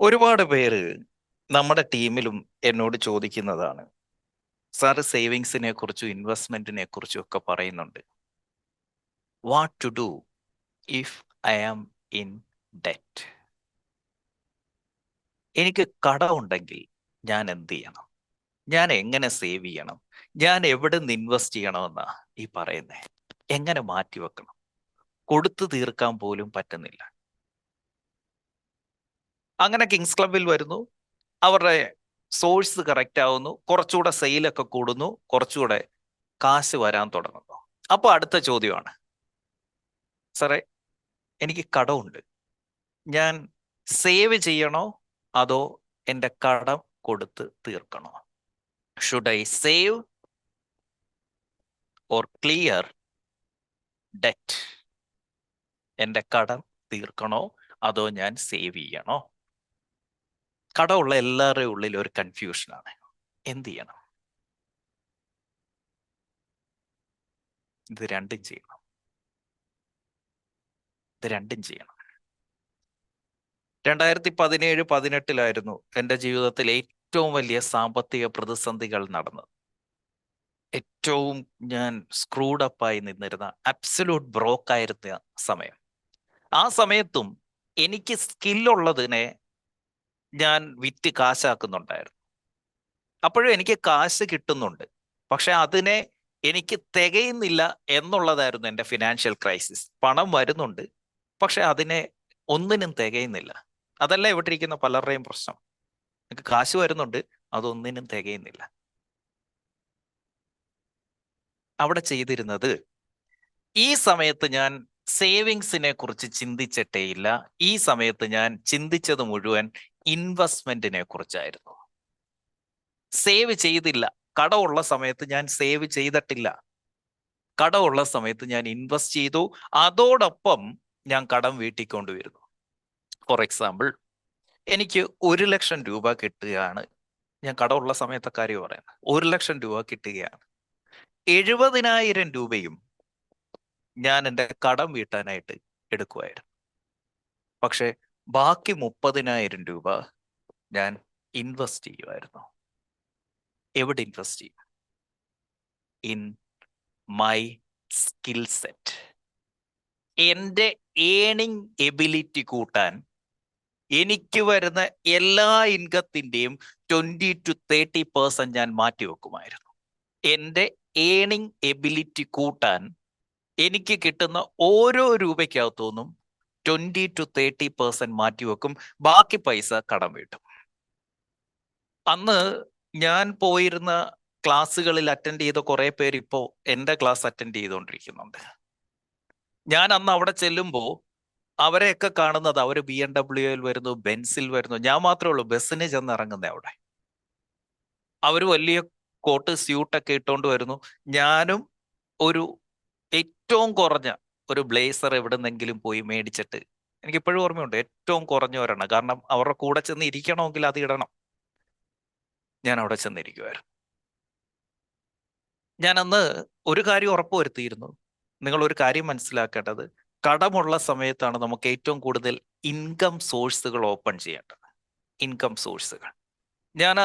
ഒരുപാട് പേര് നമ്മുടെ ടീമിലും എന്നോട് ചോദിക്കുന്നതാണ്. സാറ് സേവിങ്സിനെ കുറിച്ചും ഇൻവെസ്റ്റ്മെന്റിനെ കുറിച്ചും ഒക്കെ പറയുന്നുണ്ട്. What to do if I am in debt? എനിക്ക് കടമുണ്ടെങ്കിൽ ഞാൻ എന്ത് ചെയ്യണം? ഞാൻ എങ്ങനെ സേവ് ചെയ്യണം? ഞാൻ എവിടെ നിന്ന് ഇൻവെസ്റ്റ് ചെയ്യണമെന്നാ ഈ പറയുന്നേ? എങ്ങനെ മാറ്റി വെക്കണം? കൊടുത്തു തീർക്കാൻ പോലും പറ്റുന്നില്ല. അങ്ങനെ കിങ്സ് ക്ലബിൽ വരുന്നു. അവരുടെ സോഴ്സ് കറക്റ്റ് ആവുന്നു, കുറച്ചുകൂടെ സെയിലൊക്കെ കൂടുന്നു, കുറച്ചുകൂടെ കാശ് വരാൻ തുടങ്ങുന്നു. അപ്പൊ അടുത്ത ചോദ്യമാണ്, സാറേ എനിക്ക് കടമുണ്ട്, ഞാൻ സേവ് ചെയ്യണോ അതോ എൻ്റെ കടം കൊടുത്ത് തീർക്കണോ? Should I save or clear debt? എൻ്റെ കടം തീർക്കണോ അതോ ഞാൻ സേവ് ചെയ്യണോ? കടമുള്ള എല്ലാവരുടെയും ഉള്ളിൽ ഒരു കൺഫ്യൂഷനാണ്. എന്ത് ചെയ്യണം? ഇത് രണ്ടും ചെയ്യണം. ഇത് രണ്ടും ചെയ്യണം. 2017-18 എൻ്റെ ജീവിതത്തിൽ ഏറ്റവും വലിയ സാമ്പത്തിക പ്രതിസന്ധികൾ നടന്നത്. ഏറ്റവും ഞാൻ സ്ക്രൂഡ് അപ്പായി നിന്നിരുന്ന, അബ്സല്യൂട്ട് ബ്രോക്ക് ആയിരുന്ന സമയം. ആ സമയത്തും എനിക്ക് സ്കില്ലുള്ളതിനെ ഞാൻ വിറ്റ് കാശാക്കുന്നുണ്ടായിരുന്നു. അപ്പോഴും എനിക്ക് കാശ് കിട്ടുന്നുണ്ട്, പക്ഷെ അതിനെ എനിക്ക് തികയുന്നില്ല എന്നുള്ളതായിരുന്നു എൻ്റെ ഫിനാൻഷ്യൽ ക്രൈസിസ്. പണം വരുന്നുണ്ട്, പക്ഷെ അതിനെ ഒന്നിനും തികയുന്നില്ല. അതല്ല ഇവിടെ ഇരിക്കുന്ന പലരുടെയും പ്രശ്നം. എനിക്ക് കാശ് വരുന്നുണ്ട്, അതൊന്നിനും തികയുന്നില്ല. അവിടെ ചെയ്തിരുന്നത്, ഈ സമയത്ത് ഞാൻ സേവിങ്സിനെ കുറിച്ച് ചിന്തിച്ചിട്ടേയില്ല. ഈ സമയത്ത് ഞാൻ ചിന്തിച്ചത് മുഴുവൻ ഇൻവെസ്റ്റ്മെന്റിനെ കുറിച്ചായിരുന്നു. സേവ് ചെയ്തില്ല. കടമുള്ള സമയത്ത് ഞാൻ സേവ് ചെയ്തിട്ടില്ല. കടമുള്ള സമയത്ത് ഞാൻ ഇൻവെസ്റ്റ് ചെയ്തു. അതോടൊപ്പം ഞാൻ കടം വീട്ടിക്കൊണ്ടുവരുന്നു. ഫോർ എക്സാമ്പിൾ, എനിക്ക് 1 ലക്ഷം രൂപ കിട്ടുകയാണ്. ഞാൻ കടമുള്ള സമയത്തെ കാര്യം പറയാം. 1 ലക്ഷം രൂപ കിട്ടുകയാണ്. 70,000 രൂപയും ഞാൻ എൻ്റെ കടം വീട്ടാനായിട്ട് എടുക്കുമായിരുന്നു. പക്ഷെ ബാക്കി 30,000 രൂപ ഞാൻ ഇൻവെസ്റ്റ് ചെയ്യുമായിരുന്നു. എവിടെ ഇൻവെസ്റ്റ് ചെയ്യും? In my skill set. എൻ്റെ ഏണിംഗ് എബിലിറ്റി കൂട്ടാൻ എനിക്ക് വരുന്ന എല്ലാ ഇൻകത്തിൻ്റെയും 20-30% ഞാൻ മാറ്റിവെക്കുമായിരുന്നു. എൻ്റെ ഏണിംഗ് എബിലിറ്റി കൂട്ടാൻ എനിക്ക് കിട്ടുന്ന ഓരോ രൂപയ്ക്കകത്തുനിന്നും 20-30% മാറ്റിവെക്കും. ബാക്കി പൈസ കടം വീട്ടും. അന്ന് ഞാൻ പോയിരുന്ന ക്ലാസ്സുകളിൽ അറ്റൻഡ് ചെയ്ത കുറെ പേര് ഇപ്പോൾ എൻ്റെ ക്ലാസ് അറ്റൻഡ് ചെയ്തുകൊണ്ടിരിക്കുന്നുണ്ട്. ഞാൻ അന്ന് അവിടെ ചെല്ലുമ്പോൾ അവരെയൊക്കെ കാണുന്നത്, അവർ BMW വരുന്നു, ബെൻസിൽ വരുന്നു. ഞാൻ മാത്രമേ ഉള്ളൂ ബസ്സിന് ചെന്ന് ഇറങ്ങുന്നത് അവിടെ. അവർ വലിയ കോട്ട് സ്യൂട്ടൊക്കെ ഇട്ടുകൊണ്ട് വരുന്നു. ഞാനും ഒരു ഏറ്റവും കുറഞ്ഞ ഒരു ബ്ലേസർ എവിടെന്നെങ്കിലും പോയി മേടിച്ചിട്ട്, എനിക്കിപ്പോഴും ഓർമ്മയുണ്ട്, ഏറ്റവും കുറഞ്ഞ ഒരെണ്ണം. കാരണം അവരുടെ കൂടെ ചെന്ന് ഇരിക്കണമെങ്കിൽ അത് ഇടണം. ഞാൻ അവിടെ ചെന്നിരിക്കുമായിരുന്നു. ഞാൻ അന്ന് ഒരു കാര്യം ഉറപ്പുവരുത്തിയിരുന്നു. നിങ്ങൾ ഒരു കാര്യം മനസ്സിലാക്കേണ്ടത്, കടമുള്ള സമയത്താണ് നമുക്ക് ഏറ്റവും കൂടുതൽ ഇൻകം സോഴ്സുകൾ ഓപ്പൺ ചെയ്യേണ്ടത്. ഇൻകം സോഴ്സുകൾ. ഞാൻ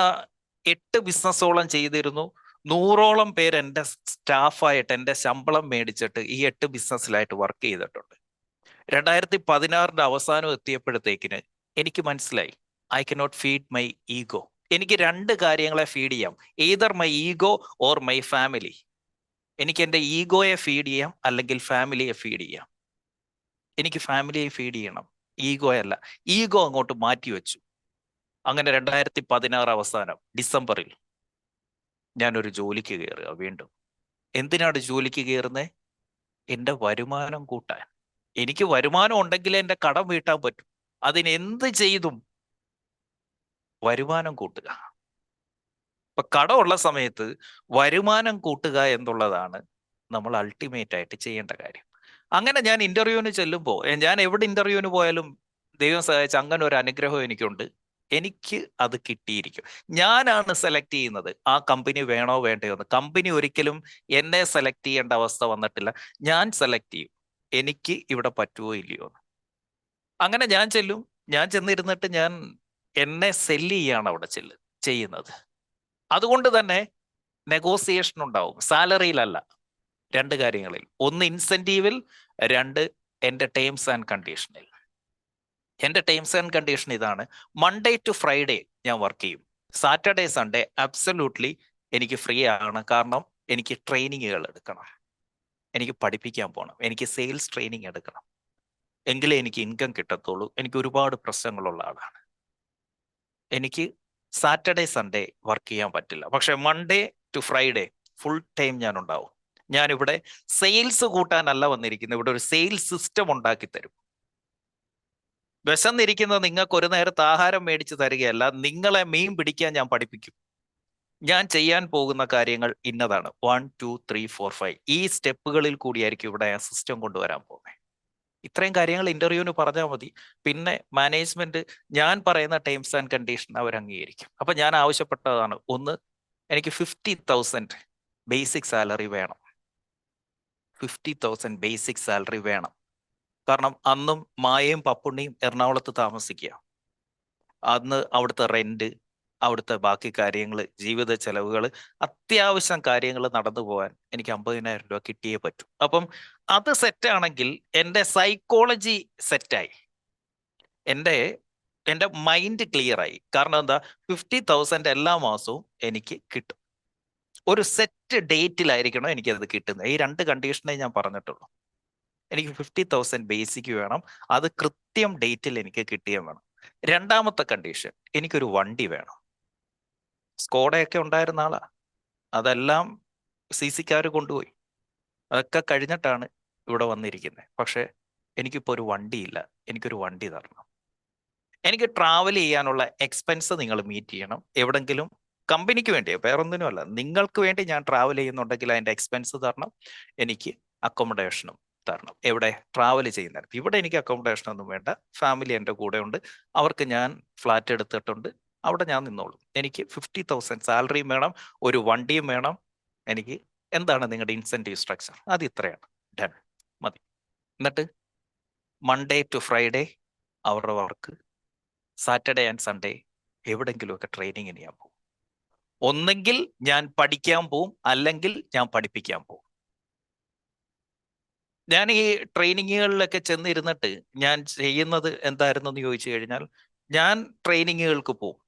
8 ബിസിനസ്സോളം ചെയ്തിരുന്നു. 100ഓളം പേര് എൻ്റെ സ്റ്റാഫായിട്ട് എൻ്റെ ശമ്പളം മേടിച്ചിട്ട് ഈ 8 ബിസിനസ്സിലായിട്ട് വർക്ക് ചെയ്തിട്ടുണ്ട്. 2016 അവസാനം എത്തിയപ്പോഴത്തേക്കിന് എനിക്ക് മനസ്സിലായി, I cannot feed my ego. എനിക്ക് 2 കാര്യങ്ങളെ ഫീഡ് ചെയ്യാം, either my ego or my family. എനിക്ക് എൻ്റെ ഈഗോയെ ഫീഡ് ചെയ്യാം, അല്ലെങ്കിൽ ഫാമിലിയെ ഫീഡ് ചെയ്യാം. എനിക്ക് ഫാമിലിയെ ഫീഡ് ചെയ്യണം, ഈഗോയല്ല. ഈഗോ അങ്ങോട്ട് മാറ്റി വെച്ചു. അങ്ങനെ 2016 അവസാനം ഡിസംബറിൽ ഞാനൊരു ജോലിക്ക് കയറുക വീണ്ടും. എന്തിനാണ് ജോലിക്ക് കയറുന്നത്? എൻ്റെ വരുമാനം കൂട്ടാൻ. എനിക്ക് വരുമാനം ഉണ്ടെങ്കിലേ എൻ്റെ കടം വീട്ടാൻ പറ്റും. അതിന് എന്ത് ചെയ്തും വരുമാനം കൂട്ടുക. ഇപ്പൊ കടമുള്ള സമയത്ത് വരുമാനം കൂട്ടുക എന്നുള്ളതാണ് നമ്മൾ അൾട്ടിമേറ്റ് ആയിട്ട് ചെയ്യേണ്ട കാര്യം. അങ്ങനെ ഞാൻ ഇന്റർവ്യൂവിന് ചെല്ലുമ്പോൾ, ഞാൻ എവിടെ ഇന്റർവ്യൂവിന് പോയാലും ദൈവം സഹായിച്ച അങ്ങനെ ഒരു അനുഗ്രഹം എനിക്കുണ്ട്. എനിക്ക് അത് കിട്ടിയിരിക്കും. ഞാനാണ് സെലക്ട് ചെയ്യുന്നത് ആ കമ്പനി വേണോ വേണ്ടയോ എന്ന്. കമ്പനി ഒരിക്കലും എന്നെ സെലക്ട് ചെയ്യേണ്ട അവസ്ഥ വന്നിട്ടില്ല. ഞാൻ സെലക്ട് ചെയ്യും എനിക്ക് ഇവിടെ പറ്റുമോ ഇല്ലയോ എന്ന്. അങ്ങനെ ഞാൻ ചെല്ലും. ഞാൻ ചെന്നിരുന്നിട്ട് ഞാൻ എന്നെ സെല്ല് ചെയ്യാണ് അവിടെ ചെയ്യുന്നത്. അതുകൊണ്ട് തന്നെ നെഗോസിയേഷൻ ഉണ്ടാവും, സാലറിയിലല്ല. രണ്ട് കാര്യങ്ങളിൽ, ഒന്ന് ഇൻസെന്റീവിൽ, രണ്ട് എൻ്റെ ടേംസ് ആൻഡ് കണ്ടീഷനിൽ. എൻ്റെ ടേംസ് ആൻഡ് കണ്ടീഷൻ ഇതാണ്: മൺഡേ ടു ഫ്രൈഡേ ഞാൻ വർക്ക് ചെയ്യും, സാറ്റർഡേ സൺഡേ അബ്സല്യൂട്ട്ലി എനിക്ക് ഫ്രീ ആണ്. കാരണം എനിക്ക് ട്രെയിനിങ്ങുകൾ എടുക്കണം, എനിക്ക് പഠിപ്പിക്കാൻ പോകണം, എനിക്ക് സെയിൽസ് ട്രെയിനിങ് എടുക്കണം, എങ്കിലേ എനിക്ക് ഇൻകം കിട്ടത്തുള്ളൂ. എനിക്ക് ഒരുപാട് പ്രശ്നങ്ങളുള്ള ആളാണ്. എനിക്ക് സാറ്റർഡേ സൺഡേ വർക്ക് ചെയ്യാൻ പറ്റില്ല. പക്ഷെ Monday to Friday full time ഞാൻ ഉണ്ടാവും. ഞാനിവിടെ സെയിൽസ് കൂട്ടാനല്ല വന്നിരിക്കുന്നത്, ഇവിടെ ഒരു സെയിൽസ് സിസ്റ്റം ഉണ്ടാക്കി തരും. വിശന്നിരിക്കുന്ന നിങ്ങൾക്ക് ഒരു നേരത്തെ ആഹാരം മേടിച്ച് തരികയല്ല, നിങ്ങളെ മീൻ പിടിക്കാൻ ഞാൻ പഠിപ്പിക്കും. ഞാൻ ചെയ്യാൻ പോകുന്ന കാര്യങ്ങൾ ഇന്നതാണ്: 1 2 3 4 5. ഈ സ്റ്റെപ്പുകളിൽ കൂടിയായിരിക്കും ഇവിടെ സിസ്റ്റം കൊണ്ടുവരാൻ പോകുന്നത്. ഇത്രയും കാര്യങ്ങൾ ഇന്റർവ്യൂവിന് പറഞ്ഞാൽ മതി. പിന്നെ മാനേജ്മെന്റ് ഞാൻ പറയുന്ന ടേംസ് ആൻഡ് കണ്ടീഷൻ അവർ അംഗീകരിക്കും. അപ്പൊ ഞാൻ ആവശ്യപ്പെട്ടതാണ്: ഒന്ന്, എനിക്ക് 50,000 ബേസിക് സാലറി വേണം. 50,000 ബേസിക് സാലറി വേണം. കാരണം അന്നും മായയും പപ്പുണ്ണിയും എറണാകുളത്ത് താമസിക്കുക. അന്ന് അവിടുത്തെ റെന്റ്, അവിടുത്തെ ബാക്കി കാര്യങ്ങൾ, ജീവിത ചെലവുകൾ, അത്യാവശ്യം കാര്യങ്ങൾ നടന്നു പോകാൻ എനിക്ക് 50,000 രൂപ കിട്ടിയേ പറ്റൂ. അപ്പം അത് സെറ്റാണെങ്കിൽ എൻ്റെ സൈക്കോളജി സെറ്റായി, എൻ്റെ മൈൻഡ് ക്ലിയർ ആയി. കാരണം എന്താ, 50,000 എല്ലാ മാസവും എനിക്ക് കിട്ടും. ഒരു സെറ്റ് ഡേറ്റിലായിരിക്കണം എനിക്കത് കിട്ടുന്നത്. ഈ രണ്ട് കണ്ടീഷനേ ഞാൻ പറഞ്ഞിട്ടുള്ളൂ. എനിക്ക് 50,000 ബേസിക് വേണം, അത് കൃത്യം ഡേറ്റിൽ എനിക്ക് കിട്ടിയേ വേണം. രണ്ടാമത്തെ കണ്ടീഷൻ, എനിക്കൊരു വണ്ടി വേണം. സ്കോഡയൊക്കെ ഉണ്ടായിരുന്ന ആളാ, അതെല്ലാം CC-ക്കാർ കൊണ്ടുപോയി. അതൊക്കെ കഴിഞ്ഞിട്ടാണ് ഇവിടെ വന്നിരിക്കുന്നത്. പക്ഷെ എനിക്കിപ്പോൾ ഒരു വണ്ടിയില്ല, എനിക്കൊരു വണ്ടി തരണം. എനിക്ക് ട്രാവൽ ചെയ്യാനുള്ള എക്സ്പെൻസ് നിങ്ങൾ മീറ്റ് ചെയ്യണം. എവിടെങ്കിലും കമ്പനിക്ക് വേണ്ടിയോ വേറൊന്നിനുമല്ല, നിങ്ങൾക്ക് വേണ്ടി ഞാൻ ട്രാവൽ ചെയ്യുന്നുണ്ടെങ്കിൽ അതിൻ്റെ എക്സ്പെൻസ് തരണം. എനിക്ക് അക്കോമഡേഷനും തരണം. എവിടെ ട്രാവൽ ചെയ്യുന്നത്. ഇവിടെ എനിക്ക് അക്കോമഡേഷൻ ഒന്നും വേണ്ട, ഫാമിലി എൻ്റെ കൂടെ ഉണ്ട്, അവർക്ക് ഞാൻ ഫ്ലാറ്റ് എടുത്തിട്ടുണ്ട്, അവിടെ ഞാൻ നിന്നോളും. എനിക്ക് 50,000 സാലറിയും വേണം, ഒരു വണ്ടിയും വേണം. എനിക്ക് എന്താണ് നിങ്ങളുടെ ഇൻസെൻറ്റീവ് സ്ട്രക്ചർ? അത് ഇത്രയാണ്. ഡൺ, മതി. എന്നിട്ട് മൺഡേ ടു ഫ്രൈഡേ അവരുടെ വർക്ക്, സാറ്റർഡേ ആൻഡ് സൺഡേ എവിടെങ്കിലുമൊക്കെ ട്രെയിനിങ്ങിന് ഞാൻ പോകും. ഒന്നെങ്കിൽ ഞാൻ പഠിക്കാൻ പോവും, അല്ലെങ്കിൽ ഞാൻ പഠിപ്പിക്കാൻ പോവും. ഞാൻ ഈ ട്രെയിനിങ്ങുകളിലൊക്കെ ചെന്നിരുന്നിട്ട് ഞാൻ ചെയ്യുന്നത് എന്തായിരുന്നു എന്ന് ചോദിച്ചു കഴിഞ്ഞാൽ, ഞാൻ ട്രെയിനിങ്ങുകൾക്ക് പോവും,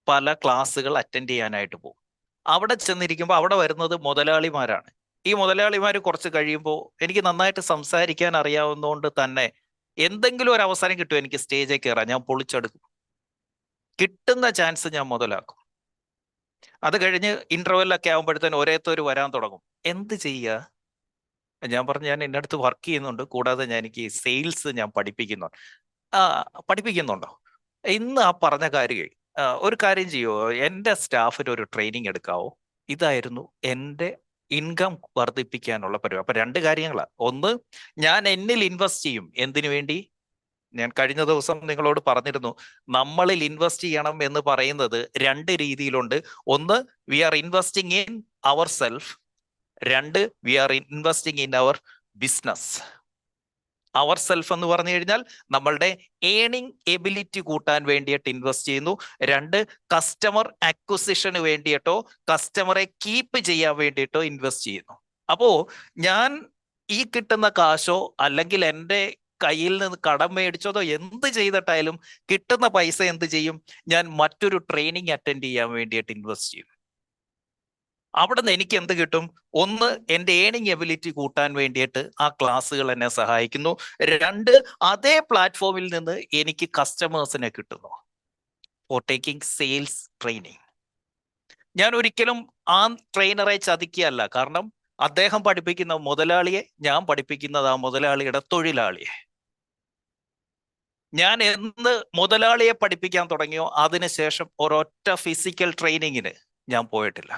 പല ക്ലാസ്സുകൾ അറ്റൻഡ് ചെയ്യാനായിട്ട് പോകും. അവിടെ ചെന്നിരിക്കുമ്പോൾ അവിടെ വരുന്നത് മുതലാളിമാരാണ്. ഈ മുതലാളിമാർ കുറച്ച് കഴിയുമ്പോൾ എനിക്ക് നന്നായിട്ട് സംസാരിക്കാൻ അറിയാവുന്നതുകൊണ്ട് തന്നെ എന്തെങ്കിലും ഒരു അവസരം കിട്ടും എനിക്ക് സ്റ്റേജിൽ കയറാൻ, ഞാൻ പൊളിച്ചെടുക്കും. കിട്ടുന്ന ചാൻസ് ഞാൻ മുതലാക്കും. അത് കഴിഞ്ഞ് ഇന്റർവെല്ലൊക്കെ ആകുമ്പോഴത്തേന് ഓരോരുത്തർ വരാൻ തുടങ്ങും. എന്ത് ചെയ്യുക? ഞാൻ പറഞ്ഞു, ഞാൻ എൻ്റെ അടുത്ത് വർക്ക് ചെയ്യുന്നുണ്ട്, കൂടാതെ എനിക്ക് സെയിൽസ് ഞാൻ പഠിപ്പിക്കുന്നുണ്ട്. പഠിപ്പിക്കുന്നുണ്ടോ? ഇന്ന് ആ പറഞ്ഞ കാര്യം ഒരു കാര്യം ചെയ്യുമോ, എൻ്റെ സ്റ്റാഫിന് ഒരു ട്രെയിനിങ് എടുക്കാവോ? ഇതായിരുന്നു എൻ്റെ ഇൻകം വർദ്ധിപ്പിക്കാനുള്ള പരിപാടി. അപ്പൊ രണ്ട് കാര്യങ്ങളാണ്. ഒന്ന്, ഞാൻ എന്നിൽ ഇൻവെസ്റ്റ് ചെയ്യും. എന്തിനു വേണ്ടി? ഞാൻ കഴിഞ്ഞ ദിവസം നിങ്ങളോട് പറഞ്ഞിരുന്നു, നമ്മളിൽ ഇൻവെസ്റ്റ് ചെയ്യണം എന്ന് പറയുന്നത് രണ്ട് രീതിയിലുണ്ട്. ഒന്ന്, we are investing in our self. രണ്ട്, we are investing in our business. Our self എന്ന് പറഞ്ഞു കഴിഞ്ഞാൽ നമ്മളുടെ ഏണിംഗ് എബിലിറ്റി കൂട്ടാൻ വേണ്ടിയിട്ട് ഇൻവെസ്റ്റ് ചെയ്യുന്നു. രണ്ട്, കസ്റ്റമർ അക്വിസിഷന് വേണ്ടിയിട്ടോ കസ്റ്റമറെ കീപ്പ് ചെയ്യാൻ വേണ്ടിയിട്ടോ ഇൻവെസ്റ്റ് ചെയ്യുന്നു. അപ്പോ ഞാൻ ഈ കിട്ടുന്ന കാശോ അല്ലെങ്കിൽ എൻ്റെ കയ്യിൽ നിന്ന് കടം മേടിച്ചതോ എന്ത് ചെയ്തിട്ടായാലും കിട്ടുന്ന പൈസ എന്ത് ചെയ്യും? ഞാൻ മറ്റൊരു ട്രെയിനിങ് അറ്റൻഡ് ചെയ്യാൻ വേണ്ടിയിട്ട് ഇൻവെസ്റ്റ് ചെയ്യും. അവിടെ നിന്ന് എനിക്ക് എന്ത് കിട്ടും? ഒന്ന്, എൻ്റെ ഏണിംഗ് എബിലിറ്റി കൂട്ടാൻ വേണ്ടിയിട്ട് ആ ക്ലാസ്സുകൾ എന്നെ സഹായിക്കുന്നു. രണ്ട്, അതേ പ്ലാറ്റ്ഫോമിൽ നിന്ന് എനിക്ക് കസ്റ്റമേഴ്സിനെ കിട്ടുന്നു ഫോർ ടേക്കിംഗ് സെയിൽസ് ട്രെയിനിങ്. ഞാൻ ഒരിക്കലും ആ ട്രെയിനറെ ചതിക്കുകയല്ല. കാരണം അദ്ദേഹം പഠിപ്പിക്കുന്ന മുതലാളിയെ, ഞാൻ പഠിപ്പിക്കുന്നത് ആ മുതലാളിയുടെ തൊഴിലാളിയെ. ഞാൻ എന്ന് മുതലാളിയെ പഠിപ്പിക്കാൻ തുടങ്ങിയോ അതിനുശേഷം ഒരൊറ്റ ഫിസിക്കൽ ട്രെയിനിങ്ങിന് ഞാൻ പോയിട്ടില്ല.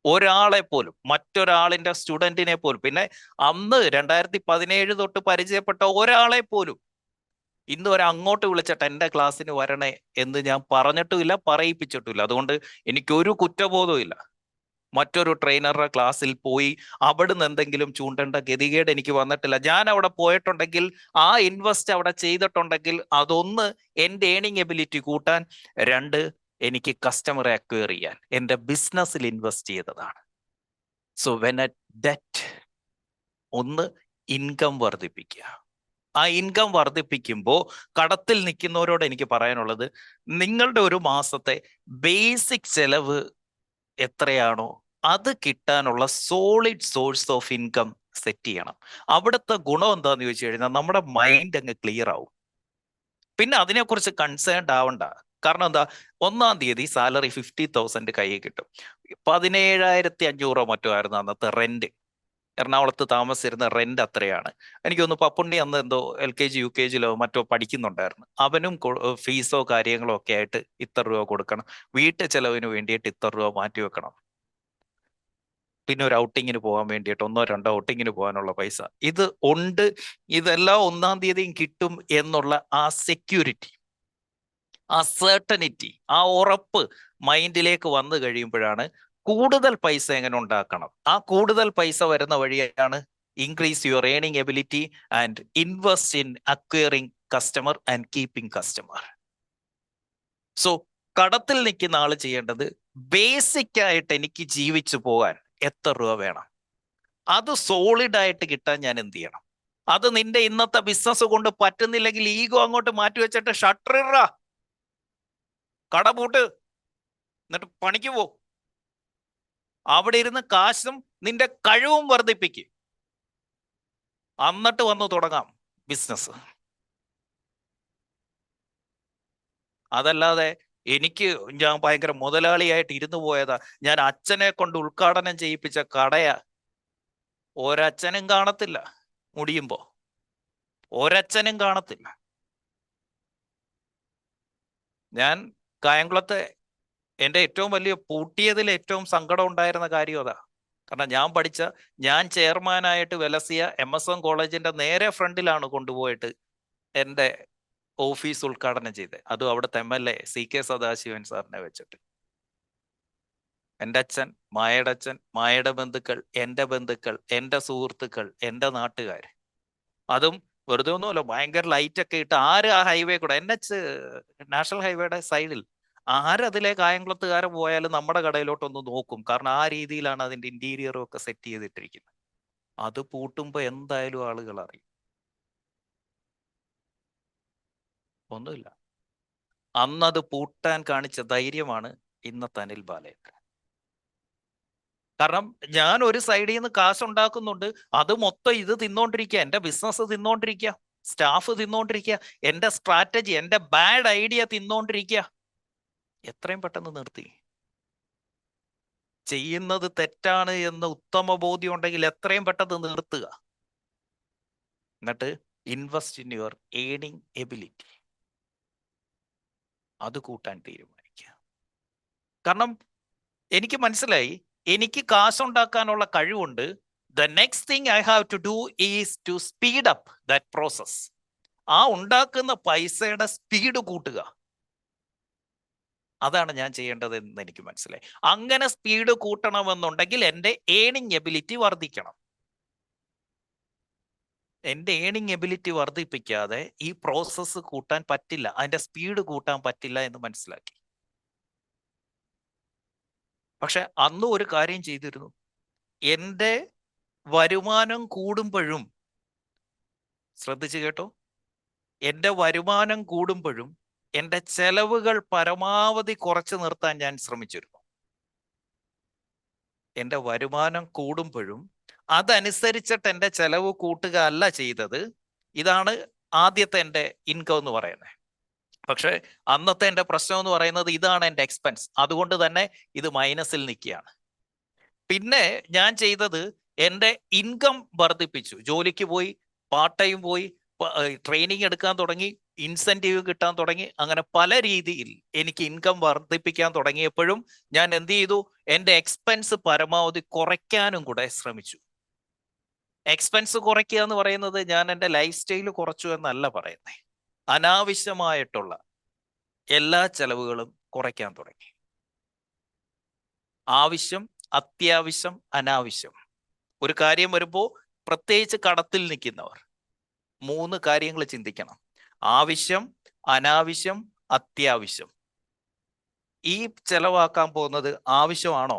ഒരാളെ പോലും, മറ്റൊരാളിന്റെ സ്റ്റുഡന്റിനെ പോലും, പിന്നെ അന്ന് 2017 തൊട്ട് പരിചയപ്പെട്ട ഒരാളെ പോലും ഇന്ന് വരെ അങ്ങോട്ട് വിളിച്ചിട്ട് എൻ്റെ ക്ലാസ്സിന് വരണേ എന്ന് ഞാൻ പറഞ്ഞിട്ടുമില്ല, പറയിപ്പിച്ചിട്ടുമില്ല. അതുകൊണ്ട് എനിക്കൊരു കുറ്റബോധവും ഇല്ല. മറ്റൊരു ട്രെയിനറുടെ ക്ലാസ്സിൽ പോയി അവിടുന്ന് എന്തെങ്കിലും ചൂണ്ടേണ്ട ഗതികേട് എനിക്ക് വന്നിട്ടില്ല. ഞാൻ അവിടെ പോയിട്ടുണ്ടെങ്കിൽ, ആ ഇൻവെസ്റ്റ് അവിടെ ചെയ്തിട്ടുണ്ടെങ്കിൽ, അതൊന്ന് എൻ്റെ ഏണിംഗ് എബിലിറ്റി കൂട്ടാൻ, രണ്ട് എനിക്ക് കസ്റ്റമറെ അക്വയർ ചെയ്യാൻ, എൻ്റെ ബിസിനസ്സിൽ ഇൻവെസ്റ്റ് ചെയ്തതാണ്. സോ വെൻ അറ്റ് ഡെറ്റ്, ഒന്ന് ഇൻകം വർദ്ധിപ്പിക്കുക. ആ ഇൻകം വർദ്ധിപ്പിക്കുമ്പോൾ കടത്തിൽ നിൽക്കുന്നവരോട് എനിക്ക് പറയാനുള്ളത്, നിങ്ങളുടെ ഒരു മാസത്തെ ബേസിക് ചെലവ് എത്രയാണോ അത് കിട്ടാനുള്ള solid source of income set ചെയ്യണം. അവിടുത്തെ ഗുണം എന്താന്ന് ചോദിച്ചു കഴിഞ്ഞാൽ നമ്മുടെ മൈൻഡ് അങ്ങ് ക്ലിയർ ആവും. പിന്നെ അതിനെക്കുറിച്ച് കൺസേൺഡ് ആവണ്ട. കാരണം എന്താ, 1-ാം തീയതി സാലറി 50,000 കയ്യിൽ കിട്ടും. 17,500 മറ്റോ ആയിരുന്നു അന്നത്തെ റെന്റ്. എറണാകുളത്ത് താമസിച്ചിരുന്ന റെന്റ് അത്രയാണ്. എനിക്ക് തോന്നുന്നു പപ്പുണ്ണി അന്ന് എന്തോ LKG UKG മറ്റോ പഠിക്കുന്നുണ്ടായിരുന്നു. അവനും ഫീസോ കാര്യങ്ങളോ ഒക്കെ ആയിട്ട് ഇത്ര രൂപ കൊടുക്കണം, വീട്ടു ചെലവിന് വേണ്ടിയിട്ട് ഇത്ര രൂപ മാറ്റി വെക്കണം, പിന്നെ ഒരു ഔട്ടിങ്ങിന് പോകാൻ വേണ്ടിയിട്ട് 1-2 ഔട്ടിങ്ങിന് പോകാനുള്ള പൈസ ഇത് ഉണ്ട്. ഇതെല്ലാം 1-ാം തീയതിയും കിട്ടും എന്നുള്ള ആ സെക്യൂരിറ്റി, ആ സെർട്ടനിറ്റി, ആ ഉറപ്പ് മൈൻഡിലേക്ക് വന്നു കഴിയുമ്പോഴാണ് കൂടുതൽ പൈസ എങ്ങനെ ഉണ്ടാക്കണം. ആ കൂടുതൽ പൈസ വരുന്ന വഴിയാണ് increase your earning ability and invest in acquiring customer and keeping customer. So കടത്തിൽ നിൽക്കുന്ന ആള് ചെയ്യേണ്ടത്, ബേസിക് ആയിട്ട് എനിക്ക് ജീവിച്ചു പോകാൻ എത്ര രൂപ വേണം, അത് സോളിഡ് ആയിട്ട് കിട്ടാൻ ഞാൻ എന്ത് ചെയ്യണം. അത് നിന്റെ ഇന്നത്തെ ബിസിനസ് കൊണ്ട് പറ്റുന്നില്ലെങ്കിൽ ഈഗോ അങ്ങോട്ട് മാറ്റി വെച്ചിട്ട് ഷട്ടർ ഇറ, കട പൂട്ട്, എന്നിട്ട് പണിക്ക് പോ. അവിടെ ഇരുന്ന് കാശും നിന്റെ കഴിവും വർദ്ധിപ്പിക്കും. എന്നിട്ട് വന്ന് തുടങ്ങാം ബിസിനസ്. അതല്ലാതെ ഞാൻ ഭയങ്കര മുതലാളിയായിട്ട് ഇരുന്നു പോയതാ, ഞാൻ അച്ഛനെ കൊണ്ട് ഉദ്ഘാടനം ചെയ്യിപ്പിച്ച കടയാ, ഒരച്ഛനും കാണത്തില്ല മുടിയുമ്പോ, ഒരച്ഛനും കാണത്തില്ല. ഞാൻ കായംകുളത്തെ എൻ്റെ ഏറ്റവും വലിയ പൂട്ടിയതിൽ ഏറ്റവും സങ്കടം ഉണ്ടായിരുന്ന കാര്യം അതാ. കാരണം ഞാൻ ചെയർമാനായിട്ട് വിലസിയ MSM കോളേജിന്റെ നേരെ ഫ്രണ്ടിലാണ് കൊണ്ടുപോയിട്ട് എൻ്റെ ഓഫീസ് ഉദ്ഘാടനം ചെയ്തത്. അതും അവിടുത്തെ MLA CK സദാശിവൻ സാറിനെ വെച്ചിട്ട്. എൻ്റെ അച്ഛൻ, മായയുടെ അച്ഛൻ, മായയുടെ ബന്ധുക്കൾ, എൻ്റെ സുഹൃത്തുക്കൾ, എൻ്റെ നാട്ടുകാർ, അതും വെറുതെ ഒന്നുമല്ല, ഭയങ്കര ലൈറ്റ് ഒക്കെ ഇട്ട്. ആര് ആ ഹൈവേ കൂടെ, NH നാഷണൽ ഹൈവേയുടെ സൈഡിൽ, ആരതിലെ കായംകുളത്തുകാരൻ പോയാലും നമ്മുടെ കടയിലോട്ടൊന്ന് നോക്കും. കാരണം ആ രീതിയിലാണ് അതിന്റെ ഇന്റീരിയറും ഒക്കെ സെറ്റ് ചെയ്തിട്ടിരിക്കുന്നത്. അത് പൂട്ടുമ്പോ എന്തായാലും ആളുകൾ അറിയും. ഒന്നുമില്ല, അന്നത് പൂട്ടാൻ കാണിച്ച ധൈര്യമാണ് ഇന്നത്തെ അനിൽ ബാലേക്കർ. കാരണം ഞാൻ ഒരു സൈഡിൽ നിന്ന് കാശുണ്ടാക്കുന്നുണ്ട്, അത് മൊത്തം ഇത് തിന്നോണ്ടിരിക്കുക, എൻ്റെ ബിസിനസ് തിന്നോണ്ടിരിക്കുക, സ്റ്റാഫ് തിന്നോണ്ടിരിക്കുക, എൻ്റെ സ്ട്രാറ്റജി, എൻ്റെ ബാഡ് ഐഡിയ തിന്നോണ്ടിരിക്കുക. എത്രയും പെട്ടെന്ന് നിർത്തി. ചെയ്യുന്നത് തെറ്റാണ് എന്ന് ഉത്തമ ബോധ്യം ഉണ്ടെങ്കിൽ എത്രയും പെട്ടെന്ന് നിർത്തുക. എന്നിട്ട് invest in your earning ability, അത് കൂട്ടാൻ തീരുമാനിക്കുക. കാരണം എനിക്ക് മനസ്സിലായി, എനിക്ക് കാശുണ്ടാക്കാനുള്ള കഴിവുണ്ട്. The next thing I have to do is to speed up that process. ആ ഉണ്ടാക്കുന്ന പൈസയുടെ സ്പീഡ് കൂട്ടുക, അതാണ് ഞാൻ ചെയ്യേണ്ടത് എന്ന് എനിക്ക് മനസ്സിലായി. അങ്ങനെ സ്പീഡ് കൂട്ടണമെന്നുണ്ടെങ്കിൽ എൻ്റെ ഏണിംഗ് എബിലിറ്റി വർദ്ധിക്കണം. എൻ്റെ ഏണിംഗ് എബിലിറ്റി വർദ്ധിപ്പിക്കാതെ ഈ പ്രോസസ്സ് കൂട്ടാൻ പറ്റില്ല, അതിൻ്റെ സ്പീഡ് കൂട്ടാൻ പറ്റില്ല എന്ന് മനസ്സിലാക്കി. പക്ഷെ അന്ന് ഒരു കാര്യം ചെയ്തിരുന്നു. എൻ്റെ വരുമാനം കൂടുമ്പോഴും, ശ്രദ്ധിച്ചു കേട്ടോ, എൻ്റെ വരുമാനം കൂടുമ്പോഴും എൻ്റെ ചെലവുകൾ പരമാവധി കുറച്ച് നിർത്താൻ ഞാൻ ശ്രമിച്ചിരുന്നു. എൻ്റെ വരുമാനം കൂടുമ്പോഴും അതനുസരിച്ചിട്ട് എൻ്റെ ചെലവ് കൂട്ടുക അല്ല ചെയ്തത്. ഇതാണ് ആദ്യത്തെ എൻ്റെ ഇൻകം എന്ന് പറയുന്നത്. പക്ഷെ അന്നത്തെ എൻ്റെ പ്രശ്നം എന്ന് പറയുന്നത്, ഇതാണ് എൻ്റെ എക്സ്പെൻസ്, അതുകൊണ്ട് തന്നെ ഇത് മൈനസിൽ നിൽക്കുകയാണ്. പിന്നെ ഞാൻ ചെയ്തത്, എൻ്റെ ഇൻകം വർദ്ധിപ്പിച്ചു. ജോലിക്ക് പോയി, പാർട്ട് ടൈം പോയി, ട്രെയിനിങ് എടുക്കാൻ തുടങ്ങി, ഇൻസെൻറ്റീവ് കിട്ടാൻ തുടങ്ങി. അങ്ങനെ പല രീതിയിൽ എനിക്ക് ഇൻകം വർദ്ധിപ്പിക്കാൻ തുടങ്ങിയപ്പോഴും ഞാൻ എന്ത് ചെയ്തു, എൻ്റെ എക്സ്പെൻസ് പരമാവധി കുറയ്ക്കാനും കൂടെ ശ്രമിച്ചു. എക്സ്പെൻസ് കുറയ്ക്കുക എന്ന് പറയുന്നത് ഞാൻ എൻ്റെ ലൈഫ് സ്റ്റൈൽ കുറച്ചു എന്നല്ല പറയുന്നത്. അനാവശ്യമായിട്ടുള്ള എല്ലാ ചെലവുകളും കുറയ്ക്കാൻ തുടങ്ങി. ആവശ്യം അത്യാവശ്യം, അനാവശ്യം. ഒരു കാര്യം വരുമ്പോൾ പ്രത്യേകിച്ച് കടത്തിൽ നിൽക്കുന്നവർ 3 കാര്യങ്ങൾ ചിന്തിക്കണം. ആവശ്യം, അനാവശ്യം, അത്യാവശ്യം. ഈ ചെലവാക്കാൻ പോകുന്നത് ആവശ്യമാണോ?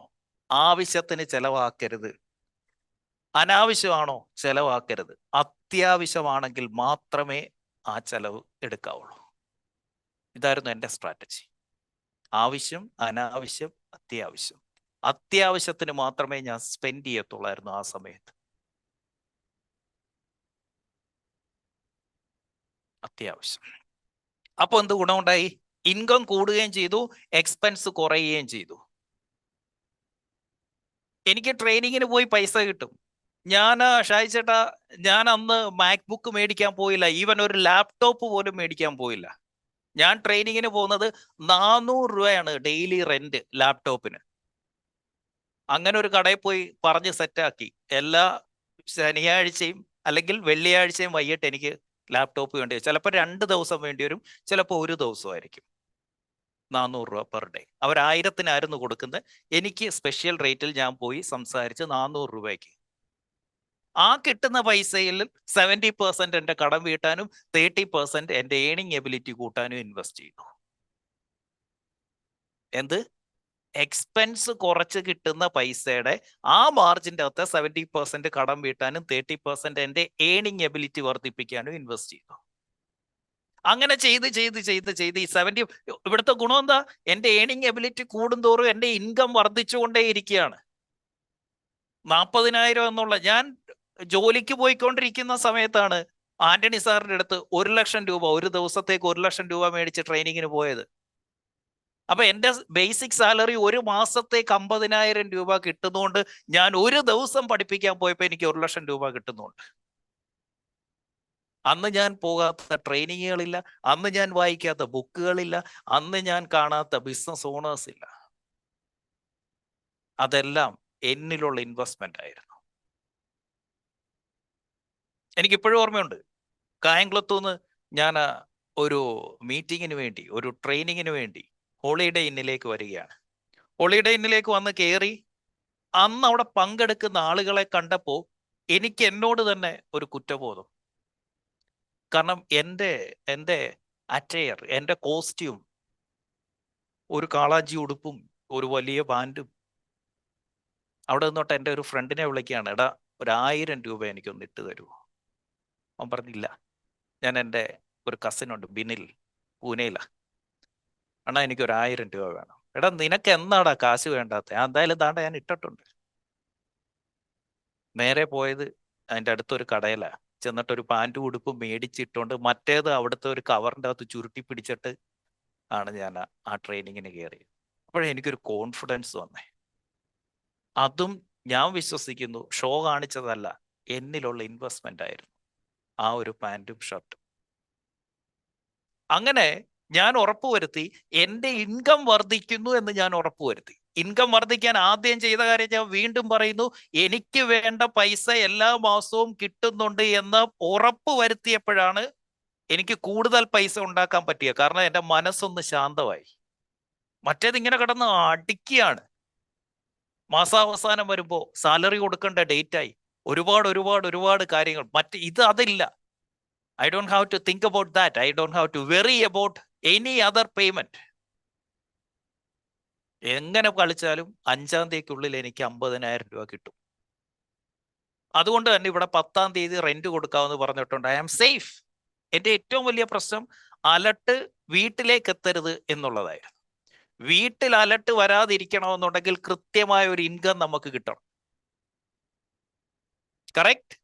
ആവശ്യത്തിന് ചെലവാക്കരുത്. അനാവശ്യമാണോ? ചെലവാക്കരുത്. അത്യാവശ്യമാണെങ്കിൽ മാത്രമേ ആ ചെലവ് എടുക്കാവുള്ളൂ. ഇതായിരുന്നു എൻ്റെ സ്ട്രാറ്റജി. ആവശ്യം, അനാവശ്യം, അത്യാവശ്യം. അത്യാവശ്യത്തിന് മാത്രമേ ഞാൻ സ്പെൻഡ് ചെയ്യത്തുള്ളായിരുന്നു ആ സമയത്ത്. അത്യാവശ്യം. അപ്പൊ എന്ത് ഗുണമുണ്ടായി? ഇൻകം കൂടുകയും ചെയ്തു, എക്സ്പെൻസ് കുറയുകയും ചെയ്തു. എനിക്ക് ട്രെയിനിങ്ങിന് പോയി പൈസ കിട്ടും. ഞാൻ ഷായി ചേട്ടാ, ഞാൻ അന്ന് മാക്ബുക്ക് മേടിക്കാൻ പോയില്ല, ഈവൻ ഒരു ലാപ്ടോപ്പ് പോലും മേടിക്കാൻ പോയില്ല. ഞാൻ ട്രെയിനിങ്ങിന് പോകുന്നത് 400 രൂപയാണ് ഡെയിലി റെന്റ് ലാപ്ടോപ്പിന്. അങ്ങനെ ഒരു കടയിൽ പോയി പറഞ്ഞ് സെറ്റാക്കി. എല്ലാ ശനിയാഴ്ചയും അല്ലെങ്കിൽ വെള്ളിയാഴ്ചയും വൈകിട്ട് എനിക്ക് ലാപ്ടോപ്പ് വേണ്ടി വരും. ചിലപ്പോൾ 2 ദിവസം വേണ്ടി വരും, ചിലപ്പോൾ 1 ദിവസമായിരിക്കും. 400 രൂപ പെർ ഡേ. അവർ 1000-നായിരുന്നു കൊടുക്കുന്നത്. എനിക്ക് സ്പെഷ്യൽ റേറ്റിൽ ഞാൻ പോയി സംസാരിച്ച് 400 രൂപയ്ക്ക്. ആ കിട്ടുന്ന പൈസയിൽ 70% എൻ്റെ കടം വീട്ടാനും 30% എൻ്റെ ഏണിംഗ് എബിലിറ്റി കൂട്ടാനും ഇൻവെസ്റ്റ് ചെയ്തു. എന്ത്? എക്സ്പെൻസ് കുറച്ച് കിട്ടുന്ന പൈസയുടെ ആ മാർജിൻ്റെ അകത്ത് 70% കടം വീട്ടാനും 30% എൻ്റെ ഏണിംഗ് എബിലിറ്റി വർദ്ധിപ്പിക്കാനും ഇൻവെസ്റ്റ് ചെയ്തു. അങ്ങനെ ചെയ്ത് ഈ 70 ഇവിടുത്തെ ഗുണം എന്താ? എൻ്റെ ഏണിംഗ് എബിലിറ്റി കൂടുന്തോറും എൻ്റെ ഇൻകം വർദ്ധിച്ചുകൊണ്ടേ ഇരിക്കുകയാണ്. 40,000 എന്നുള്ള, ഞാൻ ജോലിക്ക് പോയിക്കൊണ്ടിരിക്കുന്ന സമയത്താണ് ആന്റണി സാറിന്റെ അടുത്ത് 1 ലക്ഷം രൂപ, ഒരു ദിവസത്തേക്ക് 1 ലക്ഷം രൂപ മേടിച്ച് ട്രെയിനിങ്ങിന് പോയത്. അപ്പൊ എൻ്റെ ബേസിക് സാലറി ഒരു മാസത്തേക്ക് 50,000 രൂപ കിട്ടുന്നതുകൊണ്ട് ഞാൻ ഒരു ദിവസം പഠിപ്പിക്കാൻ പോയപ്പോൾ എനിക്ക് 1 ലക്ഷം രൂപ കിട്ടുന്നുണ്ട്. അന്ന് ഞാൻ പോകാത്ത ട്രെയിനിങ്ങുകളില്ല, അന്ന് ഞാൻ വായിക്കാത്ത ബുക്കുകളില്ല, അന്ന് ഞാൻ കാണാത്ത ബിസിനസ് ഓണേഴ്സ് ഇല്ല. അതെല്ലാം എന്നിലുള്ള ഇൻവെസ്റ്റ്മെന്റ് ആയിരുന്നു. എനിക്കിപ്പോഴും ഓർമ്മയുണ്ട്, കായംകുളത്തുനിന്ന് ഞാൻ ഒരു മീറ്റിങ്ങിന് വേണ്ടി, ഒരു ട്രെയിനിങ്ങിന് വേണ്ടി ഹോളിഡേ ഇന്നിലേക്ക് വരികയാണ്. ഹോളിഡേ ഇന്നിലേക്ക് വന്ന് കയറി അന്ന് അവിടെ പങ്കെടുക്കുന്ന ആളുകളെ കണ്ടപ്പോൾ എനിക്ക് എന്നോട് തന്നെ ഒരു കുറ്റബോധം. കാരണം എൻ്റെ അറ്റയർ, എൻ്റെ കോസ്റ്റ്യൂം, ഒരു കാളാജി ഉടുപ്പും ഒരു വലിയ ബാൻഡും. അവിടെ നിന്നോട്ട് എൻ്റെ ഒരു ഫ്രണ്ടിനെ വിളിക്കുകയാണ്, എടാ 1000 രൂപ എനിക്കൊന്ന് ഇട്ട് തരുമോ? അവൻ പറഞ്ഞില്ല. ഞാൻ എൻ്റെ ഒരു കസിനുണ്ട് ബിനിൽ, പൂനെയിലാണ്. അണ്ണാ എനിക്ക് 1000 രൂപ വേണം. എടാ നിനക്ക് എന്നാടാ കാശ് വേണ്ടാത്ത? എന്തായാലും താണ്ട ഞാൻ ഇട്ടിട്ടുണ്ട്. നേരെ പോയത് അതിൻ്റെ അടുത്തൊരു കടയിലാണ്. ചെന്നിട്ട് ഒരു പാൻറ്റും ഉടുപ്പും മേടിച്ചിട്ടുണ്ട്, മറ്റേത് അവിടുത്തെ ഒരു കവറിൻ്റെ അകത്ത് ചുരുട്ടി പിടിച്ചിട്ട് ആണ് ഞാൻ ആ ട്രെയിനിങ്ങിന് കയറിയത്. അപ്പോഴേ എനിക്കൊരു കോൺഫിഡൻസ് വന്നേ. അതും ഞാൻ വിശ്വസിക്കുന്നു ഷോ കാണിച്ചതല്ല, എന്നിലുള്ള ഇൻവെസ്റ്റ്മെന്റ് ആയിരുന്നു ആ ഒരു പാൻറ്റും ഷർട്ടും. അങ്ങനെ ഞാൻ ഉറപ്പുവരുത്തി എൻ്റെ ഇൻകം വർദ്ധിക്കുന്നു എന്ന് ഞാൻ ഉറപ്പുവരുത്തി. ഇൻകം വർദ്ധിക്കാൻ ആദ്യം ചെയ്ത കാര്യം ഞാൻ വീണ്ടും പറയുന്നു, എനിക്ക് വേണ്ട പൈസ എല്ലാ മാസവും കിട്ടുന്നുണ്ട് എന്ന് ഉറപ്പ് വരുത്തിയപ്പോഴാണ് എനിക്ക് കൂടുതൽ പൈസ ഉണ്ടാക്കാൻ പറ്റിയത്. കാരണം എൻ്റെ മനസ്സൊന്ന് ശാന്തമായി. മറ്റേത് ഇങ്ങനെ കിടന്ന് അടിക്കുകയാണ്. മാസാവസാനം വരുമ്പോൾ സാലറി കൊടുക്കേണ്ട ഡേറ്റായി, ഒരുപാട് കാര്യങ്ങൾ. ഇത് അതില്ല. I don't have to think about that. I don't have to worry about any other payment. എങ്ങനെ കളിച്ചാലും 5-ാം തീയതിക്കുള്ളിൽ എനിക്ക് 50,000 രൂപ കിട്ടും. അതുകൊണ്ട് തന്നെ ഇവിടെ 10-ാം തീയതി റെന്റ് കൊടുക്കാമെന്ന് പറഞ്ഞിട്ടുണ്ട്. I am safe. എൻ്റെ ഏറ്റവും വലിയ പ്രശ്നം അലർട്ട് വീട്ടിലേക്ക് എത്തരുത് എന്നുള്ളതായിരുന്നു. വീട്ടിൽ അലർട്ട് വരാതിരിക്കണമെന്നുണ്ടെങ്കിൽ കൃത്യമായ ഒരു ഇൻകം നമുക്ക് കിട്ടണം. കറക്റ്റ്.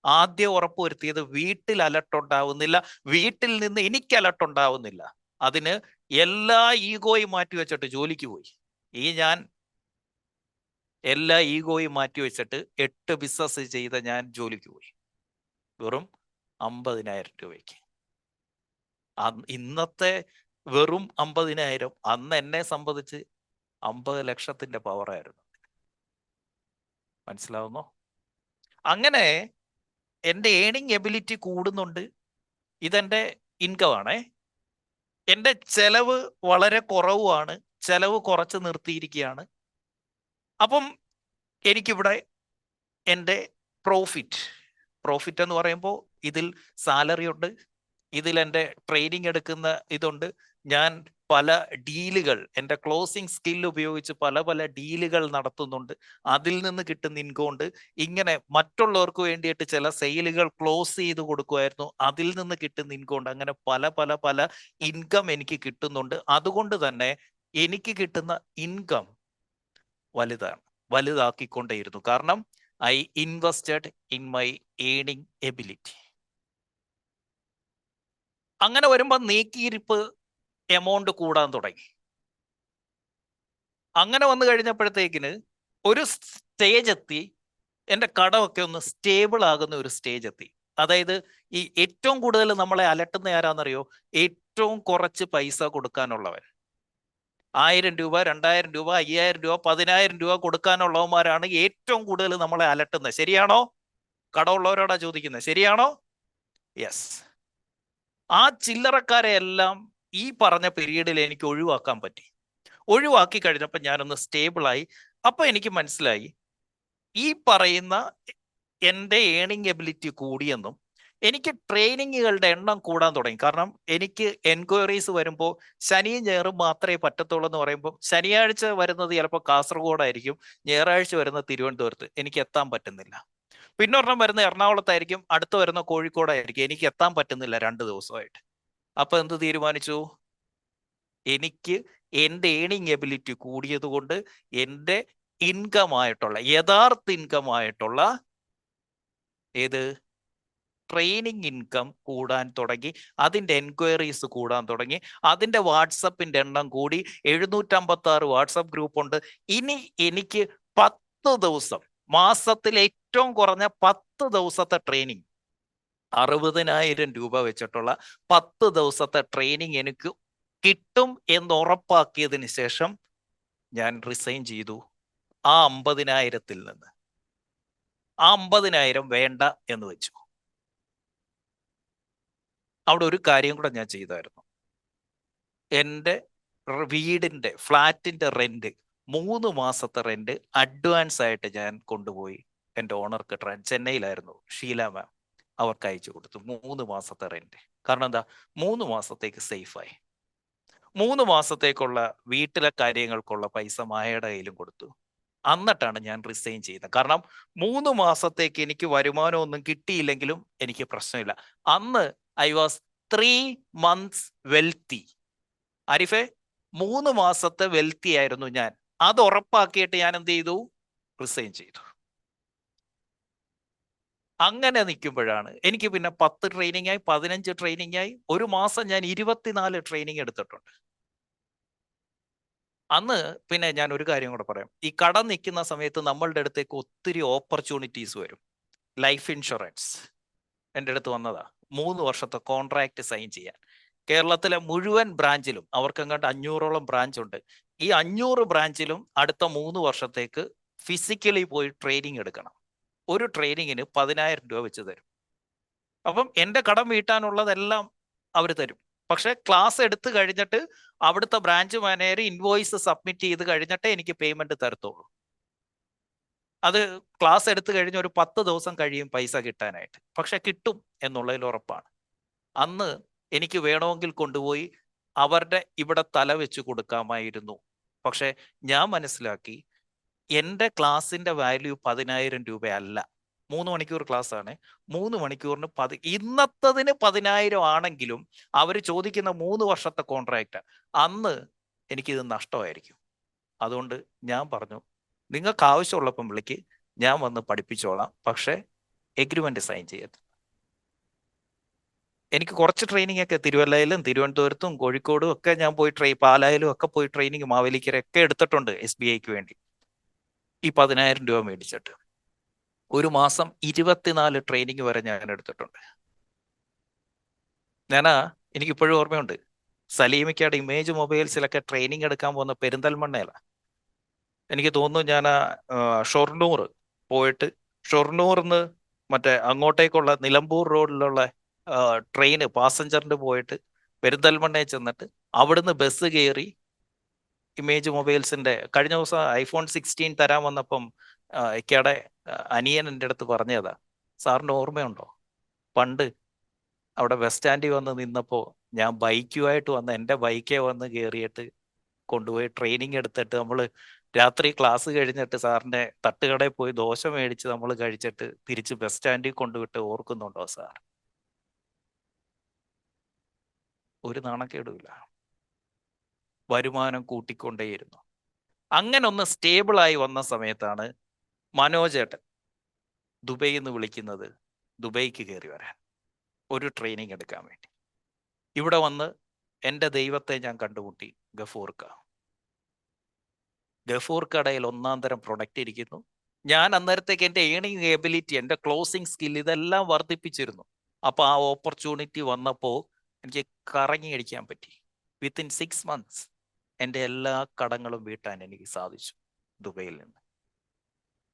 ആദ്യം ഉറപ്പുവരുത്തിയത് വീട്ടിൽ അലർട്ട് ഉണ്ടാവുന്നില്ല, വീട്ടിൽ നിന്ന് എനിക്ക് അലർട്ട് ഉണ്ടാവുന്നില്ല. അതിന് എല്ലാ ഈഗോയും മാറ്റി വെച്ചിട്ട് ജോലിക്ക് പോയി. ഞാൻ എല്ലാ ഈഗോയും മാറ്റി വെച്ചിട്ട് 8 ബിസിനസ് ചെയ്ത ഞാൻ ജോലിക്ക് പോയി, വെറും 50,000 രൂപയ്ക്ക്. ഇന്നത്തെ വെറും 50,000 അന്ന് എന്നെ സംബന്ധിച്ച് 50 ലക്ഷത്തിന്റെ പവറായിരുന്നു. മനസ്സിലാവുന്നോ? അങ്ങനെ എൻ്റെ ഏണിംഗ് എബിലിറ്റി കൂടുന്നുണ്ട്. ഇതെൻ്റെ ഇൻകം ആണേ. എൻ്റെ ചെലവ് വളരെ കുറവാണ്, ചെലവ് കുറച്ച് നിർത്തിയിരിക്കുകയാണ്. അപ്പം എനിക്കിവിടെ എൻ്റെ പ്രോഫിറ്റ് എന്ന് പറയുമ്പോൾ ഇതിൽ സാലറി ഉണ്ട്, ഇതിൽ എൻ്റെ ട്രെയിനിങ് എടുക്കുന്ന ഇതുണ്ട്, ഞാൻ പല ഡീലുകൾ എൻ്റെ ക്ലോസിംഗ് സ്കിൽ ഉപയോഗിച്ച് പല പല ഡീലുകൾ നടത്തുന്നുണ്ട്, അതിൽ നിന്ന് കിട്ടുന്ന ഇൻകം ഉണ്ട്. ഇങ്ങനെ മറ്റുള്ളവർക്ക് വേണ്ടിയിട്ട് ചില സെയിലുകൾ ക്ലോസ് ചെയ്ത് കൊടുക്കുമായിരുന്നു, അതിൽ നിന്ന് കിട്ടുന്ന ഇൻകം ഉണ്ട്. അങ്ങനെ പല പല പല ഇൻകം എനിക്ക് കിട്ടുന്നുണ്ട്. അതുകൊണ്ട് തന്നെ എനിക്ക് കിട്ടുന്ന ഇൻകം വലുതാക്കിക്കൊണ്ടേയിരുന്നു. കാരണം I invested in my earning ability. അങ്ങനെ വരുമ്പോൾ നീക്കിയിരിപ്പ് എമൗണ്ട് കൂടാൻ തുടങ്ങി. അങ്ങനെ വന്നു കഴിഞ്ഞപ്പോഴത്തേക്കിന് ഒരു സ്റ്റേജ് എത്തി, എൻ്റെ കടമൊക്കെ ഒന്ന് സ്റ്റേബിൾ ആകുന്ന ഒരു സ്റ്റേജ് എത്തി. അതായത് ഈ ഏറ്റവും കൂടുതൽ നമ്മളെ അലട്ടുന്ന ആരാന്നറിയോ? ഏറ്റവും കുറച്ച് പൈസ കൊടുക്കാനുള്ളവൻ. 1000 രൂപ, 2000 രൂപ, 5000 രൂപ, 10000 രൂപ കൊടുക്കാനുള്ളവന്മാരാണ് ഏറ്റവും കൂടുതൽ നമ്മളെ അലട്ടുന്നത്. ശരിയാണോ? കടമുള്ളവരോടാ ചോദിക്കുന്നത്, ശരിയാണോ? യെസ്. ആ ചില്ലറക്കാരെ എല്ലാം ഈ പറഞ്ഞ പീരീഡിൽ എനിക്ക് ഒഴിവാക്കാൻ പറ്റി. ഒഴിവാക്കി കഴിഞ്ഞപ്പോൾ ഞാനൊന്ന് സ്റ്റേബിളായി. അപ്പൊ എനിക്ക് മനസ്സിലായി ഈ പറയുന്ന എൻ്റെ ഏണിംഗ് എബിലിറ്റി കൂടിയെന്നും എനിക്ക് ട്രെയിനിങ്ങുകളുടെ എണ്ണം കൂടാൻ തുടങ്ങി. കാരണം എനിക്ക് എൻക്വയറീസ് വരുമ്പോൾ ശനിയും ഞായറും മാത്രമേ പറ്റത്തുള്ളൂ എന്ന് പറയുമ്പോൾ ശനിയാഴ്ച വരുന്നത് ചിലപ്പോൾ കാസർഗോഡായിരിക്കും, ഞായറാഴ്ച വരുന്നത് തിരുവനന്തപുരത്ത്, എനിക്ക് എത്താൻ പറ്റുന്നില്ല. പിന്നൊരെണ്ണം വരുന്ന എറണാകുളത്തായിരിക്കും, അടുത്ത് വരുന്ന കോഴിക്കോടായിരിക്കും, എനിക്ക് എത്താൻ പറ്റുന്നില്ല 2 ദിവസമായിട്ട്. അപ്പൊ എന്ത് തീരുമാനിച്ചു? എനിക്ക് എൻ്റെ ഏണിംഗ് എബിലിറ്റി കൂടിയത് കൊണ്ട് എൻ്റെ ഇൻകം ആയിട്ടുള്ള യഥാർത്ഥ ഇൻകം ആയിട്ടുള്ള ഏത് ട്രെയിനിങ് ഇൻകം കൂടാൻ തുടങ്ങി, അതിൻ്റെ എൻക്വയറീസ് കൂടാൻ തുടങ്ങി, അതിൻ്റെ വാട്സപ്പിൻ്റെ എണ്ണം കൂടി. 756 വാട്സപ്പ് ഗ്രൂപ്പ് ഉണ്ട്. ഇനി എനിക്ക് 10 ദിവസം, മാസത്തിൽ ഏറ്റവും കുറഞ്ഞ 10 ദിവസത്തെ ട്രെയിനിങ്, 60,000 രൂപ വെച്ചിട്ടുള്ള 10 ദിവസത്തെ ട്രെയിനിങ് എനിക്ക് കിട്ടും എന്ന് ഉറപ്പാക്കിയതിന് ശേഷം ഞാൻ റിസൈൻ ചെയ്തു ആ 50,000-ത്തിൽ നിന്ന്. ആ 50,000 വേണ്ട എന്ന് വെച്ചു. അവിടെ ഒരു കാര്യം കൂടെ ഞാൻ ചെയ്തായിരുന്നു. എൻ്റെ വീടിൻ്റെ ഫ്ലാറ്റിൻ്റെ റെന്റ് 3 മാസത്തെ റെന്റ് അഡ്വാൻസ് ആയിട്ട് ഞാൻ കൊണ്ടുപോയി എൻ്റെ ഓണർക്ക്, ചെന്നൈയിലായിരുന്നു, ഷീല മാം, അവർക്ക് അയച്ചു കൊടുത്തു 3 മാസത്തെ റെന്റ്. കാരണം എന്താ? 3 മാസത്തേക്ക് സേഫായി. 3 മാസത്തേക്കുള്ള വീട്ടിലെ കാര്യങ്ങൾക്കുള്ള പൈസ മായയുടെ കയ്യിലും കൊടുത്തു. എന്നിട്ടാണ് ഞാൻ റിസൈൻ ചെയ്തത്. കാരണം 3 മാസത്തേക്ക് എനിക്ക് വരുമാനമൊന്നും കിട്ടിയില്ലെങ്കിലും എനിക്ക് പ്രശ്നമില്ല. അന്ന് ഐ വാസ് 3 months വെൽത്തി. ആരിഫേ, 3 മാസത്തെ വെൽത്തി ആയിരുന്നു ഞാൻ. അത് ഉറപ്പാക്കിയിട്ട് ഞാൻ എന്ത് ചെയ്തു? റിസൈൻ ചെയ്തു. അങ്ങനെ നിൽക്കുമ്പോഴാണ് എനിക്ക് പിന്നെ 10 ട്രെയിനിങ് ആയി, 15 ട്രെയിനിങ് ആയി. ഒരു മാസം ഞാൻ 24 ട്രെയിനിങ് എടുത്തിട്ടുണ്ട്. അന്ന് പിന്നെ ഞാൻ ഒരു കാര്യം കൂടെ പറയാം. ഈ കടം നിൽക്കുന്ന സമയത്ത് നമ്മളുടെ അടുത്തേക്ക് ഒത്തിരി ഓപ്പർച്യൂണിറ്റീസ് വരും. ലൈഫ് ഇൻഷുറൻസ് എൻ്റെ അടുത്ത് വന്നതാ, 3 വർഷത്തെ കോൺട്രാക്ട് സൈൻ ചെയ്യാൻ. കേരളത്തിലെ മുഴുവൻ ബ്രാഞ്ചിലും, അവർക്ക് അങ്ങോട്ട് 500ഓളം ബ്രാഞ്ച് ഉണ്ട്. ഈ 500 ബ്രാഞ്ചിലും അടുത്ത 3 വർഷത്തേക്ക് ഫിസിക്കലി പോയി ട്രെയിനിങ് എടുക്കണം. ഒരു ട്രെയിനിങ്ങിന് 10,000 രൂപ വെച്ച് തരും. അപ്പം എൻ്റെ കടം വീട്ടാനുള്ളതെല്ലാം അവർ തരും. പക്ഷെ ക്ലാസ് എടുത്തു കഴിഞ്ഞിട്ട് അവിടുത്തെ ബ്രാഞ്ച് മാനേജർ ഇൻവോയ്സ് സബ്മിറ്റ് ചെയ്ത് കഴിഞ്ഞിട്ടേ എനിക്ക് പേയ്മെന്റ് തരത്തുള്ളൂ. അത് ക്ലാസ് എടുത്തു കഴിഞ്ഞ് ഒരു 10 ദിവസം കഴിയും പൈസ കിട്ടാനായിട്ട്. പക്ഷെ കിട്ടും എന്നുള്ളതിൽ ഉറപ്പാണ്. അന്ന് എനിക്ക് വേണമെങ്കിൽ കൊണ്ടുപോയി അവരുടെ ഇവിടെ തല വെച്ച് കൊടുക്കാമായിരുന്നു. പക്ഷെ ഞാൻ മനസ്സിലാക്കി എൻ്റെ ക്ലാസിന്റെ വാല്യൂ 10,000 രൂപയല്ല. 3 മണിക്കൂർ ക്ലാസ് ആണ്. 3 മണിക്കൂറിന് ഇന്നത്തതിന് 10,000 ആണെങ്കിലും അവർ ചോദിക്കുന്ന 3 വർഷത്തെ കോൺട്രാക്റ്റ്, അന്ന് എനിക്കിത് നഷ്ടമായിരിക്കും. അതുകൊണ്ട് ഞാൻ പറഞ്ഞു, നിങ്ങൾക്ക് ആവശ്യമുള്ളപ്പം വിളിക്ക്, ഞാൻ വന്ന് പഠിപ്പിച്ചോളാം, പക്ഷെ എഗ്രിമെന്റ് സൈൻ ചെയ്യരുത്. എനിക്ക് കുറച്ച് ട്രെയിനിങ് ഒക്കെ തിരുവല്ലയിലും തിരുവനന്തപുരത്തും കോഴിക്കോടും ഒക്കെ ഞാൻ പോയി പാലായിലും ഒക്കെ പോയി ട്രെയിനിങ്, മാവേലിക്കരയൊക്കെ എടുത്തിട്ടുണ്ട് SBIക്ക് വേണ്ടി. ഈ 10,000 രൂപ മേടിച്ചിട്ട് ഒരു മാസം 24 ട്രെയിനിങ് വരെ ഞാൻ എടുത്തിട്ടുണ്ട്. എനിക്കിപ്പോഴും ഓർമ്മയുണ്ട്, സലീമിക്കയുടെ ഇമേജ് മൊബൈൽസിലൊക്കെ ട്രെയിനിങ് എടുക്കാൻ പോകുന്ന പെരിന്തൽമണ്ണയിലാണ്. എനിക്ക് തോന്നുന്നു ഞാൻ ഷൊർണൂർ പോയിട്ട്, ഷൊർണൂർന്ന് മറ്റേ അങ്ങോട്ടേക്കുള്ള നിലമ്പൂർ റോഡിലുള്ള ട്രെയിന് പാസഞ്ചറിന് പോയിട്ട് പെരിന്തൽമണ്ണയിൽ ചെന്നിട്ട് അവിടുന്ന് ബസ് കയറി ഇമേജ് മൊബൈൽസിന്റെ കഴിഞ്ഞ ദിവസം iPhone 16 തരാൻ വന്നപ്പം ഇക്കയുടെ അനിയൻ എൻ്റെ അടുത്ത് പറഞ്ഞതാ, സാറിന് ഓർമ്മയുണ്ടോ പണ്ട് അവിടെ ബസ് സ്റ്റാൻഡിൽ വന്ന് നിന്നപ്പോൾ ഞാൻ ബൈക്കുമായിട്ട് വന്ന് എൻ്റെ ബൈക്കേ വന്ന് കയറിയിട്ട് കൊണ്ടുപോയി ട്രെയിനിങ് എടുത്തിട്ട് നമ്മൾ രാത്രി ക്ലാസ് കഴിഞ്ഞിട്ട് സാറിന്റെ തട്ടുകടയിൽ പോയി ദോശ മേടിച്ച് നമ്മൾ കഴിച്ചിട്ട് തിരിച്ച് ബസ് സ്റ്റാൻഡിൽ കൊണ്ടുവിട്ട് ഓർക്കുന്നുണ്ടോ സാർ? ഒരു നാണക്കേടുമില്ല. വരുമാനം കൂട്ടിക്കൊണ്ടേയിരുന്നു. അങ്ങനെ ഒന്ന് സ്റ്റേബിളായി വന്ന സമയത്താണ് മനോജേട്ടൻ ദുബൈയിൽ നിന്ന് വിളിക്കുന്നത് ദുബൈക്ക് കയറി വരാൻ, ഒരു ട്രെയിനിങ് എടുക്കാൻ വേണ്ടി. ഇവിടെ വന്ന് എൻ്റെ ദൈവത്തെ ഞാൻ കണ്ടുമുട്ടി. ഗഫൂർ കടയിൽ ഒന്നാം തരം പ്രൊഡക്റ്റ് ഇരിക്കുന്നു. ഞാൻ അന്നേരത്തേക്ക് എൻ്റെ ഏണിങ് എബിലിറ്റി, എൻ്റെ ക്ലോസിങ് സ്കിൽ ഇതെല്ലാം വർദ്ധിപ്പിച്ചിരുന്നു. അപ്പോൾ ആ ഓപ്പർച്യൂണിറ്റി വന്നപ്പോൾ എനിക്ക് കറങ്ങി അടിക്കാൻ പറ്റി. വിത്തിൻ 6 months എൻ്റെ എല്ലാ കടങ്ങളും വീട്ടാൻ എനിക്ക് സാധിച്ചു ദുബൈയിൽ നിന്ന്.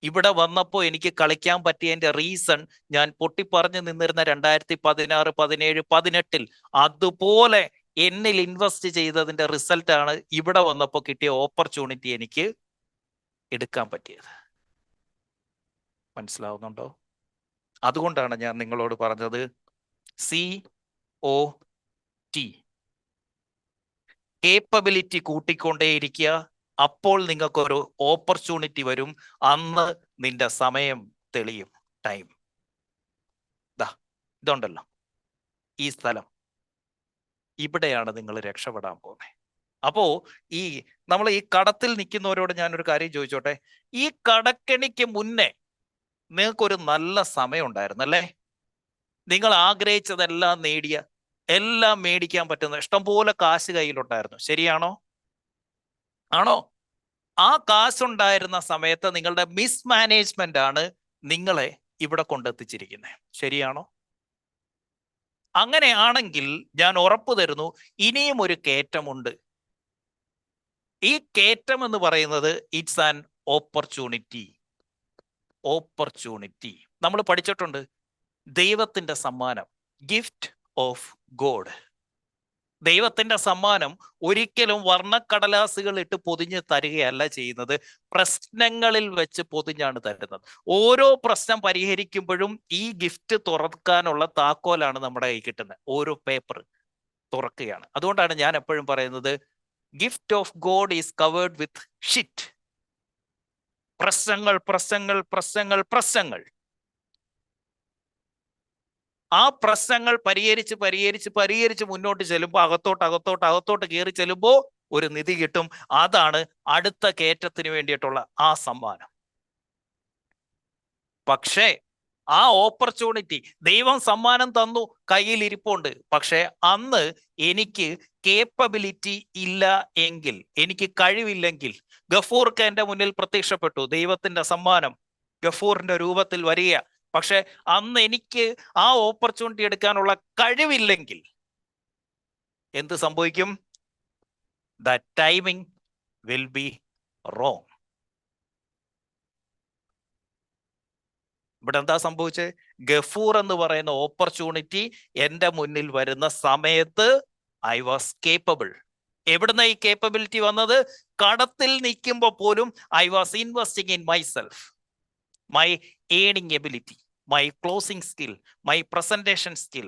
ഇവിടെ വന്നപ്പോൾ എനിക്ക് കളിക്കാൻ പറ്റിയതിൻ്റെ റീസൺ, ഞാൻ പൊട്ടിപ്പറഞ്ഞു നിന്നിരുന്ന 2016, 17, 18 അതുപോലെ എന്നിൽ ഇൻവെസ്റ്റ് ചെയ്തതിൻ്റെ റിസൾട്ടാണ് ഇവിടെ വന്നപ്പോൾ കിട്ടിയ ഓപ്പർച്യൂണിറ്റി എനിക്ക് എടുക്കാൻ പറ്റിയത്. മനസ്സിലാവുന്നുണ്ടോ? അതുകൊണ്ടാണ് ഞാൻ നിങ്ങളോട് പറഞ്ഞത് COT, കേപ്പബിലിറ്റി കൂട്ടിക്കൊണ്ടേയിരിക്കുക. അപ്പോൾ നിങ്ങൾക്കൊരു ഓപ്പർച്യൂണിറ്റി വരും. അന്ന് നിന്റെ സമയം തെളിയും. ടൈം ഇതുണ്ടല്ലോ, ഈ സ്ഥലം, ഇവിടെയാണ് നിങ്ങൾ രക്ഷപ്പെടാൻ പോകുന്നത്. അപ്പോ നമ്മൾ ഈ കടത്തിൽ നിൽക്കുന്നവരോട് ഞാനൊരു കാര്യം ചോദിച്ചോട്ടെ. ഈ കടക്കെണിക്ക് മുന്നേ നിങ്ങൾക്കൊരു നല്ല സമയം ഉണ്ടായിരുന്നു അല്ലേ? നിങ്ങൾ ആഗ്രഹിച്ചതെല്ലാം നേടിയ, എല്ലാം മേടിക്കാൻ പറ്റുന്ന ഇഷ്ടംപോലെ കാശ് കയ്യിലുണ്ടായിരുന്നു. ശരിയാണോ? ആണോ? ആ കാശുണ്ടായിരുന്ന സമയത്ത് നിങ്ങളുടെ മിസ്മാനേജ്മെന്റ് ആണ് നിങ്ങളെ ഇവിടെ കൊണ്ടെത്തിച്ചിരിക്കുന്നത്. ശരിയാണോ? അങ്ങനെയാണെങ്കിൽ ഞാൻ ഉറപ്പു തരുന്നു, ഇനിയും ഒരു കയറ്റമുണ്ട്. ഈ കയറ്റം എന്ന് പറയുന്നത് ഇറ്റ്സ് ആൻ ഓപ്പർച്യൂണിറ്റി. നമ്മൾ പഠിച്ചിട്ടുണ്ട്, ദൈവത്തിന്റെ സമ്മാനം, ഗിഫ്റ്റ് ഓഫ് ഗോഡ്. ദൈവത്തിന്റെ സമ്മാനം ഒരിക്കലും വർണ്ണക്കടലാസുകൾ ഇട്ട് പൊതിഞ്ഞ് തരികയല്ല ചെയ്യുന്നത്, പ്രശ്നങ്ങളിൽ വെച്ച് പൊതിഞ്ഞാണ് തരുന്നത്. ഓരോ പ്രശ്നം പരിഹരിക്കുമ്പോഴും ഈ ഗിഫ്റ്റ് തുറക്കാനുള്ള താക്കോലാണ് നമ്മുടെ കൈ കിട്ടുന്നത്. ഓരോ പേപ്പർ തുറക്കുകയാണ്. അതുകൊണ്ടാണ് ഞാൻ എപ്പോഴും പറയുന്നത്, gift of God is covered with shit. പ്രശ്നങ്ങൾ. ആ പ്രശ്നങ്ങൾ പരിഹരിച്ച് മുന്നോട്ട് ചെല്ലുമ്പോൾ അകത്തോട്ട് കയറി ചെല്ലുമ്പോൾ ഒരു നിധി കിട്ടും. അതാണ് അടുത്ത കയറ്റത്തിന് വേണ്ടിയിട്ടുള്ള ആ സമ്മാനം. പക്ഷേ ആ ഓപ്പർച്യൂണിറ്റി ദൈവം സമ്മാനം തന്നു, കയ്യിൽ ഇരിപ്പുണ്ട്. പക്ഷെ അന്ന് എനിക്ക് കേപ്പബിലിറ്റി ഇല്ല എങ്കിൽ, എനിക്ക് കഴിവില്ലെങ്കിൽ, ഗഫൂർക്ക് എൻ്റെ മുന്നിൽ പ്രത്യക്ഷപ്പെട്ടു. ദൈവത്തിന്റെ സമ്മാനം ഗഫൂറിന്റെ രൂപത്തിൽ വരിക. പക്ഷെ അന്ന് എനിക്ക് ആ ഓപ്പർച്യൂണിറ്റി എടുക്കാനുള്ള കഴിവില്ലെങ്കിൽ എന്ത് സംഭവിക്കും? The timing will be wrong. ഇവിടെ എന്താ സംഭവിച്ചത്? ഗഫൂർ എന്ന് പറയുന്ന ഓപ്പർച്യൂണിറ്റി എൻ്റെ മുന്നിൽ വരുന്ന സമയത്ത് ഐ വാസ് കേപ്പബിൾ. എവിടുന്ന ഈ കേപ്പബിലിറ്റി വന്നത്? കടത്തിൽ നിൽക്കുമ്പോൾ പോലും I was investing in myself, my earning ability, my closing skill, my presentation skill.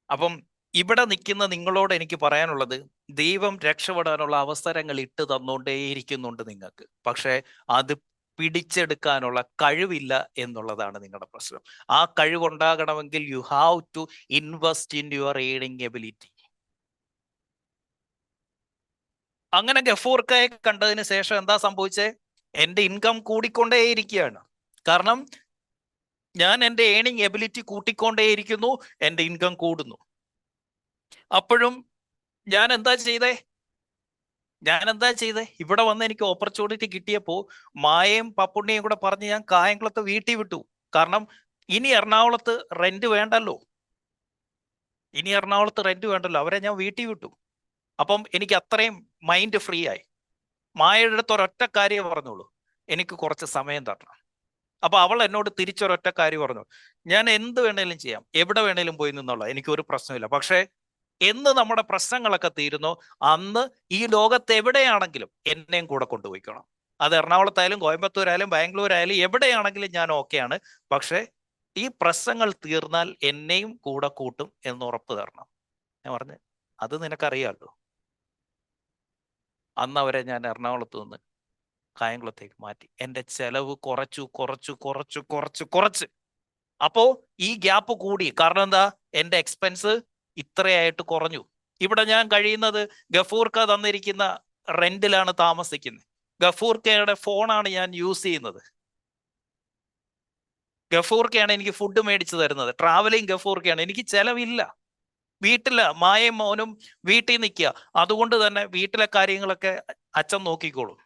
അപ്പം ഇവിടെ നിൽക്കുന്ന നിങ്ങളോട് എനിക്ക് പറയാനുള്ളത്, ദൈവം രക്ഷപ്പെടാനുള്ള അവസരങ്ങൾ ഇട്ട് തന്നുകൊണ്ടേയിരിക്കുന്നുണ്ട് നിങ്ങൾക്ക്. പക്ഷെ അത് പിടിച്ചെടുക്കാനുള്ള കഴിവില്ല എന്നുള്ളതാണ് നിങ്ങളുടെ പ്രശ്നം. ആ കഴിവുണ്ടാകണമെങ്കിൽ you have to invest in your earning ability. അങ്ങനെ ഗഫൂർക്കയെ കണ്ടതിന് ശേഷം എന്താ സംഭവിച്ചത്? എൻ്റെ ഇൻകം കൂടിക്കൊണ്ടേയിരിക്കുകയാണ്. കാരണം ഞാൻ എൻ്റെ ഏണിംഗ് എബിലിറ്റി കൂട്ടിക്കൊണ്ടേയിരിക്കുന്നു, എൻ്റെ ഇൻകം കൂടുന്നു. അപ്പോഴും ഞാൻ എന്താ ചെയ്തേ? ഇവിടെ വന്ന് എനിക്ക് ഓപ്പർച്യൂണിറ്റി കിട്ടിയപ്പോൾ മായയും പപ്പുണ്ണിയും കൂടെ പറഞ്ഞ് ഞാൻ കായംകുളത്ത് വീട്ടിൽ വിട്ടു. കാരണം ഇനി എറണാകുളത്ത് റെന്റ് വേണ്ടല്ലോ. അവരെ ഞാൻ വീട്ടിൽ വിട്ടു. അപ്പം എനിക്ക് അത്രയും മൈൻഡ് ഫ്രീ ആയി. മായയുടെ അടുത്ത് ഒരൊറ്റ കാര്യം പറഞ്ഞോളൂ, എനിക്ക് കുറച്ച് സമയം തരണം. അപ്പൊ അവൾ എന്നോട് തിരിച്ചൊരൊറ്റ കാര്യം പറഞ്ഞു, ഞാൻ എന്ത് വേണേലും ചെയ്യാം, എവിടെ വേണേലും പോയി നിന്നുള്ള, എനിക്കൊരു പ്രശ്നമില്ല. പക്ഷേ എന്ന് നമ്മുടെ പ്രശ്നങ്ങളൊക്കെ തീരുന്നു, അന്ന് ഈ ലോകത്ത് എവിടെയാണെങ്കിലും എന്നെയും കൂടെ കൊണ്ടുപോയിക്കണം. അത് എറണാകുളത്തായാലും കോയമ്പത്തൂരായാലും ബാംഗ്ലൂരായാലും എവിടെയാണെങ്കിലും ഞാൻ ഓക്കെയാണ്. പക്ഷേ ഈ പ്രശ്നങ്ങൾ തീർന്നാൽ എന്നെയും കൂടെ കൂട്ടും എന്ന് ഉറപ്പ് തരണം. ഞാൻ പറഞ്ഞു, അത് നിനക്കറിയാമല്ലോ. അന്ന് അവരെ ഞാൻ എറണാകുളത്ത് നിന്ന് കായംകുളത്തേക്ക് മാറ്റി. എൻ്റെ ചെലവ് കുറച്ചു. അപ്പോ ഈ ഗ്യാപ്പ് കൂടി. കാരണം എന്താ? എൻ്റെ എക്സ്പെൻസ് ഇത്രയായിട്ട് കുറഞ്ഞു. ഇവിടെ ഞാൻ കഴിയുന്നത് ഗഫൂർക്ക തന്നിരിക്കുന്ന റെന്റിലാണ് താമസിക്കുന്നത്. ഗഫൂർക്കയുടെ ഫോണാണ് ഞാൻ യൂസ് ചെയ്യുന്നത്. ഗഫൂർക്കയാണ് എനിക്ക് ഫുഡ് മേടിച്ചു തരുന്നത്. ട്രാവലിംഗ് ഗഫൂർക്കയാണ്. എനിക്ക് ചെലവില്ല. വീട്ടില് മായയും മോനും വീട്ടിൽ നിൽക്കുക. അതുകൊണ്ട് തന്നെ വീട്ടിലെ കാര്യങ്ങളൊക്കെ അച്ഛൻ നോക്കിക്കോളും.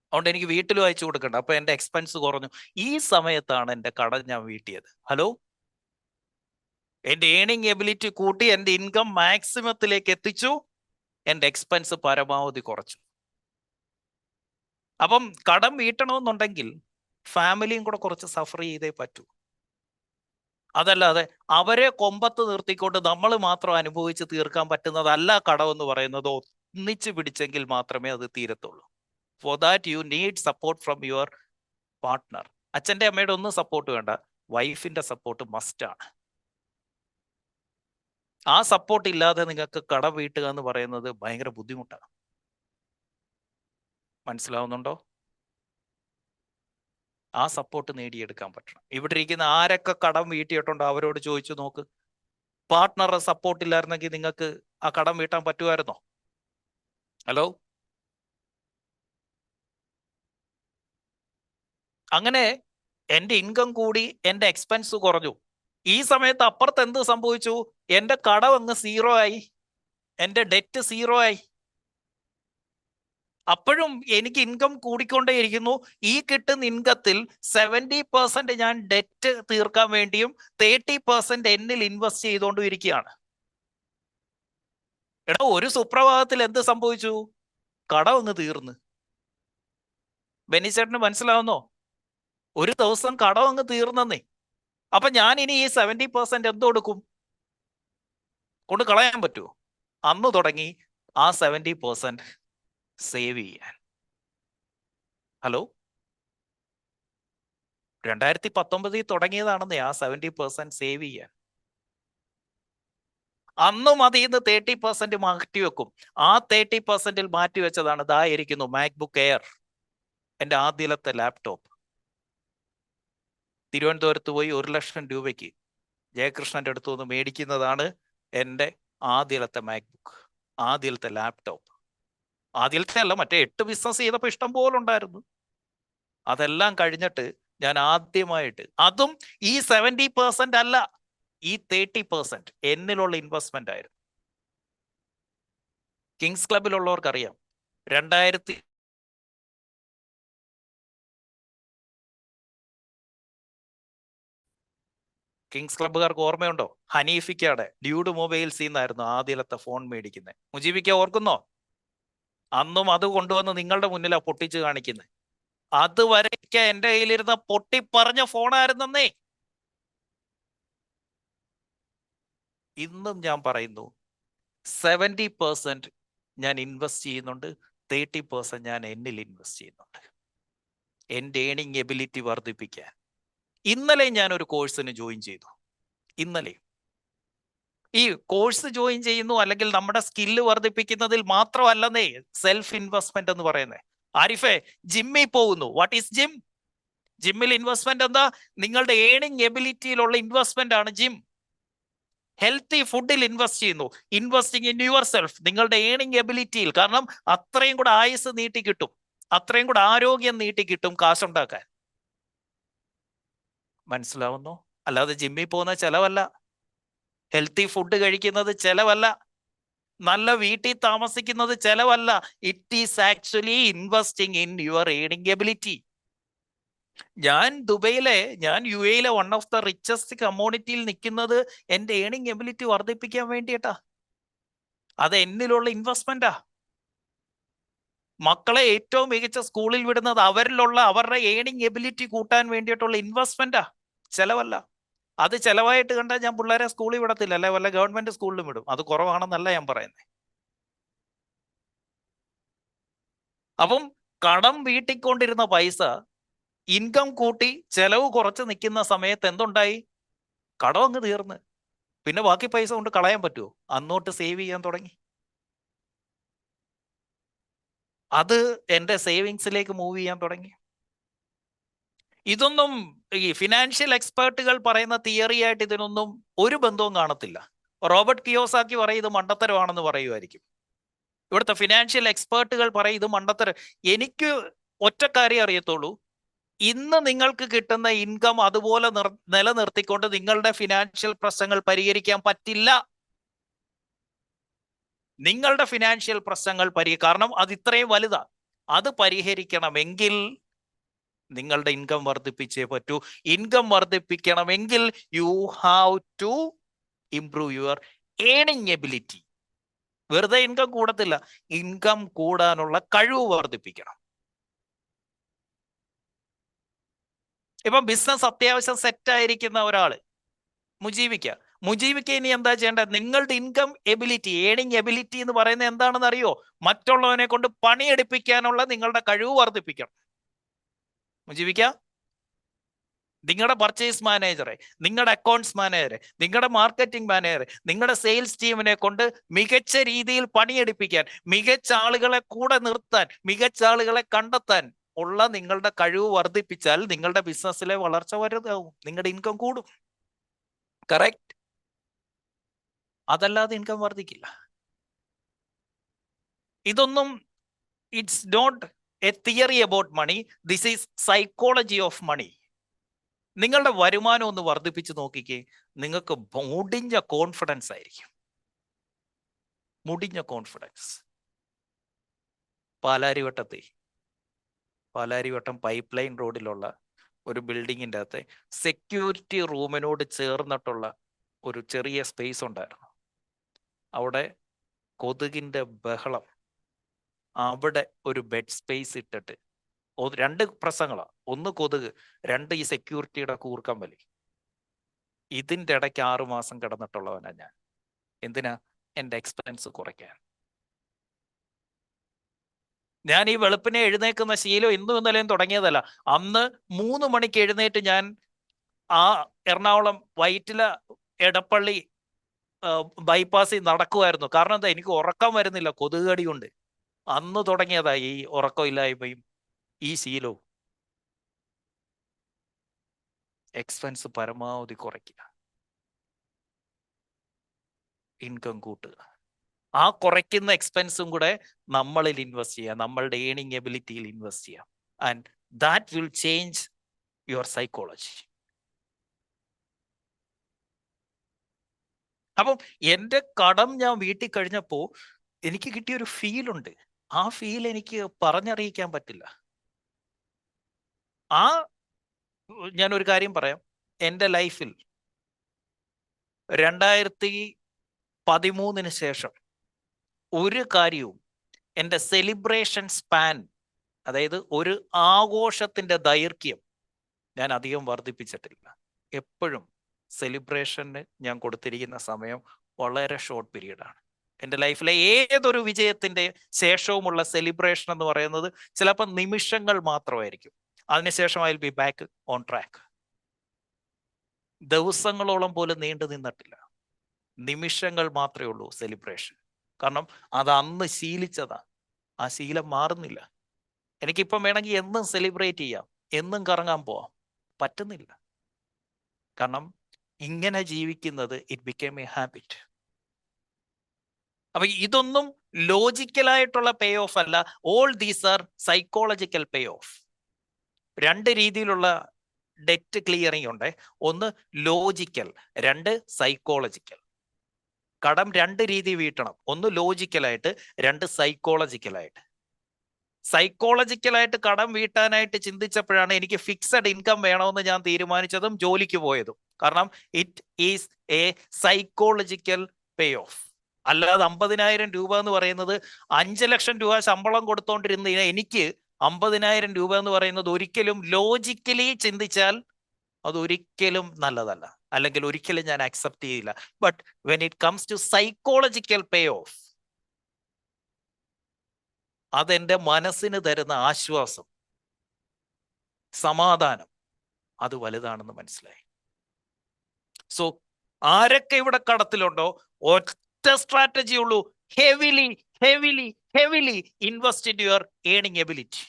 അതുകൊണ്ട് എനിക്ക് വീട്ടിലും അയച്ചു കൊടുക്കണ്ട. അപ്പൊ എൻ്റെ എക്സ്പെൻസ് കുറഞ്ഞു. ഈ സമയത്താണ് എൻ്റെ കടം ഞാൻ വീട്ടിയത്. ഹലോ, എൻ്റെ ഏണിംഗ് എബിലിറ്റി കൂട്ടി, എൻ്റെ ഇൻകം മാക്സിമത്തിലേക്ക് എത്തിച്ചു, എൻ്റെ എക്സ്പെൻസ് പരമാവധി കുറച്ചു. അപ്പം കടം വീട്ടണമെന്നുണ്ടെങ്കിൽ ഫാമിലിയും കൂടെ കുറച്ച് സഫർ ചെയ്തേ പറ്റൂ. അതല്ലാതെ അവരെ കൊമ്പത്ത് നിർത്തിക്കൊണ്ട് നമ്മൾ മാത്രം അനുഭവിച്ച് തീർക്കാൻ പറ്റുന്നതല്ല കടം എന്ന് പറയുന്നത്. ഒന്നിച്ച് പിടിച്ചെങ്കിൽ മാത്രമേ അത് തീരത്തുള്ളൂ. For that you need support from your partner. അച്ഛൻ്റെ അമ്മയുടെ ഒന്നും സപ്പോർട്ട് വേണ്ട, വൈഫിന്റെ സപ്പോർട്ട് മസ്റ്റ് ആണ്. ആ സപ്പോർട്ട് ഇല്ലാതെ നിങ്ങൾക്ക് കടം വീട്ടുക എന്ന് പറയുന്നത് ഭയങ്കര ബുദ്ധിമുട്ടാണ്. മനസ്സിലാവുന്നുണ്ടോ? ആ സപ്പോർട്ട് നേടിയെടുക്കാൻ പറ്റണം. ഇവിടെ ഇരിക്കുന്ന ആരൊക്കെ കടം വീട്ടിയിട്ടുണ്ടോ അവരോട് ചോദിച്ചു നോക്ക്. പാർട്ട്ണറുടെ സപ്പോർട്ട് ഇല്ലായിരുന്നെങ്കിൽ നിങ്ങൾക്ക് ആ കടം വീട്ടാൻ പറ്റുമായിരുന്നോ? ഹലോ, അങ്ങനെ എൻ്റെ ഇൻകം കൂടി, എൻ്റെ എക്സ്പെൻസ് കുറഞ്ഞു. ഈ സമയത്ത് അപ്പുറത്ത് എന്ത് സംഭവിച്ചു? എൻ്റെ കടം അങ്ങ് സീറോ ആയി, എൻ്റെ ഡെറ്റ് സീറോ ആയി. അപ്പോഴും എനിക്ക് ഇൻകം കൂടിക്കൊണ്ടേയിരിക്കുന്നു. ഈ കിട്ടുന്ന ഇൻകത്തിൽ 70% ഞാൻ ഡെറ്റ് തീർക്കാൻ വേണ്ടിയും 30% എന്നിൽ ഇൻവെസ്റ്റ് ചെയ്തുകൊണ്ടും ഇരിക്കുകയാണ്. എടാ, ഒരു സുപ്രഭാതത്തിൽ എന്ത് സംഭവിച്ചു? കടം അങ്ങ് തീർന്ന്. ബെന്നിച്ചേട്ടന് മനസ്സിലാവുന്നോ? ഒരു ദിവസം കടം അങ്ങ് തീർന്നേ. അപ്പൊ ഞാൻ ഇനി ഈ 70% എന്ത് കൊടുക്കും? കൊണ്ട് കളയാൻ പറ്റുമോ? അന്ന് തുടങ്ങി ആ 70% സേവ് ചെയ്യാൻ. ഹലോ, 2019 തുടങ്ങിയതാണെന്നേ ആ 70% സേവ് ചെയ്യാൻ. അന്നും അതിൽ നിന്ന് 30% മാറ്റിവെക്കും. ആ 30% മാറ്റിവെച്ചതാണ് ദാ ഇരിക്കുന്നു മാക്ബുക്ക് എയർ, എൻ്റെ ആദ്യത്തെ ലാപ്ടോപ്പ്. തിരുവനന്തപുരത്ത് പോയി 1 ലക്ഷം രൂപയ്ക്ക് ജയകൃഷ്ണന്റെ അടുത്ത് നിന്ന് മേടിക്കുന്നതാണ് എൻ്റെ ആദ്യത്തെ മാക്ബുക്ക്, ആദ്യത്തെ ലാപ്ടോപ്പ്. ആദ്യത്തെ അല്ല, മറ്റേ 8 ബിസിനസ് ചെയ്തപ്പോൾ ഇഷ്ടം പോലെ ഉണ്ടായിരുന്നു. അതെല്ലാം കഴിഞ്ഞിട്ട് ഞാൻ ആദ്യമായിട്ട്, അതും ഈ 70% അല്ല, ഈ 30% എന്നിലുള്ള ഇൻവെസ്റ്റ്മെന്റ് ആയിരുന്നു. കിങ്സ് ക്ലബിലുള്ളവർക്ക് അറിയാം, 2000 കിങ്സ് ക്ലബ്ബുകാർക്ക് ഓർമ്മയുണ്ടോ? ഹനീഫിക്കയുടെ ഡ്യൂഡ് മൊബൈൽസിൽ നിന്നായിരുന്നു ആദ്യത്തെ ഫോൺ മേടിക്കുന്നത്. മുജീബിക്ക ഓർക്കുന്നോ? അന്നും അത് കൊണ്ടുവന്ന് നിങ്ങളുടെ മുന്നിലാ പൊട്ടിച്ച് കാണിക്കുന്നത്. അതുവരെയൊക്കെ എൻ്റെ കയ്യിലിരുന്ന പൊട്ടിപ്പറഞ്ഞ ഫോണായിരുന്നേ. ഇന്നും ഞാൻ പറയുന്നു, 70% ഞാൻ ഇൻവെസ്റ്റ് ചെയ്യുന്നുണ്ട്, 30% ഞാൻ എന്നിൽ ഇൻവെസ്റ്റ് ചെയ്യുന്നുണ്ട്, എൻ്റെ ഏണിംഗ് എബിലിറ്റി വർദ്ധിപ്പിക്കാൻ. ഇന്നലെ ഞാൻ ഒരു കോഴ്സിന് ജോയിൻ ചെയ്തു. ഇന്നലെ ഈ കോഴ്സ് ജോയിൻ ചെയ്യുന്നു അല്ലെങ്കിൽ നമ്മുടെ സ്കില്ല് വർദ്ധിപ്പിക്കുന്നതിൽ മാത്രമല്ലെന്നേ സെൽഫ് ഇൻവെസ്റ്റ്മെന്റ് എന്ന് പറയുന്നത്. ആരിഫെ, ജിമ്മിൽ പോകുന്നു. What is gym? ജിമ്മിൽ ഇൻവെസ്റ്റ്മെന്റ് എന്താ? നിങ്ങളുടെ ഏണിംഗ് എബിലിറ്റിയിലുള്ള ഇൻവെസ്റ്റ്മെന്റ് ആണ് ജിം. ഹെൽത്തി ഫുഡിൽ ഇൻവെസ്റ്റ് ചെയ്യുന്നു, ഇൻവെസ്റ്റിംഗ് ഇൻ യുവർ സെൽഫ്, നിങ്ങളുടെ ഏണിംഗ് എബിലിറ്റിയിൽ. കാരണം അത്രയും കൂടെ ആയുസ് നീട്ടി കിട്ടും, അത്രയും കൂടെ ആരോഗ്യം നീട്ടി കിട്ടും കാശുണ്ടാക്കാൻ. മനസ്സിലാവുന്നു? അല്ലാതെ ജിമ്മിൽ പോകുന്ന ചെലവല്ല, ഹെൽത്തി ഫുഡ് കഴിക്കുന്നത് ചെലവല്ല, നല്ല വീട്ടിൽ താമസിക്കുന്നത് ചെലവല്ല. It is actually investing in your earning ability. ഞാൻ യു എയിലെ വൺ ഓഫ് ദ റിച്ചസ്റ്റ് കമ്മ്യൂണിറ്റിയിൽ നിൽക്കുന്നത് എൻ്റെ ഏണിംഗ് എബിലിറ്റി വർദ്ധിപ്പിക്കാൻ വേണ്ടിയിട്ടാ. അത് എന്നിലുള്ള ഇൻവെസ്റ്റ്മെന്റാ. മക്കളെ ഏറ്റവും മികച്ച സ്കൂളിൽ വിടുന്നത് അവരുടെ ഏണിംഗ് എബിലിറ്റി കൂട്ടാൻ വേണ്ടിയിട്ടുള്ള ഇൻവെസ്റ്റ്മെന്റാ, ചെലവല്ല. അത് ചെലവായിട്ട് കണ്ടാൽ ഞാൻ പിള്ളേരെ സ്കൂളിൽ വിടത്തില്ല, അല്ലെ വല്ല ഗവൺമെന്റ് സ്കൂളിലും വിടും. അത് കുറവാണെന്നല്ല ഞാൻ പറയുന്നത്. അപ്പം കടം വീട്ടിക്കൊണ്ടിരുന്ന പൈസ ഇൻകം കൂട്ടി ചെലവ് കുറച്ച് നിൽക്കുന്ന സമയത്ത് എന്തുണ്ടായി? കടം അങ്ങ് തീർന്ന്. പിന്നെ ബാക്കി പൈസ കൊണ്ട് കളയാൻ പറ്റുമോ? അന്നോട്ട് സേവ് ചെയ്യാൻ തുടങ്ങി. അത് എൻ്റെ സേവിങ്സിലേക്ക് മൂവ് ചെയ്യാൻ തുടങ്ങി. ഇതൊന്നും ഈ ഫിനാൻഷ്യൽ എക്സ്പേർട്ടുകൾ പറയുന്ന തിയറി ആയിട്ട് ഇതിനൊന്നും ഒരു ബന്ധവും കാണത്തില്ല. റോബർട്ട് കിയോസാക്കി പറയും ഇത് മണ്ടത്തരമാണെന്ന് പറയുമായിരിക്കും. ഇവിടുത്തെ ഫിനാൻഷ്യൽ എക്സ്പേർട്ടുകൾ പറയും ഇത് മണ്ടത്തരം. എനിക്ക് ഒറ്റ കാര്യം അറിയത്തുള്ളൂ, ഇന്ന് നിങ്ങൾക്ക് കിട്ടുന്ന ഇൻകം അതുപോലെ നിലനിർത്തിക്കൊണ്ട് നിങ്ങളുടെ ഫിനാൻഷ്യൽ പ്രശ്നങ്ങൾ പരിഹരിക്കാൻ പറ്റില്ല. നിങ്ങളുടെ ഫിനാൻഷ്യൽ പ്രശ്നങ്ങൾ കാരണം അത് ഇത്രയും വലുതാ. അത് പരിഹരിക്കണമെങ്കിൽ നിങ്ങളുടെ ഇൻകം വർദ്ധിപ്പിച്ചേ പറ്റൂ. ഇൻകം വർദ്ധിപ്പിക്കണമെങ്കിൽ you have to improve your earning ability. വെറുതെ ഇൻകം കൂടത്തില്ല, ഇൻകം കൂടാനുള്ള കഴിവ് വർദ്ധിപ്പിക്കണം. ഇപ്പം ബിസിനസ് അത്യാവശ്യം സെറ്റായിരിക്കുന്ന ഒരാള് മുജീവിക്ക ഇനി എന്താ ചെയ്യേണ്ടത്? നിങ്ങളുടെ ഇൻകം എബിലിറ്റി, ഏണിംഗ് എബിലിറ്റി എന്ന് പറയുന്നത് എന്താണെന്ന് അറിയോ? മറ്റുള്ളവനെ കൊണ്ട് പണിയെടുപ്പിക്കാനുള്ള നിങ്ങളുടെ കഴിവ് വർദ്ധിപ്പിക്കണം. മുജീവിക്ക, നിങ്ങളുടെ പർച്ചേസ് മാനേജറെ, നിങ്ങളുടെ അക്കൗണ്ട്സ് മാനേജറെ, നിങ്ങളുടെ മാർക്കറ്റിംഗ് മാനേജറെ, നിങ്ങളുടെ സെയിൽസ് ടീമിനെ കൊണ്ട് മികച്ച രീതിയിൽ പണിയെടുപ്പിക്കാൻ, മികച്ച ആളുകളെ കൂടെ നിർത്താൻ, മികച്ച ആളുകളെ കണ്ടെത്താൻ ഉള്ള നിങ്ങളുടെ കഴിവ് വർദ്ധിപ്പിച്ചാൽ നിങ്ങളുടെ ബിസിനസ്സിലെ വളർച്ച വലുതാവും, നിങ്ങളുടെ ഇൻകം കൂടും. കറക്റ്റ്? അതല്ലാതെ ഇൻകം വർദ്ധിക്കില്ല. ഇതൊന്നും it's not a theory about money, this is psychology of money. നിങ്ങളുടെ വരുമാനം ഒന്ന് വർദ്ധിപ്പിച്ച് നോക്കിക്കേ, നിങ്ങൾക്ക് മുടിഞ്ഞ കോൺഫിഡൻസ് ആയിരിക്കും. മുടിഞ്ഞ കോൺഫിഡൻസ്. പാലാരിവട്ടം പൈപ്പ് ലൈൻ റോഡിലുള്ള ഒരു ബിൽഡിങ്ങിൻ്റെ അകത്തെ സെക്യൂരിറ്റി റൂമിനോട് ചേർന്നിട്ടുള്ള ഒരു ചെറിയ സ്പേസ് ഉണ്ടായിരുന്നു. അവിടെ കൊതുകിൻ്റെ ബഹളം. അവിടെ ഒരു ബെഡ് സ്പേസ് ഇട്ടിട്ട് രണ്ട് പ്രശ്നങ്ങളാണ്. ഒന്ന് കൊതുക്, രണ്ട് ഈ സെക്യൂരിറ്റിയുടെ കൂർക്കം വലി. ഇതിൻ്റെ ഇടയ്ക്ക് 6 മാസം കിടന്നിട്ടുള്ളവനാ ഞാൻ. എന്തിനാ? എൻ്റെ എക്സ്പെൻസ് കുറയ്ക്കാൻ. ഞാൻ ഈ വെളുപ്പിനെ എഴുന്നേക്കുന്ന ശീലം ഇന്നും ഇന്നലെയും തുടങ്ങിയതല്ല. അന്ന് 3 മണിക്ക് എഴുന്നേറ്റ് ഞാൻ ആ എറണാകുളം വൈറ്റില എടപ്പള്ളി ബൈപ്പാസിൽ നടക്കുമായിരുന്നു. കാരണം എന്താ? എനിക്ക് ഉറക്കം വരുന്നില്ല, കൊതുക് കടി കൊണ്ട്. അന്ന് തുടങ്ങിയതാ ഈ ഉറക്കമില്ലായ്മയും ഈ ശീലവും. എക്സ്പെൻസ് പരമാവധി കുറയ്ക്കുക, ഇൻകം കൂട്ടുക. ആ കുറയ്ക്കുന്ന എക്സ്പെൻസും കൂടെ നമ്മളിൽ ഇൻവെസ്റ്റ് ചെയ്യാം, നമ്മളുടെ ഏണിംഗ് എബിലിറ്റിയിൽ ഇൻവെസ്റ്റ് ചെയ്യാം. And that will change your psychology. അപ്പം എൻ്റെ കടം ഞാൻ വീട്ടിൽ കഴിഞ്ഞപ്പോൾ എനിക്ക് കിട്ടിയൊരു ഫീലുണ്ട്. ആ ഫീൽ എനിക്ക് പറഞ്ഞറിയിക്കാൻ പറ്റില്ല. ഞാനൊരു കാര്യം പറയാം. എൻ്റെ ലൈഫിൽ 2013 ശേഷം ഒരു കാര്യവും എൻ്റെ സെലിബ്രേഷൻ സ്പാൻ, അതായത് ഒരു ആഘോഷത്തിൻ്റെ ദൈർഘ്യം ഞാൻ അധികം വർദ്ധിപ്പിച്ചിട്ടില്ല. എപ്പോഴും സെലിബ്രേഷന് ഞാൻ കൊടുത്തിരിക്കുന്ന സമയം വളരെ ഷോർട്ട് പീരീഡാണ്. എൻ്റെ ലൈഫിലെ ഏതൊരു വിജയത്തിൻ്റെ ശേഷവുമുള്ള സെലിബ്രേഷൻ എന്ന് പറയുന്നത് ചിലപ്പോൾ നിമിഷങ്ങൾ മാത്രമായിരിക്കും. അതിനുശേഷം I will be back on track. ദിവസങ്ങളോളം പോലും നീണ്ടു നിന്നിട്ടില്ല. നിമിഷങ്ങൾ മാത്രമേ ഉള്ളൂ സെലിബ്രേഷൻ. കാരണം അത് അന്ന് ശീലിച്ചതാ, ആ ശീലം മാറുന്നില്ല. എനിക്കിപ്പം വേണമെങ്കിൽ എന്നും സെലിബ്രേറ്റ് ചെയ്യാം, എന്നും കറങ്ങാൻ പോവാം, പറ്റുന്നില്ല. കാരണം ഇങ്ങനെ ജീവിക്കുന്നത് ഇറ്റ് ബിക്കേം എ ഹാബിറ്റ്. അപ്പൊ ഇതൊന്നും ലോജിക്കലായിട്ടുള്ള പേ ഓഫ് അല്ല. All these are psychological pay of. 2 രീതിയിലുള്ള ഡെറ്റ് ക്ലിയറിംഗ് ഉണ്ട്. ഒന്ന് ലോജിക്കൽ, 2 സൈക്കോളജിക്കൽ. കടം 2 രീതി വീട്ടണം. ഒന്ന് ലോജിക്കലായിട്ട്, 2 സൈക്കോളജിക്കലായിട്ട്. സൈക്കോളജിക്കലായിട്ട് കടം വീട്ടാനായിട്ട് ചിന്തിച്ചപ്പോഴാണ് എനിക്ക് ഫിക്സഡ് ഇൻകം വേണമെന്ന് ഞാൻ തീരുമാനിച്ചതും ജോലിക്ക് പോയതും. കാരണം it is A psychological pay of. അല്ലാതെ 50,000 രൂപ എന്ന് പറയുന്നത് 5 ലക്ഷം രൂപ ശമ്പളം കൊടുത്തോണ്ടിരുന്ന എനിക്ക് 50,000 രൂപ എന്ന് പറയുന്നത് ഒരിക്കലും ലോജിക്കലി ചിന്തിച്ചാൽ അതൊരിക്കലും നല്ലതല്ല. അല്ലെങ്കിൽ ഒരിക്കലും ഞാൻ അക്സെപ്റ്റ് ചെയ്യില്ല. But when it comes to psychological pay off, അതെന്റെ മനസ്സിന് തരുന്ന ആശ്വാസം, സമാധാനം, അത് വലുതാണെന്ന് മനസ്സിലായി. സോ ആരൊക്കെ ഇവിടെ കടത്തിലുണ്ടോ, ഒറ്റ സ്ട്രാറ്റജി ഉള്ളൂ: heavily heavily heavily invest in your earning ability.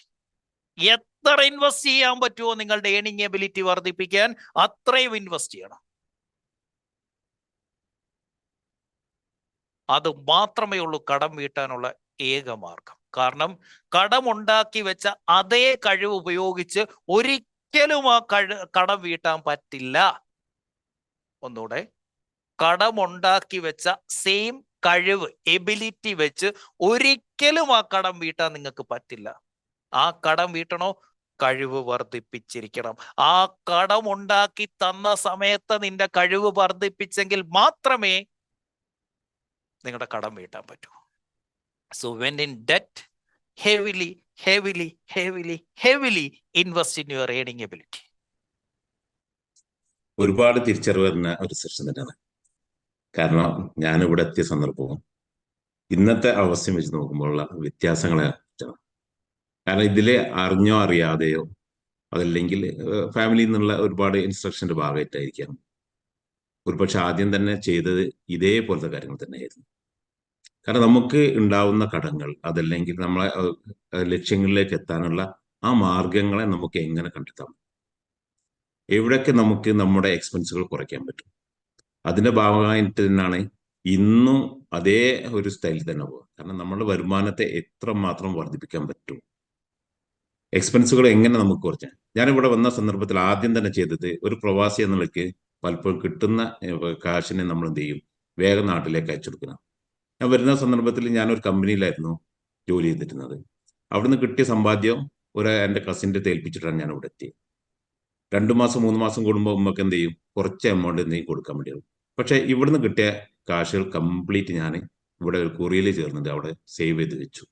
എത്ര ഇൻവെസ്റ്റ് ചെയ്യാൻ പറ്റുമോ നിങ്ങളുടെ ഏണിംഗ് എബിലിറ്റി വർദ്ധിപ്പിക്കാൻ, അത്രയും ഇൻവെസ്റ്റ് ചെയ്യണം. അത് മാത്രമേ ഉള്ളൂ കടം വീട്ടാനുള്ള ഏക മാർഗം. കാരണം കടമുണ്ടാക്കി വെച്ച അതേ കഴിവ് ഉപയോഗിച്ച് ഒരിക്കലും ആ കടം വീട്ടാൻ പറ്റില്ല. ഒന്നുകൂടെ, കടമുണ്ടാക്കി വെച്ച സെയിം കഴിവ്, എബിലിറ്റി വെച്ച് ഒരിക്കലും ആ കടം വീട്ടാൻ നിങ്ങൾക്ക് പറ്റില്ല. ആ കടം വീട്ടണോ, കഴിവ് വർദ്ധിപ്പിച്ചിരിക്കണം. ആ കടം ഉണ്ടാക്കി തന്ന സമയത്ത് നിന്റെ കഴിവ് വർദ്ധിപ്പിച്ചെങ്കിൽ മാത്രമേ നിങ്ങളുടെ കടം വീട്ടാൻ പറ്റൂ. So when in debt, heavily heavily heavily heavily invest in your earning ability. ഒരുപാട് തിരിച്ചറിവ് വരുന്ന ഒരു സെഷൻ തന്നെയാണ്. കാരണം ഞാനിവിടെ എത്തിയ സന്ദർഭവും ഇന്നത്തെ അവസ്ഥ വെച്ച് നോക്കുമ്പോഴുള്ള വ്യത്യാസങ്ങളെ പറ്റണം. കാരണം ഇതിലെ അറിഞ്ഞോ അറിയാതെയോ അതല്ലെങ്കിൽ ഫാമിലിയിൽ നിന്നുള്ള ഒരുപാട് ഇൻസ്ട്രക്ഷന്റെ ഭാഗമായിട്ടായിരിക്കാം ഒരുപക്ഷെ ആദ്യം തന്നെ ചെയ്തത് ഇതേപോലത്തെ കാര്യങ്ങൾ തന്നെയായിരുന്നു. കാരണം നമുക്ക് ഉണ്ടാവുന്ന കടങ്ങൾ അതല്ലെങ്കിൽ നമ്മളെ ലക്ഷ്യങ്ങളിലേക്ക് എത്താനുള്ള ആ മാർഗങ്ങളെ നമുക്ക് എങ്ങനെ കണ്ടെത്താം, എവിടെയൊക്കെ നമുക്ക് നമ്മുടെ എക്സ്പെൻസുകൾ കുറയ്ക്കാൻ പറ്റും. അതിന്റെ ഭാഗമായിട്ട് തന്നെയാണ് ഇന്നും അതേ ഒരു സ്റ്റൈലിൽ തന്നെ പോകുക. കാരണം നമ്മുടെ വരുമാനത്തെ എത്ര മാത്രം വർദ്ധിപ്പിക്കാൻ പറ്റും, എക്സ്പെൻസുകൾ എങ്ങനെ നമുക്ക് കുറയ്ക്കാം. ഞാനിവിടെ വന്ന സന്ദർഭത്തിൽ ആദ്യം തന്നെ ചെയ്തത്, ഒരു പ്രവാസി എന്ന നിലയ്ക്ക് പലപ്പോഴും കിട്ടുന്ന കാശിനെ നമ്മൾ എന്ത് ചെയ്യും, വേഗം നാട്ടിലേക്ക് അയച്ചു കൊടുക്കണം. ഞാൻ വരുന്ന സന്ദർഭത്തിൽ ഞാനൊരു കമ്പനിയിലായിരുന്നു ജോലി ചെയ്തിരുന്നത്. അവിടുന്ന് കിട്ടിയ സമ്പാദ്യം എൻ്റെ കസിൻ്റെ ഏൽപ്പിച്ചിട്ടാണ് ഞാൻ ഇവിടെ എത്തിയത്. 2 മാസം 3 മാസം കൂടുമ്പോൾ ഉമ്മക്ക് എന്ത് ചെയ്യും, കുറച്ച് എമൗണ്ട് എന്തെങ്കിലും കൊടുക്കാൻ വേണ്ടിയാണ്. പക്ഷെ ഇവിടുന്ന് കിട്ടിയ കാശുകൾ കംപ്ലീറ്റ് ഞാൻ ഇവിടെ ഒരു കുറിയിൽ ചേർന്നിട്ട് അവിടെ സേവ് ചെയ്ത് വെച്ചു.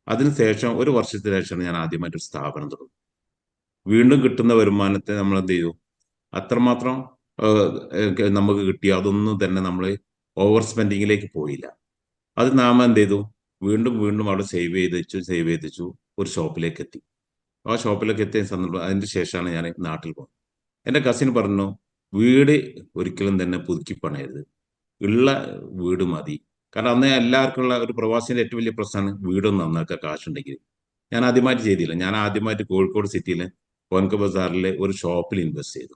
അതിനുശേഷം 1 വർഷത്തിന് ശേഷമാണ് ഞാൻ ആദ്യമായിട്ടൊരു സ്ഥാപനം തുടങ്ങും. വീണ്ടും കിട്ടുന്ന വരുമാനത്തെ നമ്മൾ എന്ത് ചെയ്തു, അത്രമാത്രം നമുക്ക് കിട്ടിയ അതൊന്നും തന്നെ നമ്മൾ ഓവർ സ്പെൻഡിങ്ങിലേക്ക് പോയില്ല. അത് നാം എന്ത് ചെയ്തു, വീണ്ടും വീണ്ടും അവിടെ സേവ് ചെയ്ത് വെച്ചു ഒരു ഷോപ്പിലേക്ക് എത്തി. ആ ഷോപ്പിലേക്ക് എത്തിയ സന്ദർഭം അതിന് ശേഷമാണ് ഞാൻ നാട്ടിൽ പോകുന്നത്. എൻ്റെ കസിൻ പറഞ്ഞു, വീട് ഒരിക്കലും തന്നെ പുതുക്കി പണയരുത്, ഉള്ള വീട് മതി. കാരണം അന്ന് എല്ലാവർക്കും ഉള്ള ഒരു പ്രവാസിന്റെ ഏറ്റവും വലിയ പ്രശ്നമാണ് വീടൊന്നും നന്നാക്കുക കാശുണ്ടെങ്കിൽ. ഞാൻ ആദ്യമായിട്ട് ചെയ്തില്ല. ഞാൻ ആദ്യമായിട്ട് കോഴിക്കോട് സിറ്റിയിലെ കോൻക ബസാറിലെ ഒരു ഷോപ്പിൽ ഇൻവെസ്റ്റ് ചെയ്തു.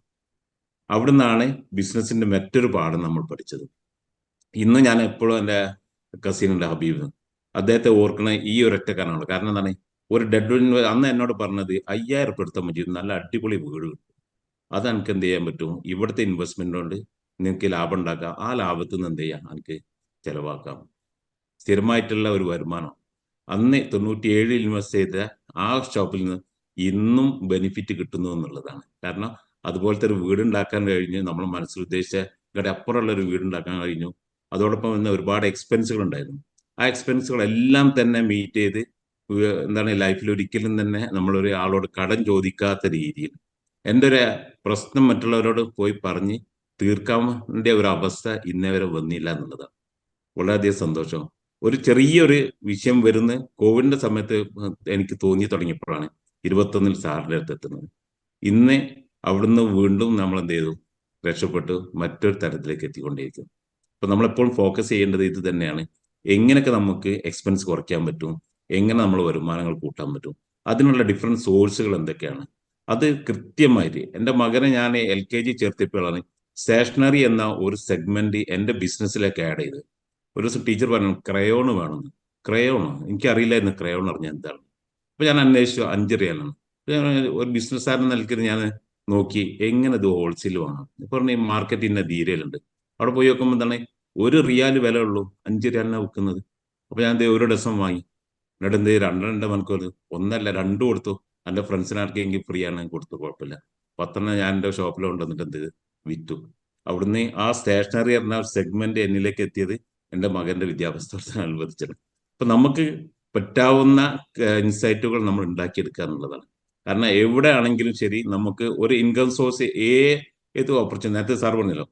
അവിടുന്നാണ് ബിസിനസിന്റെ മറ്റൊരു പാഠം നമ്മൾ പഠിച്ചത്. ഇന്ന് ഞാൻ എപ്പോഴും എൻ്റെ കസിനുണ്ട് ഹബീബ്, അദ്ദേഹത്തെ ഓർക്കണ ഈ ഒരൊറ്റ കാരണമാണ്. കാരണം എന്താണ്, ഒരു ഡെഡ് അന്ന് എന്നോട് പറഞ്ഞത് 5000 ഉറുപ്പിക എടുത്താൽ മതി, നല്ല അടിപൊളി വീട് കിട്ടും. അത് എനിക്ക് എന്ത് ചെയ്യാൻ പറ്റും, ഇവിടുത്തെ ഇൻവെസ്റ്റ്മെന്റ് കൊണ്ട് നിങ്ങൾക്ക് ലാഭം ഉണ്ടാക്കാം. ആ ലാഭത്തിൽ നിന്ന് എന്ത് ചെയ്യാം, എനിക്ക് ചെലവാക്കാം. സ്ഥിരമായിട്ടുള്ള ഒരു വരുമാനം. അന്ന് 97 ഇൻവെസ്റ്റ് ചെയ്ത ആ ഷോപ്പിൽ നിന്ന് ഇന്നും ബെനിഫിറ്റ് കിട്ടുന്നു എന്നുള്ളതാണ്. കാരണം അതുപോലത്തെ ഒരു വീടുണ്ടാക്കാൻ കഴിഞ്ഞു, നമ്മൾ മനസ്സിൽ ഉദ്ദേശിച്ച ഇവിടെ അപ്പുറമുള്ള ഒരു വീടുണ്ടാക്കാൻ കഴിഞ്ഞു. അതോടൊപ്പം തന്നെ ഒരുപാട് എക്സ്പെൻസുകൾ ഉണ്ടായിരുന്നു. ആ എക്സ്പെൻസുകളെല്ലാം തന്നെ മീറ്റ് ചെയ്ത് എന്താണ് ലൈഫിൽ ഒരിക്കലും തന്നെ നമ്മളൊരു ആളോട് കടം ചോദിക്കാത്ത രീതിയിൽ എൻ്റെ ഒരു പ്രശ്നം മറ്റുള്ളവരോട് പോയി പറഞ്ഞ് തീർക്കാൻ്റെ ഒരു അവസ്ഥ ഇന്നേ വരെ വന്നില്ല എന്നുള്ളതാണ്. വളരെയധികം സന്തോഷം. ഒരു ചെറിയൊരു വിഷയം വരുന്ന കോവിഡിന്റെ സമയത്ത് എനിക്ക് തോന്നി തുടങ്ങിയപ്പോഴാണ് 21 സാറിൻ്റെ അടുത്ത് എത്തുന്നത്. ഇന്ന് അവിടുന്ന് വീണ്ടും നമ്മൾ എന്ത് ചെയ്തു, രക്ഷപ്പെട്ട് മറ്റൊരു തരത്തിലേക്ക് എത്തിക്കൊണ്ടിരിക്കും. അപ്പൊ നമ്മളെപ്പോഴും ഫോക്കസ് ചെയ്യേണ്ടത് ഇത് തന്നെയാണ്. എങ്ങനെയൊക്കെ നമുക്ക് എക്സ്പെൻസ് കുറയ്ക്കാൻ പറ്റും, എങ്ങനെ നമ്മൾ വരുമാനങ്ങൾ കൂട്ടാൻ പറ്റും, അതിനുള്ള ഡിഫറെന്റ് സോഴ്സുകൾ എന്തൊക്കെയാണ്, അത് കൃത്യമായിട്ട്. എൻ്റെ മകനെ ഞാൻ LKG ചേർത്തിയപ്പോഴാണ് സ്റ്റേഷനറി എന്ന ഒരു സെഗ്മെന്റ് എൻ്റെ ബിസിനസ്സിലേക്ക് ആഡ് ചെയ്ത്. ഒരു ദിവസം ടീച്ചർ പറഞ്ഞു ക്രയോൺ വേണമെന്ന്. ക്രയോണോ, എനിക്കറിയില്ലായിരുന്നു ക്രയോൺ അറിഞ്ഞാൽ എന്താണ്. അപ്പൊ ഞാൻ അന്വേഷിച്ചു, 5 റിയാലാണ്. ഒരു ബിസിനസ്സുകാരൻ നൽകി ഞാൻ നോക്കി എങ്ങനെ ഇത് ഹോൾസെയിൽ വാങ്ങാം. പറഞ്ഞു മാർക്കറ്റ് ഇന്ന ധീരയിലുണ്ട്. അവിടെ പോയി നോക്കുമ്പോൾ എന്താണ്, 1 റിയാൽ വില ഉള്ളൂ, 5 റിയാലിനാണ് വിൽക്കുന്നത്. അപ്പൊ ഞാൻ ഒരു ഡസം വാങ്ങി. എന്നിട്ട് എന്ത് 2 മണിക്കൂർ, 1 അല്ല 2 കൊടുത്തു. എൻ്റെ ഫ്രണ്ട്സിനാർക്കെങ്കിൽ ഫ്രീ ആണ് കൊടുത്തു, കുഴപ്പമില്ല. 10 ഞാൻ എൻ്റെ ഷോപ്പിൽ കൊണ്ടുവന്നിട്ട് എന്ത് വിറ്റു. അവിടുന്ന് ആ സ്റ്റേഷനറി എന്ന സെഗ്മെന്റ് എന്നിലേക്ക് എത്തിയത് എൻ്റെ മകന്റെ വിദ്യാഭ്യാസത്തിന് അനുവദിച്ചത്. അപ്പൊ നമുക്ക് പറ്റാവുന്ന ഇൻസൈറ്റുകൾ നമ്മൾ ഉണ്ടാക്കിയെടുക്കുക എന്നുള്ളതാണ്. കാരണം എവിടെ ആണെങ്കിലും ശരി, നമുക്ക് ഒരു ഇൻകം സോഴ്സ് ഏത് ഓപ്പർച്യൂണിറ്റി, നേരത്തെ സാർ പറഞ്ഞല്ലോ,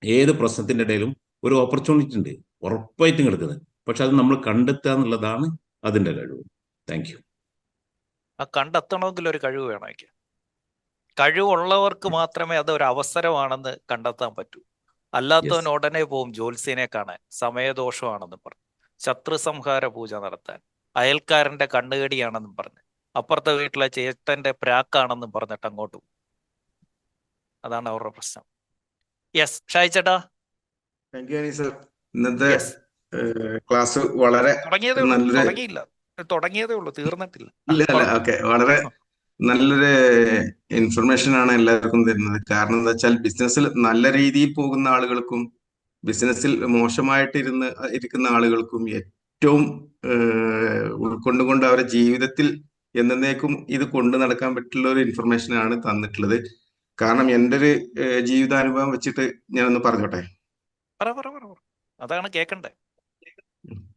ഏത് പ്രശ്നത്തിന്റെ ഇടയിലും ഒരു ഓപ്പർച്യൂണിറ്റി ഉണ്ട് ഉറപ്പായിട്ടും കിടക്കുന്നത്. പക്ഷെ അത് നമ്മൾ കണ്ടെത്തുക എന്നുള്ളതാണ് അതിന്റെ കഴിവ്. Thank you. ആ കണ്ടെത്തണമെങ്കിൽ ഒരു കഴിവ് വേണമെങ്കിൽ, കഴിവുള്ളവർക്ക് മാത്രമേ അത് ഒരു അവസരമാണെന്ന് കണ്ടെത്താൻ പറ്റൂ. അല്ലാത്തവൻ യെസ്. ഉടനെ പോവും ജ്യോത്സ്യനെ കാണാൻ, സമയദോഷമാണെന്ന് പറഞ്ഞു, ശത്രു സംഹാര പൂജ നടത്താൻ, അയൽക്കാരന്റെ കണ്ണുകടിയാണെന്നും പറഞ്ഞ്, അപ്പുറത്തെ വീട്ടിലെ ചേട്ടന്റെ പ്രാക്കാണെന്നും പറഞ്ഞിട്ട് അങ്ങോട്ട് പോകും. അതാണ് അവരുടെ പ്രശ്നം. യെസ്, ഷായി ചേട്ടാ. Thank you sir. ഇന്നത്തെ യെസ്, ക്ലാസ് വളരെ തുടങ്ങിയതേ ഉള്ളൂ, നല്ലൊരു തുടങ്ങിയതേ ഉള്ളൂ, തീർന്നിട്ടില്ല. ഇല്ല അല്ല ഓക്കെ വളരെ നല്ലൊരു ഇൻഫർമേഷൻ ആണ് എല്ലാവർക്കും തരുന്നത്. കാരണം എന്താ വെച്ചാൽ ബിസിനസ്സിൽ നല്ല രീതിയിൽ പോകുന്ന ആളുകൾക്കും ബിസിനസ്സിൽ മോശമായിട്ട് ഇരിക്കുന്ന ആളുകൾക്കും ഏറ്റവും ഉൾക്കൊണ്ടുകൊണ്ട് അവരുടെ ജീവിതത്തിൽ എന്നേക്കും ഇത് കൊണ്ടു നടക്കാൻ പറ്റുള്ള ഒരു ഇൻഫർമേഷൻ ആണ് തന്നിട്ടുള്ളത്. കാരണം എൻ്റെ ഒരു ജീവിതാനുഭവം വെച്ചിട്ട് ഞാനൊന്ന് പറഞ്ഞോട്ടെ. അതാണ് കേൾക്കണ്ടേ.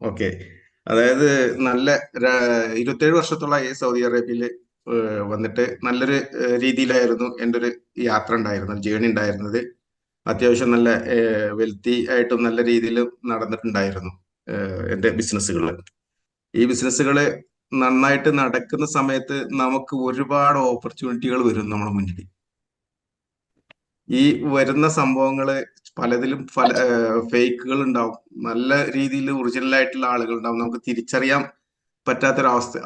ഓക്കെ, അതായത് നല്ല 27 വർഷത്തോളമായി സൗദി അറേബ്യയിൽ വന്നിട്ട് നല്ലൊരു രീതിയിലായിരുന്നു എൻ്റെ ഒരു യാത്ര ഉണ്ടായിരുന്നത്, ജേണി ഉണ്ടായിരുന്നത്. അത്യാവശ്യം നല്ല വെൽത്തി ആയിട്ടും നല്ല രീതിയിൽ നടന്നിട്ടുണ്ടായിരുന്നു എൻ്റെ ബിസിനസ്സുകൾ. ഈ ബിസിനസ്സുകൾ നന്നായിട്ട് നടക്കുന്ന സമയത്ത് നമുക്ക് ഒരുപാട് ഓപ്പർച്യൂണിറ്റികൾ വരും നമ്മുടെ മുന്നിൽ. ഈ വരുന്ന സംഭവങ്ങള് പലതിലും പല ഫേക്കുകൾ ഉണ്ടാവും, നല്ല രീതിയിൽ ഒറിജിനൽ ആയിട്ടുള്ള ആളുകൾ ഉണ്ടാവും, നമുക്ക് തിരിച്ചറിയാൻ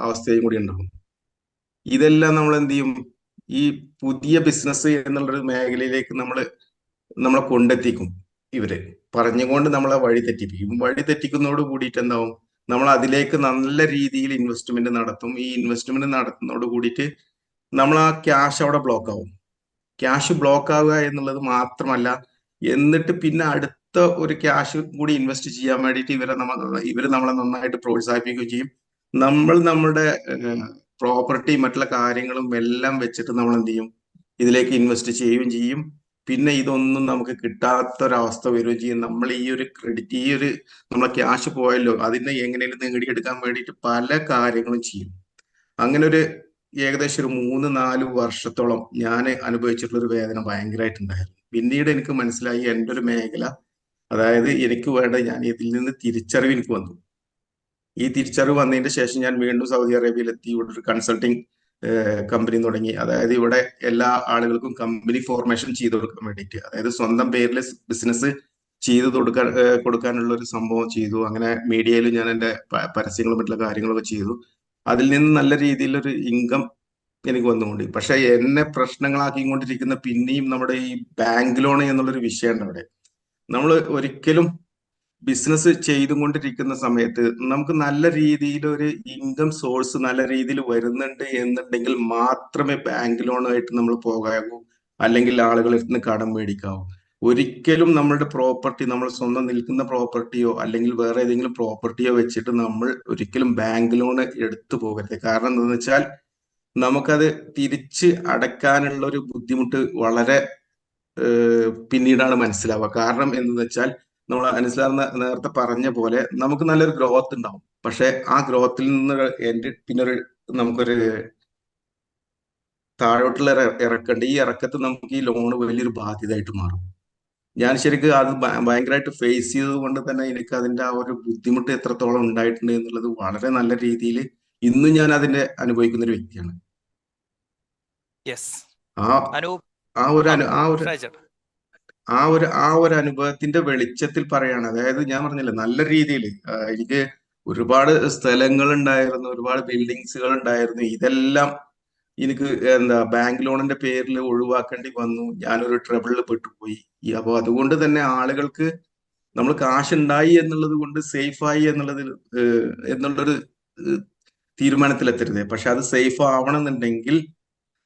അവസ്ഥയും കൂടി ഉണ്ടാവും. ഇതെല്ലാം നമ്മൾ എന്ത് ചെയ്യും, ഈ പുതിയ ബിസിനസ് എന്നുള്ളൊരു മേഖലയിലേക്ക് നമ്മളെ കൊണ്ടെത്തിക്കും. ഇവര് പറഞ്ഞുകൊണ്ട് നമ്മളെ വഴി തെറ്റിപ്പിക്കും. വഴി തെറ്റിക്കുന്നതോട് കൂടിയിട്ട് എന്താവും, നമ്മൾ അതിലേക്ക് നല്ല രീതിയിൽ ഇൻവെസ്റ്റ്മെന്റ് നടത്തും. ഈ ഇൻവെസ്റ്റ്മെന്റ് നടത്തുന്നതോട് കൂടിയിട്ട് നമ്മൾ ആ ക്യാഷ് അവിടെ ബ്ലോക്ക് ആവും. ക്യാഷ് ബ്ലോക്ക് ആവുക എന്നുള്ളത് മാത്രമല്ല, എന്നിട്ട് പിന്നെ അടുത്ത ഒരു ക്യാഷ് കൂടി ഇൻവെസ്റ്റ് ചെയ്യാൻ വേണ്ടിയിട്ട് ഇവര് നമ്മളെ നന്നായിട്ട് പ്രോത്സാഹിപ്പിക്കുകയും ചെയ്യും. നമ്മളുടെ പ്രോപ്പർട്ടി മറ്റുള്ള കാര്യങ്ങളും എല്ലാം വെച്ചിട്ട് നമ്മൾ എന്ത് ചെയ്യും, ഇതിലേക്ക് ഇൻവെസ്റ്റ് ചെയ്യുകയും ചെയ്യും. പിന്നെ ഇതൊന്നും നമുക്ക് കിട്ടാത്തൊരവസ്ഥ വരികയും ചെയ്യും. നമ്മൾ ഈ ഒരു ക്രെഡിറ്റ്, നമ്മളെ ക്യാഷ് പോയല്ലോ, അതിനെ എങ്ങനെയും നേടിയെടുക്കാൻ വേണ്ടിയിട്ട് പല കാര്യങ്ങളും ചെയ്യും. അങ്ങനെ ഒരു ഏകദേശം ഒരു 3-4 വർഷത്തോളം ഞാൻ അനുഭവിച്ചിട്ടുള്ള ഒരു വേദന ഭയങ്കരമായിട്ടുണ്ടായിരുന്നു. പിന്നീട് എനിക്ക് മനസ്സിലായി എൻ്റെ ഒരു മേഖല, അതായത് എനിക്ക് വേണ്ട, ഞാൻ ഇതിൽ നിന്ന് തിരിച്ചറിവ് എനിക്ക് വന്നു. ഈ തിരിച്ചറിവ് വന്നതിന്റെ ശേഷം ഞാൻ വീണ്ടും സൗദി അറേബ്യയിലെത്തി. ഇവിടെ ഒരു കൺസൾട്ടിങ് കമ്പനി തുടങ്ങി. അതായത് ഇവിടെ എല്ലാ ആളുകൾക്കും കമ്പനി ഫോർമേഷൻ ചെയ്തു കൊടുക്കാൻ വേണ്ടിയിട്ട്, അതായത് സ്വന്തം പേരിൽ ബിസിനസ് ചെയ്തു കൊടുക്കാനുള്ള ഒരു സംഭവം ചെയ്തു. അങ്ങനെ മീഡിയയിൽ ഞാൻ എൻ്റെ പരസ്യങ്ങളും മറ്റുള്ള കാര്യങ്ങളൊക്കെ ചെയ്തു. അതിൽ നിന്ന് നല്ല രീതിയിലൊരു ഇൻകം എനിക്ക് വന്നുകൊണ്ട്, പക്ഷെ എന്നെ പ്രശ്നങ്ങളാക്കിക്കൊണ്ടിരിക്കുന്ന പിന്നെയും നമ്മുടെ ഈ ബാങ്ക് ലോൺ എന്നുള്ളൊരു വിഷയമുണ്ട് അവിടെ. നമ്മൾ ഒരിക്കലും ബിസിനസ് ചെയ്തുകൊണ്ടിരിക്കുന്ന സമയത്ത് നമുക്ക് നല്ല രീതിയിൽ ഒരു ഇൻകം സോഴ്സ് നല്ല രീതിയിൽ വരുന്നുണ്ട് എന്നുണ്ടെങ്കിൽ മാത്രമേ ബാങ്ക് ലോണായിട്ട് നമ്മൾ പോകാവൂ, അല്ലെങ്കിൽ ആളുകളിൽ നിന്ന് കടം മേടിക്കാവൂ. ഒരിക്കലും നമ്മളുടെ പ്രോപ്പർട്ടി, നമ്മൾ സ്വന്തം നിൽക്കുന്ന പ്രോപ്പർട്ടിയോ അല്ലെങ്കിൽ വേറെ ഏതെങ്കിലും പ്രോപ്പർട്ടിയോ വെച്ചിട്ട് നമ്മൾ ഒരിക്കലും ബാങ്ക് ലോൺ എടുത്തു പോകരുത്. കാരണം എന്താണെന്ന് വെച്ചാൽ നമുക്കത് തിരിച്ച് അടയ്ക്കാനുള്ള ഒരു ബുദ്ധിമുട്ട് വളരെ പിന്നീടാണ് മനസ്സിലാവുക. കാരണം എന്തെന്ന് വെച്ചാൽ നമ്മൾ അനുസരിച്ച് നേരത്തെ പറഞ്ഞ പോലെ നമുക്ക് നല്ലൊരു ഗ്രോത്ത് ഉണ്ടാവും, പക്ഷെ ആ ഗ്രോത്തിൽ നിന്ന് പിന്നെ നമുക്കൊരു താഴോട്ടുള്ള ഇറക്കുണ്ട്. ഈ ഇറക്കത്ത് നമുക്ക് ഈ ലോണ് വലിയൊരു ബാധ്യതയായിട്ട് മാറും. ഞാൻ ശരിക്കും അത് ഭയങ്കരമായിട്ട് ഫേസ് ചെയ്തത് കൊണ്ട് തന്നെ എനിക്ക് അതിന്റെ ആ ഒരു ബുദ്ധിമുട്ട് എത്രത്തോളം ഉണ്ടായിട്ടുണ്ട് എന്നുള്ളത് വളരെ നല്ല രീതിയിൽ ഇന്നും ഞാൻ അതിന്റെ അനുഭവിക്കുന്ന ഒരു വ്യക്തിയാണ്. ആ ആ ഒരു ആ ഒരു ആ ഒരു അനുഭവത്തിന്റെ വെളിച്ചത്തിൽ പറയാണ്. അതായത് ഞാൻ പറഞ്ഞില്ലേ, നല്ല രീതിയിൽ എനിക്ക് ഒരുപാട് സ്ഥലങ്ങൾ ഉണ്ടായിരുന്നു, ഒരുപാട് ബിൽഡിങ്സുകൾ ഉണ്ടായിരുന്നു. ഇതെല്ലാം എനിക്ക് ബാങ്ക് ലോണിന്റെ പേരിൽ ഒഴിവാക്കേണ്ടി വന്നു. ഞാനൊരു ട്രബിളിൽ പെട്ടുപോയി. അപ്പൊ അതുകൊണ്ട് തന്നെ ആളുകൾക്ക് നമ്മൾ കാശ് ഉണ്ടായി എന്നുള്ളത് കൊണ്ട് സേഫ് ആയി എന്നുള്ളൊരു തീരുമാനത്തിലെത്തരുത്. പക്ഷെ അത് സേഫ് ആവണമെന്നുണ്ടെങ്കിൽ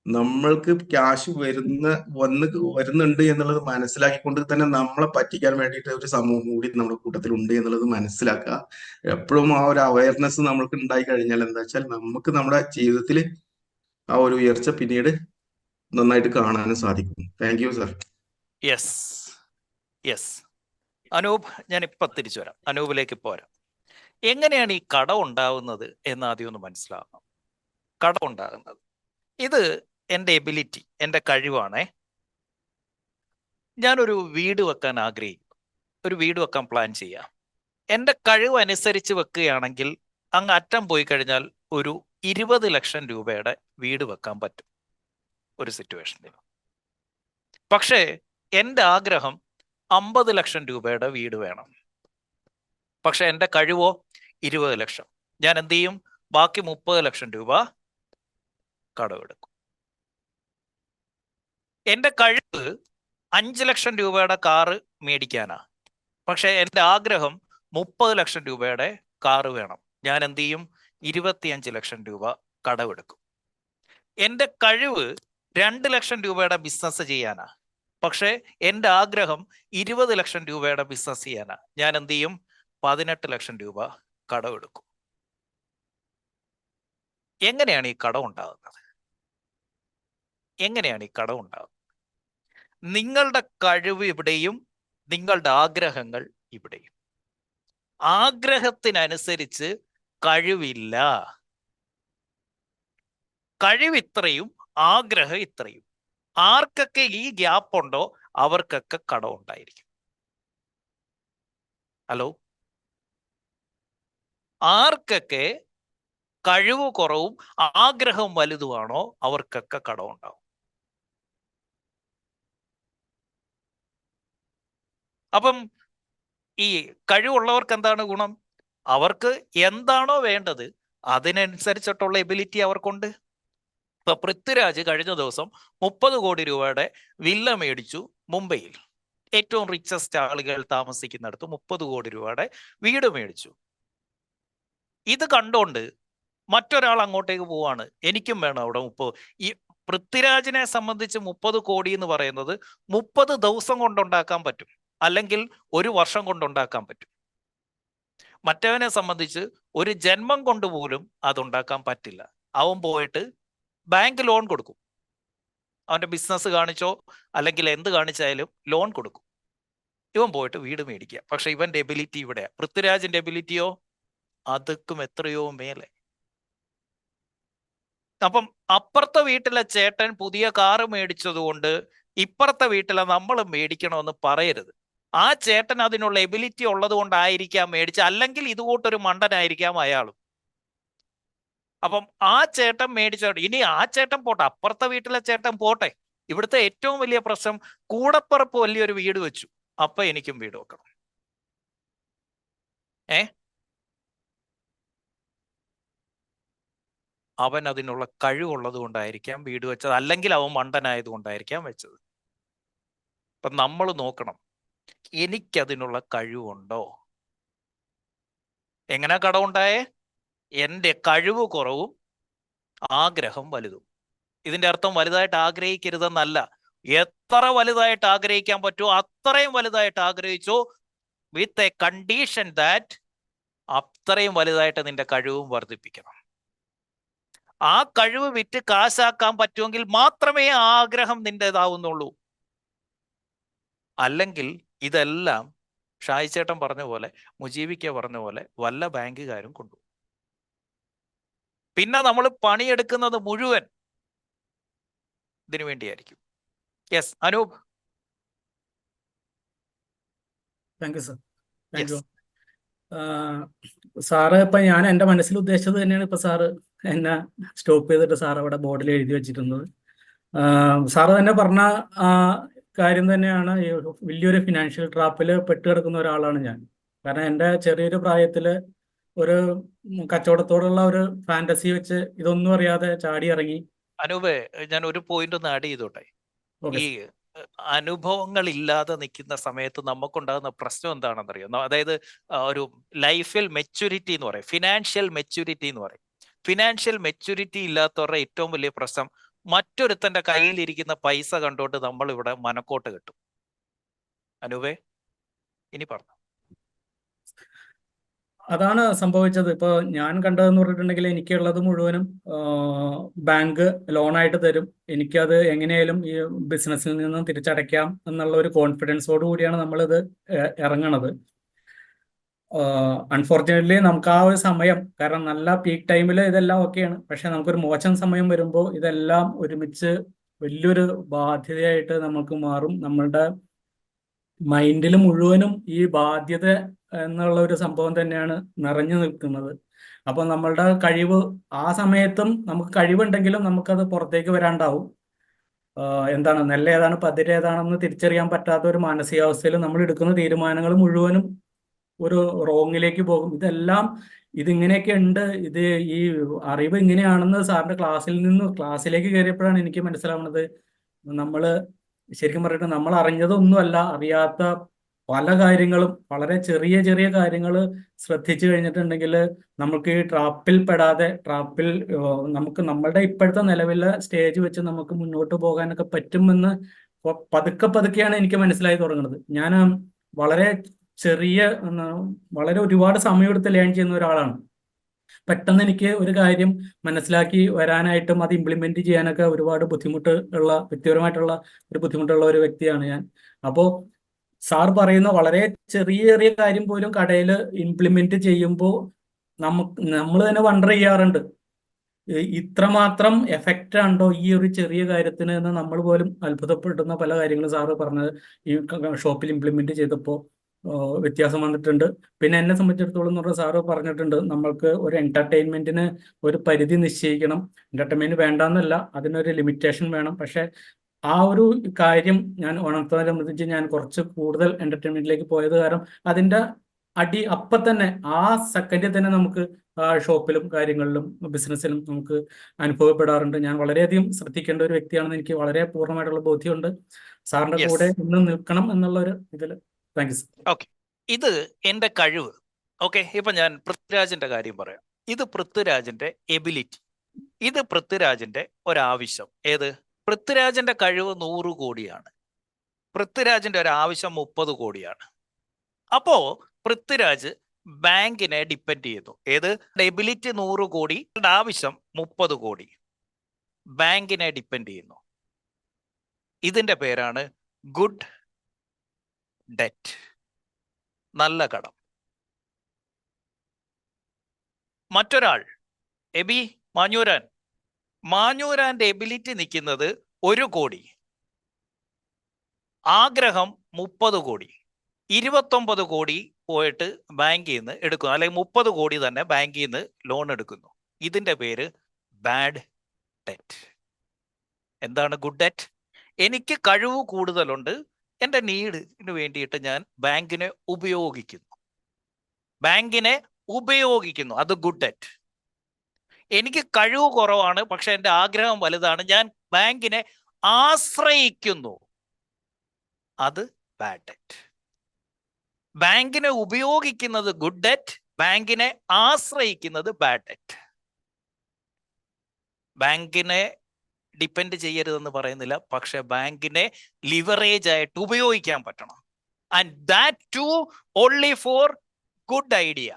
നമ്മൾക്ക് ക്യാഷ് വരുന്നുണ്ട് എന്നുള്ളത് മനസ്സിലാക്കിക്കൊണ്ട് തന്നെ നമ്മളെ പറ്റിക്കാൻ വേണ്ടിയിട്ട് ഒരു സമൂഹം കൂടി നമ്മുടെ കൂട്ടത്തിലുണ്ട് എന്നുള്ളത് മനസ്സിലാക്കുക. എപ്പോഴും ആ ഒരു അവയർനെസ് നമ്മൾക്ക് ഉണ്ടായി കഴിഞ്ഞാൽ എന്താ വെച്ചാൽ നമുക്ക് നമ്മുടെ ജീവിതത്തിൽ ആ ഒരു ഉയർച്ച പിന്നീട് നന്നായിട്ട് കാണാനും സാധിക്കും. Thank you sir. Yes Anoop, ഞാൻ ഇപ്പൊ തിരിച്ചു വരാം, അനൂപിലേക്ക് പോരാം. എങ്ങനെയാണ് ഈ കടം ഉണ്ടാവുന്നത് എന്ന് ആദ്യം ഒന്ന് മനസ്സിലാക്കണം. കടം ഉണ്ടാകുന്നത് ഇത് എൻ്റെ എബിലിറ്റി, എൻ്റെ കഴിവാണേ. ഞാനൊരു വീട് വെക്കാൻ ആഗ്രഹിക്കുന്നു, ഒരു വീട് വെക്കാൻ പ്ലാൻ ചെയ്യാം. എൻ്റെ കഴിവ് അനുസരിച്ച് വെക്കുകയാണെങ്കിൽ അങ്ങ് അറ്റം പോയി കഴിഞ്ഞാൽ ഒരു 20 ലക്ഷം രൂപയുടെ വീട് വെക്കാൻ പറ്റും ഒരു സിറ്റുവേഷനിൽ. പക്ഷേ എൻ്റെ ആഗ്രഹം 50 ലക്ഷം രൂപയുടെ വീട് വേണം. പക്ഷെ എൻ്റെ കഴിവോ 20 ലക്ഷം. ഞാൻ എന്ത് ചെയ്യും? ബാക്കി 30 ലക്ഷം രൂപ കടമെടുക്കും. എൻ്റെ കഴിവ് 5 ലക്ഷം രൂപയുടെ കാറ് മേടിക്കാനാ. പക്ഷെ എൻ്റെ ആഗ്രഹം 30 ലക്ഷം രൂപയുടെ കാറ് വേണം. ഞാൻ എന്ത് ചെയ്യും? 25 ലക്ഷം രൂപ കടമെടുക്കും. എൻ്റെ കഴിവ് 2 ലക്ഷം രൂപയുടെ ബിസിനസ് ചെയ്യാനാ. പക്ഷെ എൻ്റെ ആഗ്രഹം 20 ലക്ഷം രൂപയുടെ ബിസിനസ് ചെയ്യാനാ. ഞാൻ എന്ത് ചെയ്യും? 18 ലക്ഷം രൂപ കടമെടുക്കും. എങ്ങനെയാണ് ഈ കടം ഉണ്ടാകുന്നത്? എങ്ങനെയാണ് ഈ കടം ഉണ്ടാകുന്നത്? നിങ്ങളുടെ കഴിവ് ഇവിടെയും നിങ്ങളുടെ ആഗ്രഹങ്ങൾ ഇവിടെയും. ആഗ്രഹത്തിനനുസരിച്ച് കഴിവില്ല. കഴിവ് ഇത്രയും, ആഗ്രഹം ഇത്രയും. ആർക്കൊക്കെ ഈ ഗ്യാപ്പ് ഉണ്ടോ അവർക്കൊക്കെ കടം ഉണ്ടായിരിക്കും. ഹലോ, ആർക്കൊക്കെ കഴിവ് കുറവും ആഗ്രഹം വലുതുമാണോ അവർക്കൊക്കെ കടം ഉണ്ടാവും. അപ്പം ഈ കഴിവുള്ളവർക്ക് എന്താണ് ഗുണം? അവർക്ക് എന്താണോ വേണ്ടത് അതിനനുസരിച്ചിട്ടുള്ള എബിലിറ്റി അവർക്കുണ്ട്. ഇപ്പൊ പൃഥ്വിരാജ് കഴിഞ്ഞ ദിവസം 30 കോടി രൂപയുടെ വില്ല മേടിച്ചു മുംബൈയിൽ. ഏറ്റവും റിച്ചസ്റ്റ് ആളുകൾ താമസിക്കുന്നിടത്ത് 30 കോടി രൂപയുടെ വീട് മേടിച്ചു. ഇത് കണ്ടോണ്ട് മറ്റൊരാൾ അങ്ങോട്ടേക്ക് പോവാണ്, എനിക്കും വേണം അവിടെ 30. ഈ പൃഥ്വിരാജിനെ സംബന്ധിച്ച് 30 കോടി എന്ന് പറയുന്നത് 30 ദിവസം കൊണ്ടുണ്ടാക്കാൻ പറ്റും, അല്ലെങ്കിൽ ഒരു വർഷം കൊണ്ടുണ്ടാക്കാൻ പറ്റും. മറ്റവനെ സംബന്ധിച്ച് ഒരു ജന്മം കൊണ്ടുപോലും അതുണ്ടാക്കാൻ പറ്റില്ല. അവൻ പോയിട്ട് ബാങ്ക് ലോൺ കൊടുക്കും. അവന്റെ ബിസിനസ് കാണിച്ചോ അല്ലെങ്കിൽ എന്ത് കാണിച്ചാലും ലോൺ കൊടുക്കും. ഇവൻ പോയിട്ട് വീട് മേടിക്കുക. പക്ഷെ ഇവന്റെ എബിലിറ്റി ഇവിടെയാ. പൃഥ്വിരാജിന്റെ എബിലിറ്റിയോ അതുക്കും എത്രയോ മേലെ. അപ്പം അപ്പുറത്തെ വീട്ടിലെ ചേട്ടൻ പുതിയ കാറ് മേടിച്ചത് കൊണ്ട് ഇപ്പുറത്തെ വീട്ടിലെ നമ്മൾ മേടിക്കണമെന്ന് പറയരുത്. ആ ചേട്ടൻ അതിനുള്ള എബിലിറ്റി ഉള്ളത് കൊണ്ടായിരിക്കാം മേടിച്ച, അല്ലെങ്കിൽ ഇതുകൂട്ടൊരു മണ്ടനായിരിക്കാം അയാളും. അപ്പം ആ ചേട്ടൻ മേടിച്ചോട്ടെ. ഇനി ആ ചേട്ടൻ പോട്ടെ, അപ്പുറത്തെ വീട്ടിലെ ചേട്ടൻ പോട്ടെ. ഇവിടുത്തെ ഏറ്റവും വലിയ പ്രശ്നം, കൂടപ്പിറപ്പ് വലിയൊരു വീട് വെച്ചു, അപ്പൊ എനിക്കും വീട് വെക്കണം. അവൻ അതിനുള്ള കഴിവുള്ളത് കൊണ്ടായിരിക്കാം വീട് വെച്ചത്, അല്ലെങ്കിൽ അവൻ മണ്ടനായത് കൊണ്ടായിരിക്കാം വെച്ചത്. അപ്പൊ നമ്മൾ നോക്കണം, എനിക്കതിനുള്ള കഴിവുണ്ടോ? എങ്ങനെ കടമുണ്ടായേ? എൻ്റെ കഴിവ് കുറവും ആഗ്രഹം വലുതും. ഇതിന്റെ അർത്ഥം വലുതായിട്ട് ആഗ്രഹിക്കരുതെന്നല്ല. എത്ര വലുതായിട്ട് ആഗ്രഹിക്കാൻ പറ്റുമോ അത്രയും വലുതായിട്ട് ആഗ്രഹിച്ചോ, വിത്ത് എ കണ്ടീഷൻ ദാറ്റ് അത്രയും വലുതായിട്ട് നിന്റെ കഴിവും വർദ്ധിപ്പിക്കണം. ആ കഴിവ് വിറ്റ് കാശാക്കാൻ പറ്റുമെങ്കിൽ മാത്രമേ ആ ആഗ്രഹം നിന്റേതാവുന്നുള്ളൂ. അല്ലെങ്കിൽ ഇതെല്ലാം ഷായിച്ചേട്ടൻ പറഞ്ഞ പോലെ, മുജീബിക്ക പറഞ്ഞ പോലെ വല്ല ബാങ്കുകാരും കൊണ്ടുപോകും. പിന്നെ നമ്മൾ പണിയെടുക്കുന്നത് മുഴുവൻ ഇതിനു വേണ്ടിയായിരിക്കും. Yes Anoop. Thank you sir. Thank you sir. ഇപ്പൊ ഞാൻ എൻ്റെ മനസ്സിൽ ഉദ്ദേശിച്ചത് തന്നെയാണ് ഇപ്പൊ സാറ് എന്നെ സ്റ്റോപ്പ് ചെയ്തിട്ട് സാർ അവിടെ ബോർഡിൽ എഴുതി വെച്ചിരുന്നത്. സാറ് തന്നെ പറഞ്ഞ കാര്യം തന്നെയാണ്. ഈ വലിയൊരു ഫിനാൻഷ്യൽ ട്രാപ്പിൽ പെട്ടുകിടക്കുന്ന ഒരാളാണ് ഞാൻ. കാരണം എൻ്റെ ചെറിയൊരു പ്രായത്തിൽ ഒരു കച്ചവടത്തോടുള്ള ഒരു ഫാന്റസി വെച്ച് ഇതൊന്നും അറിയാതെ ചാടി ഇറങ്ങി. അനൂപേ, ഞാൻ ഒരു പോയിന്റ് ഒന്ന് ആഡ് ചെയ്തോട്ടെ. ഈ അനുഭവങ്ങൾ ഇല്ലാതെ നിൽക്കുന്ന സമയത്ത് നമുക്കുണ്ടാകുന്ന പ്രശ്നം എന്താണെന്നറിയോ? അതായത് ഒരു ലൈഫിൽ മെച്യൂരിറ്റി എന്ന് പറയും, ഫിനാൻഷ്യൽ മെച്യൂരിറ്റി എന്ന് പറയും. ഫിനാൻഷ്യൽ മെച്യൂരിറ്റി ഇല്ലാത്തവരുടെ ഏറ്റവും വലിയ പ്രശ്നം, മറ്റൊരുത്തന്റെ കയ്യിലിരിക്കുന്ന പൈസ കണ്ടോണ്ട് നമ്മൾ ഇവിടെ മനക്കോട്ട് കിട്ടും. അനൂപേ, ഇനി പറഞ്ഞു. അതാണ് സംഭവിച്ചത്. ഇപ്പോൾ ഞാൻ കണ്ടതെന്ന് പറഞ്ഞിട്ടുണ്ടെങ്കിൽ എനിക്കുള്ളത് മുഴുവനും ബാങ്ക് ലോണായിട്ട് തരും. എനിക്കത് എങ്ങനെയായാലും ഈ ബിസിനസ്സിൽ നിന്നും തിരിച്ചടയ്ക്കാം എന്നുള്ള ഒരു കോൺഫിഡൻസോട് കൂടിയാണ് നമ്മളിത് ഇറങ്ങണത്. അൺഫോർച്ചുനേറ്റ്ലി നമുക്ക് ആ ഒരു സമയം, കാരണം നല്ല പീക്ക് ടൈമിൽ ഇതെല്ലാം ഓക്കെയാണ്, പക്ഷെ നമുക്കൊരു മോശം സമയം വരുമ്പോൾ ഇതെല്ലാം ഒരുമിച്ച് വലിയൊരു ബാധ്യതയായിട്ട് നമുക്ക് മാറും. നമ്മളുടെ മൈൻഡിൽ മുഴുവനും ഈ ബാധ്യത എന്നുള്ള ഒരു സംഭവം തന്നെയാണ് നിറഞ്ഞു നിൽക്കുന്നത്. അപ്പോൾ നമ്മളുടെ കഴിവ് ആ സമയത്തും നമുക്ക് കഴിവുണ്ടെങ്കിലും നമുക്കത് പുറത്തേക്ക് വരാണ്ടാവും. എന്താണ് നെല്ല ഏതാണ് പതിര് ഏതാണെന്ന് തിരിച്ചറിയാൻ പറ്റാത്ത ഒരു മാനസികാവസ്ഥയിൽ നമ്മൾ എടുക്കുന്ന തീരുമാനങ്ങൾ മുഴുവനും ഒരു റോങ്ങിലേക്ക് പോകും. ഇതിങ്ങനെയൊക്കെ ഉണ്ട്, ഇത് ഈ അറിവ് ഇങ്ങനെയാണെന്ന് സാറിന്റെ ക്ലാസ്സിലേക്ക് കയറിയപ്പോഴാണ് എനിക്ക് മനസ്സിലാവുന്നത്. നമ്മള് ശരിക്കും പറഞ്ഞിട്ട് നമ്മൾ അറിഞ്ഞതൊന്നുമല്ല, അറിയാത്ത പല കാര്യങ്ങളും, വളരെ ചെറിയ ചെറിയ കാര്യങ്ങൾ ശ്രദ്ധിച്ചു കഴിഞ്ഞിട്ടുണ്ടെങ്കിൽ നമുക്ക് ഈ നമുക്ക് നമ്മളുടെ ഇപ്പോഴത്തെ നിലവിലെ സ്റ്റേജ് വെച്ച് നമുക്ക് മുന്നോട്ട് പോകാനൊക്കെ പറ്റുമെന്ന് പതുക്കെ പതുക്കെയാണ് എനിക്ക് മനസ്സിലായി തുടങ്ങുന്നത്. ഞാൻ വളരെ ചെറിയ വളരെ ഒരുപാട് സമയമെടുത്ത് ലേൺ ചെയ്യുന്ന ഒരാളാണ്. പെട്ടെന്ന് എനിക്ക് ഒരു കാര്യം മനസ്സിലാക്കി വരാനായിട്ടും അത് ഇംപ്ലിമെന്റ് ചെയ്യാനൊക്കെ ഒരുപാട് വ്യക്തിപരമായിട്ടുള്ള ഒരു ബുദ്ധിമുട്ടുള്ള ഒരു വ്യക്തിയാണ് ഞാൻ. അപ്പോൾ സാർ പറയുന്ന വളരെ ചെറിയ ചെറിയ കാര്യം പോലും കടയിൽ ഇംപ്ലിമെന്റ് ചെയ്യുമ്പോൾ നമ്മൾ തന്നെ വണ്ടർ ചെയ്യാറുണ്ട്, ഇത്രമാത്രം എഫക്റ്റ് ഉണ്ടോ ഈ ഒരു ചെറിയ കാര്യത്തിന് എന്ന് നമ്മൾ പോലും അത്ഭുതപ്പെടുന്ന പല കാര്യങ്ങളും സാറ് പറഞ്ഞത് ഈ ഷോപ്പിൽ ഇംപ്ലിമെന്റ് ചെയ്തപ്പോൾ വ്യത്യാസം വന്നിട്ടുണ്ട്. പിന്നെ എന്നെ സംബന്ധിച്ചിടത്തോളം എന്ന് പറഞ്ഞാൽ സാറ് പറഞ്ഞിട്ടുണ്ട്, നമ്മൾക്ക് ഒരു എന്റർടൈൻമെന്റിന് ഒരു പരിധി നിശ്ചയിക്കണം. എന്റർടൈൻമെന്റ് വേണ്ടാന്നല്ല, അതിനൊരു ലിമിറ്റേഷൻ വേണം. പക്ഷെ ആ ഒരു കാര്യം ഞാൻ ഓണത്തിനനുബന്ധിച്ച് ഞാൻ കുറച്ച് കൂടുതൽ എന്റർടൈൻമെന്റിലേക്ക് പോയത് കാരണം അതിന്റെ അപ്പം തന്നെ ആ സെക്കൻഡിൽ തന്നെ നമുക്ക് ഷോപ്പിലും കാര്യങ്ങളിലും ബിസിനസ്സിലും നമുക്ക് അനുഭവപ്പെടാറുണ്ട്. ഞാൻ വളരെയധികം ശ്രദ്ധിക്കേണ്ട ഒരു വ്യക്തിയാണെന്ന് എനിക്ക് വളരെ പൂർണ്ണമായിട്ടുള്ള ബോധ്യമുണ്ട്. സാറിന്റെ കൂടെ ഇന്ന് നിൽക്കണം എന്നുള്ള ഒരു ഇതിൽ താങ്ക് യു സർ. ഓക്കെ, ഇത് എൻ്റെ കഴിവ്. ഓക്കെ, ഇപ്പൊ ഞാൻ പൃഥ്വിരാജിന്റെ കാര്യം പറയാം. ഇത് പൃഥ്വിരാജിന്റെ എബിലിറ്റി, ഇത് പൃഥ്വിരാജിന്റെ ഒരാവശ്യം. ഏത്? പൃഥ്വിരാജിന്റെ കഴിവ് 100 കോടിയാണ്, പൃഥ്വിരാജിന്റെ ഒരു ആവശ്യം 30 കോടിയാണ്. അപ്പോ പൃഥ്വിരാജ് ബാങ്കിനെ ഡിപ്പെൻഡ് ചെയ്യുന്നു. ഏത്? എബിലിറ്റി 100 കോടി, ആവശ്യം 30 കോടി, ബാങ്കിനെ ഡിപ്പെൻഡ് ചെയ്യുന്നു. ഇതിന്റെ പേരാണ് ഗുഡ് ഡെറ്റ്, നല്ല കടം. മറ്റൊരാൾ എബി മാഞ്ഞൂരാന്റെ എബിലിറ്റി നിൽക്കുന്നത് 1 കോടി, ആഗ്രഹം 30 കോടി, 29 കോടി പോയിട്ട് ബാങ്കിൽ നിന്ന് എടുക്കുന്നു, അല്ലെങ്കിൽ 30 കോടി തന്നെ ബാങ്കിൽ നിന്ന് ലോൺ എടുക്കുന്നു. ഇതിന്റെ പേര് ബാഡ് ഡെറ്റ്. എന്താണ് ഗുഡ് ഡെറ്റ്? എനിക്ക് കഴിവ് കൂടുതലുണ്ട്, എൻ്റെ നീഡിന് വേണ്ടിയിട്ട് ഞാൻ ബാങ്കിനെ ഉപയോഗിക്കുന്നു, അത് ഗുഡ് ഡെറ്റ്. എനിക്ക് കഴിവ് കുറവാണ്, പക്ഷെ എൻ്റെ ആഗ്രഹം വലുതാണ്, ഞാൻ ബാങ്കിനെ ആശ്രയിക്കുന്നു, അത് ബാഡ് ഡെറ്റ്. ബാങ്കിനെ ഉപയോഗിക്കുന്നത് ഗുഡ് ഡെറ്റ്, ബാങ്കിനെ ആശ്രയിക്കുന്നത് ബാഡ് ഡെറ്റ്. ബാങ്കിനെ ഡിപ്പെൻഡ് ചെയ്യരുതെന്ന് പറയുന്നില്ല, പക്ഷെ ബാങ്കിനെ ലിവറേജ് ആയിട്ട് ഉപയോഗിക്കാൻ പറ്റണം. And that too only for good idea.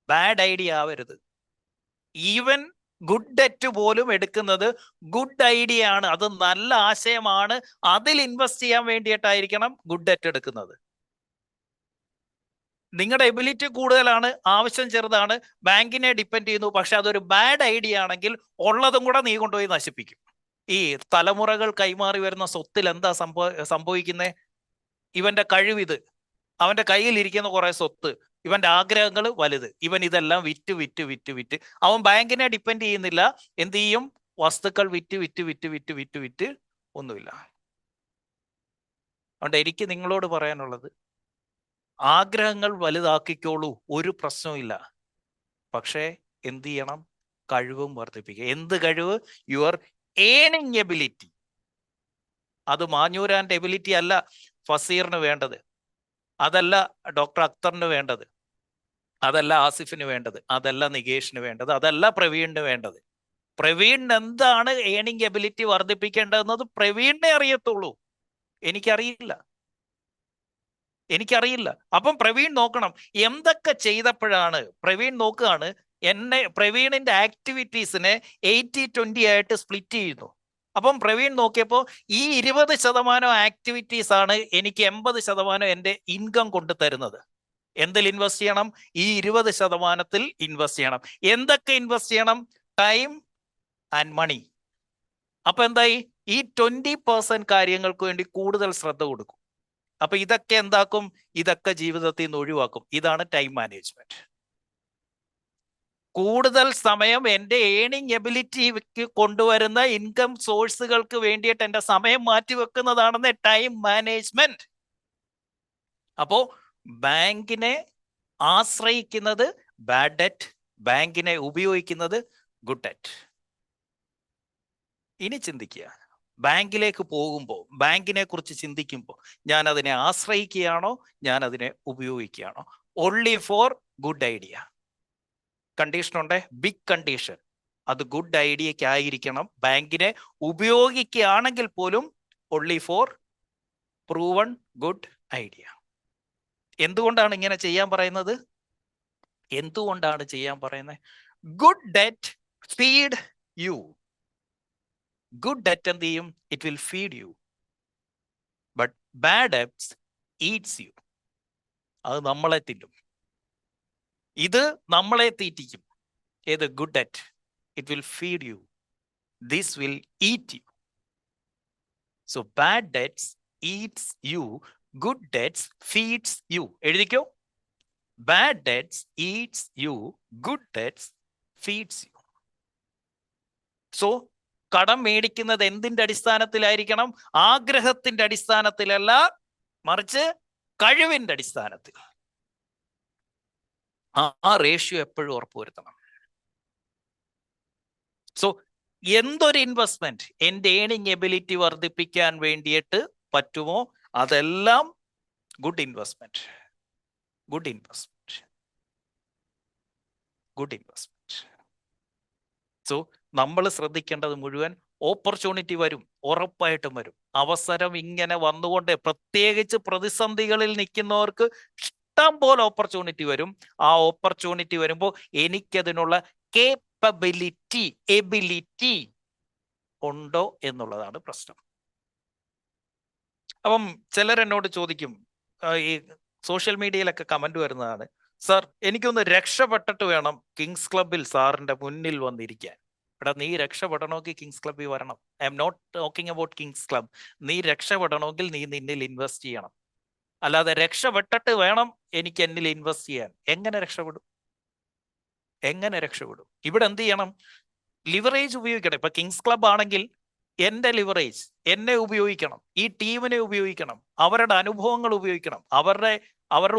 Bad idea ആവരുത്. ഈവൻ ഗുഡ് ഡെറ്റ് പോലും എടുക്കുന്നത് ഗുഡ് ഐഡിയ ആണ്, അത് നല്ല ആശയമാണ്, അതിൽ ഇൻവെസ്റ്റ് ചെയ്യാൻ വേണ്ടിയിട്ടായിരിക്കണം ഗുഡ് ഡെറ്റ് എടുക്കുന്നത്. നിങ്ങളുടെ എബിലിറ്റി കൂടുതലാണ്, ആവശ്യം ചെറുതാണ്, ബാങ്കിനെ ഡിപ്പെൻഡ് ചെയ്യുന്നു, പക്ഷെ അതൊരു ബാഡ് ഐഡിയ ആണെങ്കിൽ ഉള്ളതും കൂടെ നീ കൊണ്ടുപോയി നശിപ്പിക്കും. ഈ തലമുറകൾ കൈമാറി വരുന്ന സ്വത്തിൽ എന്താ സംഭവിക്കുന്നത്? ഇവന്റെ കഴിവിത്, അവന്റെ കയ്യിലിരിക്കുന്ന കുറെ സ്വത്ത്, ഇവന്റെ ആഗ്രഹങ്ങൾ വലുത്, ഇവൻ ഇതെല്ലാം വിറ്റ് വിറ്റ് വിറ്റ് വിറ്റ് അവൻ ബാങ്കിനെ ഡിപ്പെൻഡ് ചെയ്യുന്നില്ല. എന്ത് ചെയ്യും? വസ്തുക്കൾ വിറ്റ് വിറ്റ് വിറ്റ് വിറ്റ് വിറ്റ് വിറ്റ് ഒന്നുമില്ല. അതുകൊണ്ട് എനിക്ക് നിങ്ങളോട് പറയാനുള്ളത്, ആഗ്രഹങ്ങൾ വലുതാക്കിക്കോളൂ, ഒരു പ്രശ്നവുമില്ല. പക്ഷേ എന്ത് ചെയ്യണം? കഴിവും വർദ്ധിപ്പിക്കുക. എന്ത് കഴിവ്? Your earning ability. അത് മാഞ്ഞൂരാന്റെ എബിലിറ്റി അല്ല ഫസീറിന് വേണ്ടത്, അതല്ല ഡോക്ടർ അക്തറിന് വേണ്ടത്, അതല്ല ആസിഫിന് വേണ്ടത്, അതല്ല നികേഷിന് വേണ്ടത്, അതല്ല പ്രവീണിന് വേണ്ടത്. പ്രവീണിന് എന്താണ് ഏണിംഗ് എബിലിറ്റി വർദ്ധിപ്പിക്കേണ്ടതെന്നത് പ്രവീണിനെ അറിയത്തുള്ളൂ, എനിക്കറിയില്ല. അപ്പം പ്രവീൺ നോക്കണം എന്തൊക്കെ ചെയ്തപ്പോഴാണ്. പ്രവീൺ നോക്കുകയാണ്, പ്രവീണിന്റെ ആക്ടിവിറ്റീസിനെ 80-20 ആയിട്ട് സ്പ്ലിറ്റ് ചെയ്യുന്നു. അപ്പം പ്രവീൺ നോക്കിയപ്പോൾ ഈ 20% ആക്ടിവിറ്റീസ് ആണ് എനിക്ക് 80% എൻ്റെ ഇൻകം കൊണ്ട് തരുന്നത്. എന്തിൽ ഇൻവെസ്റ്റ് ചെയ്യണം? ഈ 20%-ൽ ഇൻവെസ്റ്റ് ചെയ്യണം. എന്തൊക്കെ ഇൻവെസ്റ്റ് ചെയ്യണം? Time and money. അപ്പൊ എന്തായി? ഈ 20% കാര്യങ്ങൾക്ക് വേണ്ടി കൂടുതൽ ശ്രദ്ധ കൊടുക്കും. അപ്പൊ ഇതൊക്കെ എന്താക്കും? ഇതൊക്കെ ജീവിതത്തിൽ നിന്ന് ഒഴിവാക്കും. ഇതാണ് ടൈം മാനേജ്മെന്റ്. കൂടുതൽ സമയം എൻ്റെ ഏണിംഗ് എബിലിറ്റിക്ക് കൊണ്ടുവരുന്ന ഇൻകം സോഴ്സുകൾക്ക് വേണ്ടിയിട്ട് എൻ്റെ സമയം മാറ്റിവെക്കുന്നതാണെന്ന് ടൈം മാനേജ്മെന്റ്. അപ്പോ ബാങ്കിനെ ആശ്രയിക്കുന്നത് ബാഡ് ഡെറ്റ്, ബാങ്കിനെ ഉപയോഗിക്കുന്നത് ഗുഡ് ഡെറ്റ്. ഇനി ചിന്തിക്കുക, ബാങ്കിലേക്ക് പോകുമ്പോൾ, ബാങ്കിനെ കുറിച്ച് ചിന്തിക്കുമ്പോൾ ഞാൻ അതിനെ ആശ്രയിക്കുകയാണോ, ഞാൻ അതിനെ ഉപയോഗിക്കുകയാണോ? Only for good idea. Condition ഉണ്ട്, ബിഗ് കണ്ടീഷൻ. അത് ഗുഡ് ഐഡിയക്ക് ആയിരിക്കണം. ബാങ്കിനെ ഉപയോഗിക്കുകയാണെങ്കിൽ പോലും only for proven good idea. എന്തുകൊണ്ടാണ് ഇങ്ങനെ ചെയ്യാൻ പറയുന്നത്? എന്തുകൊണ്ടാണ് ചെയ്യാൻ പറയുന്നത്? Good debt feed you. Good debt എന്ത് ചെയ്യും? It will feed you. But bad debts eats you. അത് നമ്മളെ തിന്നും. ഇത് നമ്മളെ തീറ്റിക്കും. ഏത്? Good debt. It will feed you. This will eat you. So bad debts eats you, good debts feeds you. എഴുതിക്കോ. Bad debts eats you, good debts feeds you. So കടം മേടിക്കുന്നത് എന്തിന്റെ അടിസ്ഥാനത്തിലായിരിക്കണം? ആഗ്രഹത്തിന്റെ അടിസ്ഥാനത്തിലല്ല, മറിച്ച് കഴിവിന്റെ അടിസ്ഥാനത്തിൽ. ആ റേഷ്യോ എപ്പോഴും ഉറപ്പുവരുത്തണം. സോ എന്തൊരു ഇൻവെസ്റ്റ്മെന്റ് എൻ്റെ ഏണിംഗ് എബിലിറ്റി വർദ്ധിപ്പിക്കാൻ വേണ്ടിയിട്ട് പറ്റുമോ, അതെല്ലാം good investment. Good investment. Good investment. So നമ്മൾ ശ്രദ്ധിക്കേണ്ടത് മുഴുവൻ ഓപ്പർച്യൂണിറ്റി വരും, ഉറപ്പായിട്ടും വരും. അവസരം ഇങ്ങനെ വന്നുകൊണ്ട്, പ്രത്യേകിച്ച് പ്രതിസന്ധികളിൽ നിൽക്കുന്നവർക്ക് ഇഷ്ടം പോലെ ഓപ്പർച്യൂണിറ്റി വരും. ആ ഓപ്പർച്യൂണിറ്റി വരുമ്പോൾ എനിക്കതിനുള്ള കേപ്പബിലിറ്റി, എബിലിറ്റി ഉണ്ടോ എന്നുള്ളതാണ് പ്രശ്നം. അപ്പം ചിലരെന്നോട് ചോദിക്കും, ഈ സോഷ്യൽ മീഡിയയിലൊക്കെ കമന്റ് വരുന്നതാണ്, സാർ എനിക്കൊന്ന് രക്ഷപ്പെട്ടിട്ട് വേണം കിങ്സ് ക്ലബിൽ സാറിന്റെ മുന്നിൽ വന്നിരിക്കാൻ. എടാ, നീ രക്ഷപ്പെടണമെങ്കിൽ കിങ്സ് ക്ലബിൽ വരണം. I'm not talking about Kings club. നീ രക്ഷപ്പെടണമെങ്കിൽ നീ നിന്നിൽ ഇൻവെസ്റ്റ് ചെയ്യണം. അല്ലാതെ രക്ഷപ്പെട്ടിട്ട് വേണം എനിക്ക് എന്നിൽ ഇൻവെസ്റ്റ് ചെയ്യാൻ. എങ്ങനെ രക്ഷപ്പെടും? എങ്ങനെ രക്ഷപ്പെടും? ഇവിടെ എന്ത് ചെയ്യണം? ലിവറേജ് ഉപയോഗിക്കണം. ഇപ്പൊ കിങ്സ് ക്ലബ് ആണെങ്കിൽ എന്റെ ലിവറേജ്, എന്നെ ഉപയോഗിക്കണം, ഈ ടീമിനെ ഉപയോഗിക്കണം, അവരുടെ അനുഭവങ്ങൾ ഉപയോഗിക്കണം, അവരുടെ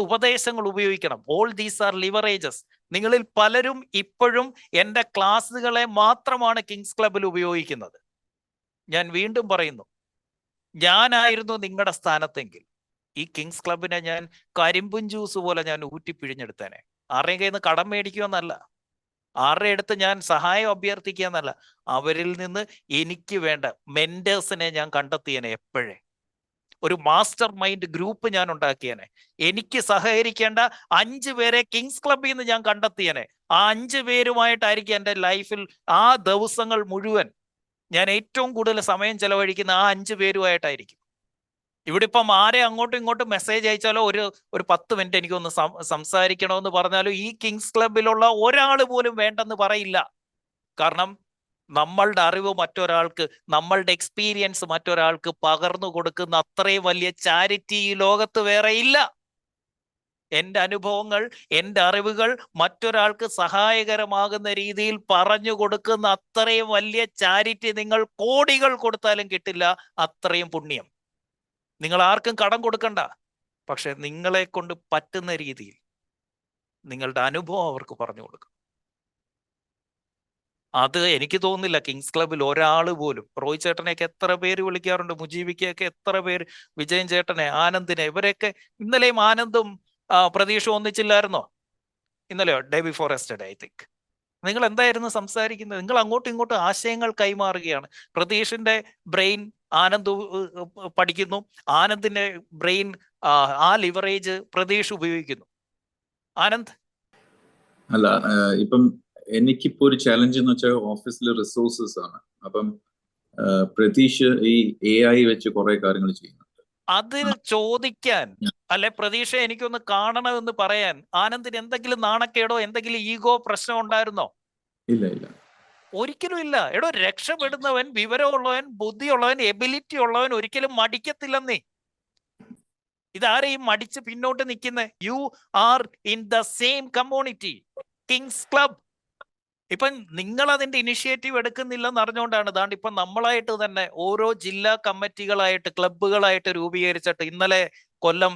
ഉപദേശങ്ങൾ ഉപയോഗിക്കണം. All these are leverages. നിങ്ങളിൽ പലരും ഇപ്പോഴും എൻ്റെ ക്ലാസ്സുകളെ മാത്രമാണ് കിങ്സ് ക്ലബിൽ ഉപയോഗിക്കുന്നത്. ഞാൻ വീണ്ടും പറയുന്നു, ഞാനായിരുന്നു നിങ്ങളുടെ സ്ഥാനത്തെങ്കിൽ ഈ കിങ്സ് ക്ലബിനെ ഞാൻ കരിമ്പും ജ്യൂസ് പോലെ ഞാൻ ഊറ്റിപ്പിഴിഞ്ഞെടുത്തേനെ. ആരുടെയും കയ്യിൽ നിന്ന് കടം മേടിക്കുമെന്നല്ല, ആരുടെ അടുത്ത് ഞാൻ സഹായം അഭ്യർത്ഥിക്കുക എന്നല്ല, അവരിൽ നിന്ന് എനിക്ക് വേണ്ട മെന്റേഴ്സിനെ ഞാൻ കണ്ടെത്തിയേനെ. എപ്പോഴേ ഒരു മാസ്റ്റർ മൈൻഡ് ഗ്രൂപ്പ് ഞാൻ ഉണ്ടാക്കിയേനെ. എനിക്ക് സഹകരിക്കേണ്ട 5 പേരെ കിങ്സ് ക്ലബിൽ നിന്ന് ഞാൻ കണ്ടെത്തിയേനെ. ആ 5 പേരുമായിട്ടായിരിക്കും എൻ്റെ ലൈഫിൽ ആ ദിവസങ്ങൾ മുഴുവൻ ഞാൻ ഏറ്റവും കൂടുതൽ സമയം ചെലവഴിക്കുന്ന ആ 5 പേരുമായിട്ടായിരിക്കും. ഇവിടെ ഇപ്പം ആരെ അങ്ങോട്ടും ഇങ്ങോട്ടും മെസ്സേജ് അയച്ചാലോ, ഒരു 10 മിനിറ്റ് എനിക്കൊന്ന് സംസാരിക്കണമെന്ന് പറഞ്ഞാലും ഈ കിങ്സ് ക്ലബിലുള്ള ഒരാൾ പോലും വേണ്ടെന്ന് പറയില്ല. കാരണം നമ്മളുടെ അറിവ് മറ്റൊരാൾക്ക്, നമ്മളുടെ എക്സ്പീരിയൻസ് മറ്റൊരാൾക്ക് പകർന്നു കൊടുക്കുന്ന അത്രയും വലിയ ചാരിറ്റി ഈ ലോകത്ത് വേറെ ഇല്ല. എൻ്റെ അനുഭവങ്ങൾ, എൻ്റെ അറിവുകൾ മറ്റൊരാൾക്ക് സഹായകരമാകുന്ന രീതിയിൽ പറഞ്ഞു കൊടുക്കുന്ന അത്രയും വലിയ ചാരിറ്റി നിങ്ങൾ കോടികൾ കൊടുത്താലും കിട്ടില്ല. അത്രയും പുണ്യം. നിങ്ങൾ ആർക്കും കടം കൊടുക്കണ്ട, പക്ഷെ നിങ്ങളെ കൊണ്ട് പറ്റുന്ന രീതിയിൽ നിങ്ങളുടെ അനുഭവം അവർക്ക് പറഞ്ഞു കൊടുക്കും. അത് എനിക്ക് തോന്നുന്നില്ല കിങ്സ് ക്ലബിൽ ഒരാൾ പോലും, റോയ് ചേട്ടനെയൊക്കെ എത്ര പേര് വിളിക്കാറുണ്ട്, മുജീബിക്കൊക്കെ എത്ര പേര്, വിജയൻ ചേട്ടനെ, ആനന്ദിനെ, ഇവരെയൊക്കെ. ഇന്നലെയും ആനന്ദും പ്രതീക്ഷ ഒന്നിച്ചില്ലായിരുന്നോ? ഇന്നലെയോ day before yesterday I think. നിങ്ങൾ എന്തായിരുന്നു സംസാരിക്കുന്നത്? നിങ്ങൾ അങ്ങോട്ടും ഇങ്ങോട്ടും ആശയങ്ങൾ കൈമാറുകയാണ്. പ്രതീഷിന്റെ ബ്രെയിൻ ആനന്ദ് പഠിക്കുന്നു, ആനന്ദിന്റെ ബ്രെയിൻ ആ ലിവറേജ് പ്രതീഷ് ഉപയോഗിക്കുന്നു. ആനന്ദ് അല്ല, ഇപ്പം എനിക്കിപ്പോ ഒരു ചാലഞ്ച് എന്ന് വെച്ചാൽ ഓഫീസിലെ റിസോഴ്സസ് ആണ്. അപ്പം പ്രതീഷ് ഈ AI വെച്ച് കുറെ കാര്യങ്ങൾ ചെയ്യുന്നുണ്ട്. അത് ചോദിക്കാൻ അല്ലെ പ്രതീക്ഷ എനിക്കൊന്ന് കാണണമെന്ന് പറയാൻ ആനന്ദിന് എന്തെങ്കിലും നാണക്കേടോ എന്തെങ്കിലും ഈഗോ പ്രശ്നം ഉണ്ടായിരുന്നോ? ഇല്ല ഇല്ല, ഒരിക്കലും ഇല്ല. എടോ, രക്ഷപ്പെടുന്നവൻ, വിവരമുള്ളവൻ, ബുദ്ധിയുള്ളവൻ, എബിലിറ്റി ഉള്ളവൻ ഒരിക്കലും മടിക്കത്തില്ലെന്നേ. ഇതാരെയും മടിച്ച് പിന്നോട്ട് നിൽക്കുന്നത്? You are in the same community, Kings club. ഇപ്പം നിങ്ങൾ അതിന്റെ ഇനിഷ്യേറ്റീവ് എടുക്കുന്നില്ലെന്ന് അറിഞ്ഞുകൊണ്ടാണ് ദാണ്ട് ഇപ്പം നമ്മളായിട്ട് തന്നെ ഓരോ ജില്ലാ കമ്മിറ്റികളായിട്ട് ക്ലബ്ബുകളായിട്ട് രൂപീകരിച്ചിട്ട് ഇന്നലെ കൊല്ലം,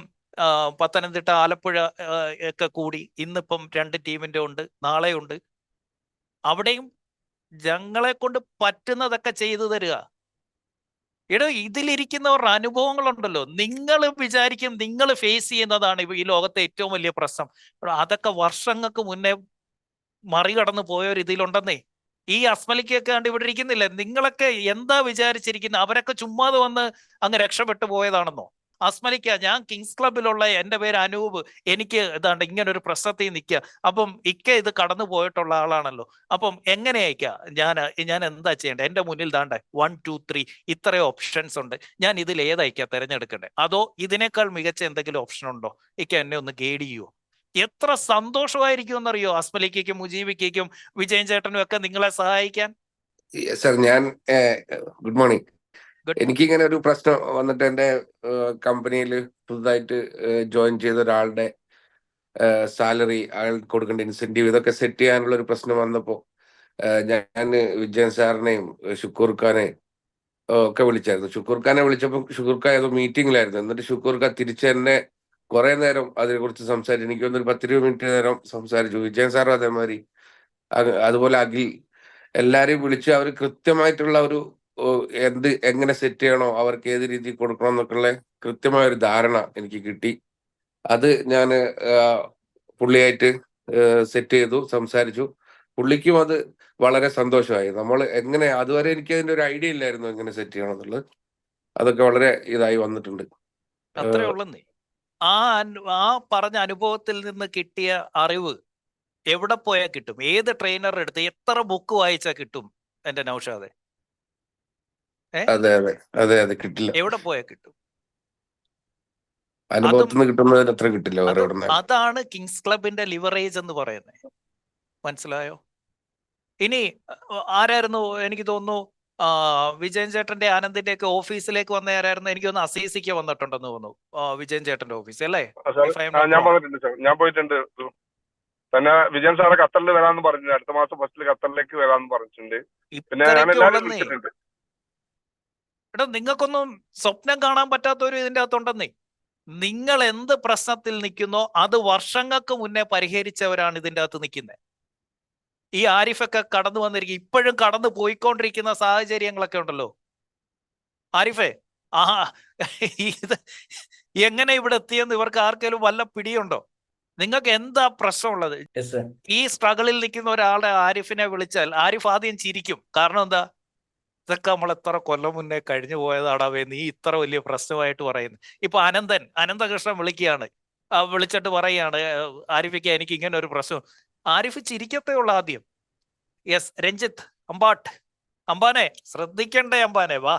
പത്തനംതിട്ട, ആലപ്പുഴ ഒക്കെ കൂടി ഇന്നിപ്പം 2 ടീമിന്റെ ഉണ്ട്, നാളെ ഉണ്ട്. അവിടെയും ഞങ്ങളെ കൊണ്ട് പറ്റുന്നതൊക്കെ ചെയ്തു തരിക. എടോ, ഇതിലിരിക്കുന്നവരുടെ അനുഭവങ്ങളുണ്ടല്ലോ, നിങ്ങൾ വിചാരിക്കും നിങ്ങൾ ഫേസ് ചെയ്യുന്നതാണ് ഈ ലോകത്തെ ഏറ്റവും വലിയ പ്രശ്നം. അതൊക്കെ വർഷങ്ങൾക്ക് മുന്നേ മറികടന്ന് പോയവർ ഇതിലുണ്ടെന്നേ. ഈ അസ്മലിക്കൊക്കെ കണ്ട് ഇവിടെ ഇരിക്കുന്നില്ലേ? നിങ്ങളൊക്കെ എന്താ വിചാരിച്ചിരിക്കുന്നത്? അവരൊക്കെ ചുമ്മാതെ വന്ന് അങ്ങ് രക്ഷപ്പെട്ടു പോയതാണെന്നോ? അസ്മലിക്ക, ഞാൻ കിങ്സ് ക്ലബിലുള്ള, എൻ്റെ പേര് അനൂപ്, എനിക്ക് ഇതാണ്ട് ഇങ്ങനെ ഒരു പ്രശ്നത്തിൽ നിൽക്കുക. അപ്പം ഇത് കടന്നു പോയിട്ടുള്ള ആളാണല്ലോ. അപ്പം എങ്ങനെയായിക്ക ഞാൻ എന്താ ചെയ്യേണ്ടത്? എൻ്റെ മുന്നിൽ ദാണ്ട് 1 2 3 ഇത്രയും ഓപ്ഷൻസ് ഉണ്ട്. ഞാൻ ഇതിൽ ഏതായിക്കാ തിരഞ്ഞെടുക്കണ്ടേ? അതോ ഇതിനേക്കാൾ മികച്ച എന്തെങ്കിലും ഓപ്ഷൻ ഉണ്ടോ? എന്നെ ഒന്ന് ഗൈഡ് ചെയ്യുമോ? എത്ര സന്തോഷമായിരിക്കും എന്നറിയോ അസ്മലിക്കും മുജീബിക്കും വിജയൻ ചേട്ടനും ഒക്കെ നിങ്ങളെ സഹായിക്കാൻ. സർ, ഞാൻ ഗുഡ് മോർണിംഗ്. Good. എനിക്കിങ്ങനെ ഒരു പ്രശ്നം വന്നിട്ട് എൻ്റെ കമ്പനിയിൽ പുതുതായിട്ട് ജോയിൻ ചെയ്ത ഒരാളുടെ സാലറി, അയാൾക്ക് കൊടുക്കേണ്ട ഇൻസെന്റീവ്, ഇതൊക്കെ സെറ്റ് ചെയ്യാനുള്ള ഒരു പ്രശ്നം വന്നപ്പോൾ ഞാൻ വിജയൻ സാറിനെയും ഷുക്കൂർ ഖാനെയും ഒക്കെ വിളിച്ചായിരുന്നു. ഷുക്കൂർ ഖാനെ വിളിച്ചപ്പോൾ ഷുക്കൂർ ഖാൻ ഏതോ മീറ്റിംഗിലായിരുന്നു. എന്നിട്ട് ഷുക്കൂർ ഖാൻ തിരിച്ച് എന്നെ കുറെ നേരം അതിനെക്കുറിച്ച് സംസാരിച്ചു. എനിക്ക് തോന്നുന്നു 10-20 മിനിറ്റ് നേരം സംസാരിച്ചു. വിജയൻ സാറും അതേമാതിരി, അതുപോലെ അഖിൽ, എല്ലാരെയും വിളിച്ച് അവർ കൃത്യമായിട്ടുള്ള ഒരു എങ്ങനെ സെറ്റ് ചെയ്യണോ, അവർക്ക് ഏത് രീതിയിൽ കൊടുക്കണം എന്നൊക്കെയുള്ള കൃത്യമായ ഒരു ധാരണ എനിക്ക് കിട്ടി. അത് ഞാൻ പുള്ളിയായിട്ട് സെറ്റ് ചെയ്തു, സംസാരിച്ചു. പുള്ളിക്കും അത് വളരെ സന്തോഷമായി. നമ്മൾ എങ്ങനെ, അതുവരെ എനിക്ക് അതിന്റെ ഒരു ഐഡിയ ഇല്ലായിരുന്നു എങ്ങനെ സെറ്റ് ചെയ്യണം എന്നുള്ളത്. അതൊക്കെ വളരെ ഇതായി വന്നിട്ടുണ്ട്. അത്രേ ഉള്ളന്നേ. ആ പറഞ്ഞ അനുഭവത്തിൽ നിന്ന് കിട്ടിയ അറിവ് എവിടെ പോയാൽ കിട്ടും? ഏത് ട്രെയിനറുടെ അടുത്ത് എത്ര ബുക്ക് വായിച്ചാൽ കിട്ടും എന്റെ നൗഷാദെ? അതെ അതെ അതെ അതെ കിട്ടില്ല. എവിടെ പോയാൽ കിട്ടും? അനുഭവത്തിൽ നിന്ന് കിട്ടുന്നതിന് അത്ര കിട്ടില്ല വേറെ എവിടെ. അതാണ് കിങ്സ് ക്ലബിന്റെ ലിവറേജ് എന്ന് പറയുന്നത്. മനസ്സിലായോ? ഇനി ആരായിരുന്നു? എനിക്ക് തോന്നുന്നു വിജയൻ ചേട്ടന്റെ, ആനന്ദിന്റെ ഒക്കെ ഓഫീസിലേക്ക് വന്ന ആരായിരുന്നു? എനിക്ക് തോന്നുന്നു അസീസിക്ക് വന്നിട്ടുണ്ടെന്ന് തോന്നുന്നു, വിജയൻ ചേട്ടന്റെ ഓഫീസ് അല്ലേ? ഞാൻ പോയിട്ടുണ്ട്. തന്നെ വിജയൻ സാറെ ഖത്തറിൽ വരാന്ന് പറഞ്ഞു. അടുത്ത മാസം ഫസ്റ്റിൽ ഖത്തറിലേക്ക് വരാന്ന് പറഞ്ഞിട്ടുണ്ട്. പിന്നെ ഞാൻ എല്ലാവരും വിളിച്ചിട്ടുണ്ട്. എടാ, നിങ്ങൾക്കൊന്നും സ്വപ്നം കാണാൻ പറ്റാത്തവരും ഇതിന്റെ അകത്തുണ്ടെന്നേ. നിങ്ങൾ എന്ത് പ്രശ്നത്തിൽ നിൽക്കുന്നോ അത് വർഷങ്ങൾക്ക് മുന്നേ പരിഹരിച്ചവരാണ് ഇതിന്റെ അകത്ത് നിൽക്കുന്നത്. ഈ ആരിഫൊക്കെ കടന്നു വന്നിരിക്കും, ഇപ്പോഴും കടന്നു പോയിക്കൊണ്ടിരിക്കുന്ന സാഹചര്യങ്ങളൊക്കെ ഉണ്ടല്ലോ. ആരിഫേ, ഇത് എങ്ങനെ ഇവിടെ എത്തിയെന്ന് ഇവർക്ക് ആർക്കെങ്കിലും വല്ല പിടിയുണ്ടോ? നിങ്ങൾക്ക് എന്താ പ്രശ്നമുള്ളത്? ഈ സ്ട്രഗിളിൽ നിൽക്കുന്ന ഒരാളെ ആരിഫിനെ വിളിച്ചാൽ ആരിഫ് ആദ്യം ചിരിക്കും. കാരണം എന്താ? ഇതൊക്കെ നമ്മൾ എത്ര കൊല്ലം മുന്നേ കഴിഞ്ഞു പോയതാടാവേ, നീ ഇത്ര വലിയ പ്രശ്നമായിട്ട് പറയുന്നു. ഇപ്പൊ അനന്തകൃഷ്ണൻ വിളിക്കുകയാണ്, വിളിച്ചിട്ട് പറയാണ്, ആരിഫിക്ക് എനിക്ക് ഇങ്ങനെ ഒരു പ്രശ്നം. ആരിഫ് ചിരിക്കത്തേ ഉള്ളു ആദ്യം. യെസ്, രഞ്ജിത്ത് അമ്പാനെ ശ്രദ്ധിക്കണ്ടേ? അമ്പാനെ വാ.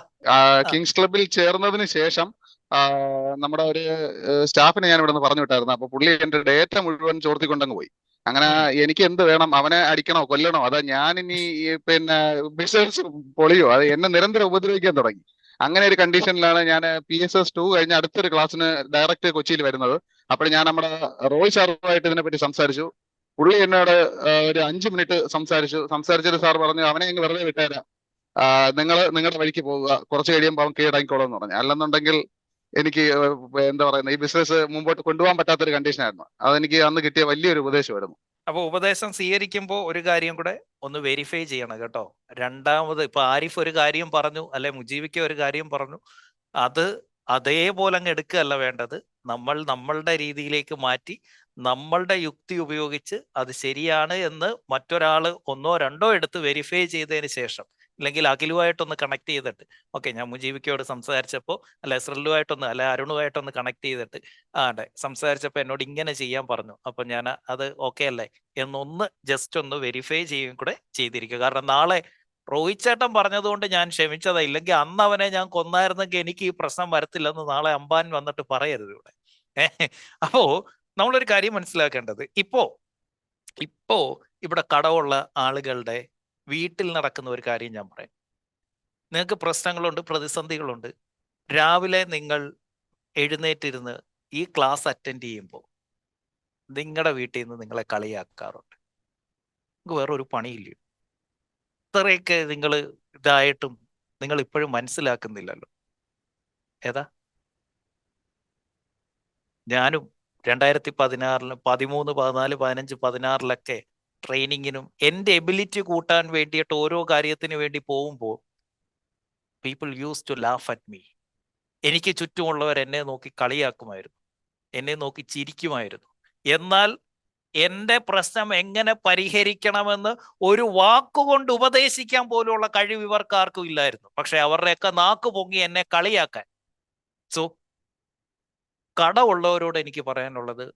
കിങ്സ് ക്ലബിൽ ചേർന്നതിന് ശേഷം നമ്മുടെ ഒരു സ്റ്റാഫിനെ ഞാൻ ഇവിടെ നിന്ന് പറഞ്ഞു വിട്ടായിരുന്നു. അപ്പൊ പുള്ളി എന്റെ ഡേറ്റ മുഴുവൻ ചോർത്തിക്കൊണ്ടങ്ങ് പോയി. അങ്ങനെ എനിക്ക് എന്ത് വേണം, അവനെ അടിക്കണോ കൊല്ലണോ, അതാ ഞാൻ ഇനി പിന്നെ ബിസിനസ് പൊളിയോ, അത് എന്നെ നിരന്തരം ഉപദ്രവിക്കാൻ തുടങ്ങി. അങ്ങനെ ഒരു കണ്ടീഷനിലാണ് ഞാൻ PSS2 കഴിഞ്ഞ അടുത്തൊരു ക്ലാസ്സിന് ഡയറക്റ്റ് കൊച്ചിയിൽ വരുന്നത്. അപ്പോൾ ഞാൻ നമ്മുടെ റോയ് സാറുമായിട്ട് ഇതിനെപ്പറ്റി സംസാരിച്ചു. പുള്ളി എന്നോട് ഒരു 5 മിനിറ്റ് സംസാരിച്ചിട്ട് സാർ പറഞ്ഞു, അവനെ അങ്ങ് വെറുതെ വിട്ടേരാം, നിങ്ങളുടെ വഴിക്ക് പോവുക, കുറച്ച് കഴിയുമ്പോൾ അവൻ കീഴടങ്ങിക്കോളും എന്ന് പറഞ്ഞു. അല്ലെന്നുണ്ടെങ്കിൽ എനിക്ക് എന്താ പറയുന്നത്, ഈ ബിസിനസ് മുമ്പോട്ട് കൊണ്ടുപോകാൻ പറ്റാത്തൊരു കണ്ടീഷനായിരുന്നു. അതെനിക്ക് അന്ന് കിട്ടിയ വലിയൊരു ഉപദേശമായിരുന്നു. അപ്പൊ ഉപദേശം സ്വീകരിക്കുമ്പോൾ ഒരു കാര്യം കൂടെ ഒന്ന് വെരിഫൈ ചെയ്യണം കേട്ടോ. രണ്ടാമത് ഇപ്പൊ ആരിഫ് ഒരു കാര്യം പറഞ്ഞു, അല്ലെ മുജീബിക്ക് ഒരു കാര്യം പറഞ്ഞു, അത് അതേപോലെ അങ്ങ് എടുക്കുകയല്ല വേണ്ടത്. നമ്മളുടെ രീതിയിലേക്ക് മാറ്റി നമ്മളുടെ യുക്തി ഉപയോഗിച്ച് അത് ശരിയാണ് എന്ന് മറ്റൊരാള് 1 2 എടുത്ത് വെരിഫൈ ചെയ്തതിന് ശേഷം, അല്ലെങ്കിൽ അഖിലുമായിട്ടൊന്ന് കണക്ട് ചെയ്തിട്ട്, ഓക്കെ ഞാൻ മുജീബിക്കോട് സംസാരിച്ചപ്പോൾ, അല്ലെ എസ്രലുമായിട്ടൊന്ന്, അല്ലെ അരുണുമായിട്ടൊന്ന് കണക്ട് ചെയ്തിട്ട്, അതെ സംസാരിച്ചപ്പോൾ എന്നോട് ഇങ്ങനെ ചെയ്യാൻ പറഞ്ഞു, അപ്പൊ ഞാൻ അത് ഓക്കെ അല്ലേ എന്നൊന്ന് ജസ്റ്റ് ഒന്ന് വെരിഫൈ ചെയ്യും കൂടെ ചെയ്തിരിക്കുക. കാരണം നാളെ റോഹിത് ചേട്ടൻ പറഞ്ഞതുകൊണ്ട് ഞാൻ ക്ഷമിച്ചതാ, ഇല്ലെങ്കിൽ അന്ന് അവനെ ഞാൻ കൊന്നായിരുന്നെങ്കിൽ എനിക്ക് ഈ പ്രശ്നം വരത്തില്ലെന്ന് നാളെ അമ്പാൻ വന്നിട്ട് പറയരുത് ഇവിടെ. അപ്പോ നമ്മളൊരു കാര്യം മനസ്സിലാക്കേണ്ടത്, ഇപ്പോ ഇവിടെ കടമുള്ള ആളുകളുടെ വീട്ടിൽ നടക്കുന്ന ഒരു കാര്യം ഞാൻ പറയാം. നിങ്ങൾക്ക് പ്രശ്നങ്ങളുണ്ട്, പ്രതിസന്ധികളുണ്ട്. രാവിലെ നിങ്ങൾ എഴുന്നേറ്റിരുന്ന് ഈ ക്ലാസ് അറ്റൻഡ് ചെയ്യുമ്പോൾ നിങ്ങളുടെ വീട്ടിൽ നിന്ന് നിങ്ങളെ കളിയാക്കാറുണ്ട്. നിങ്ങൾക്ക് വേറൊരു പണിയില്ലയോ? ഇത്രയൊക്കെ നിങ്ങൾ ഇതായിട്ടും നിങ്ങൾ ഇപ്പോഴും മനസ്സിലാക്കുന്നില്ലല്ലോ. ഏതാ? ഞാനും 2016 13 14 15 16 ട്രെയിനിങ്ങിനും എൻ്റെ എബിലിറ്റി കൂട്ടാൻ വേണ്ടിയിട്ട് ഓരോ കാര്യത്തിന് വേണ്ടി പോകുമ്പോൾ people use to laugh at me. എനിക്ക് ചുറ്റുമുള്ളവർ എന്നെ നോക്കി കളിയാക്കുമായിരുന്നു, എന്നെ നോക്കി ചിരിക്കുമായിരുന്നു. എന്നാൽ എൻ്റെ പ്രശ്നം എങ്ങനെ പരിഹരിക്കണമെന്ന് ഒരു വാക്കുകൊണ്ട് ഉപദേശിക്കാൻ പോലുള്ള കഴിവ് ഇവർക്കാർക്കും ഇല്ലായിരുന്നു. പക്ഷെ അവരുടെയൊക്കെ നാക്ക് പൊങ്ങി എന്നെ കളിയാക്കാൻ. സോ കടമുള്ളവരോട് എനിക്ക് പറയാനുള്ളത്,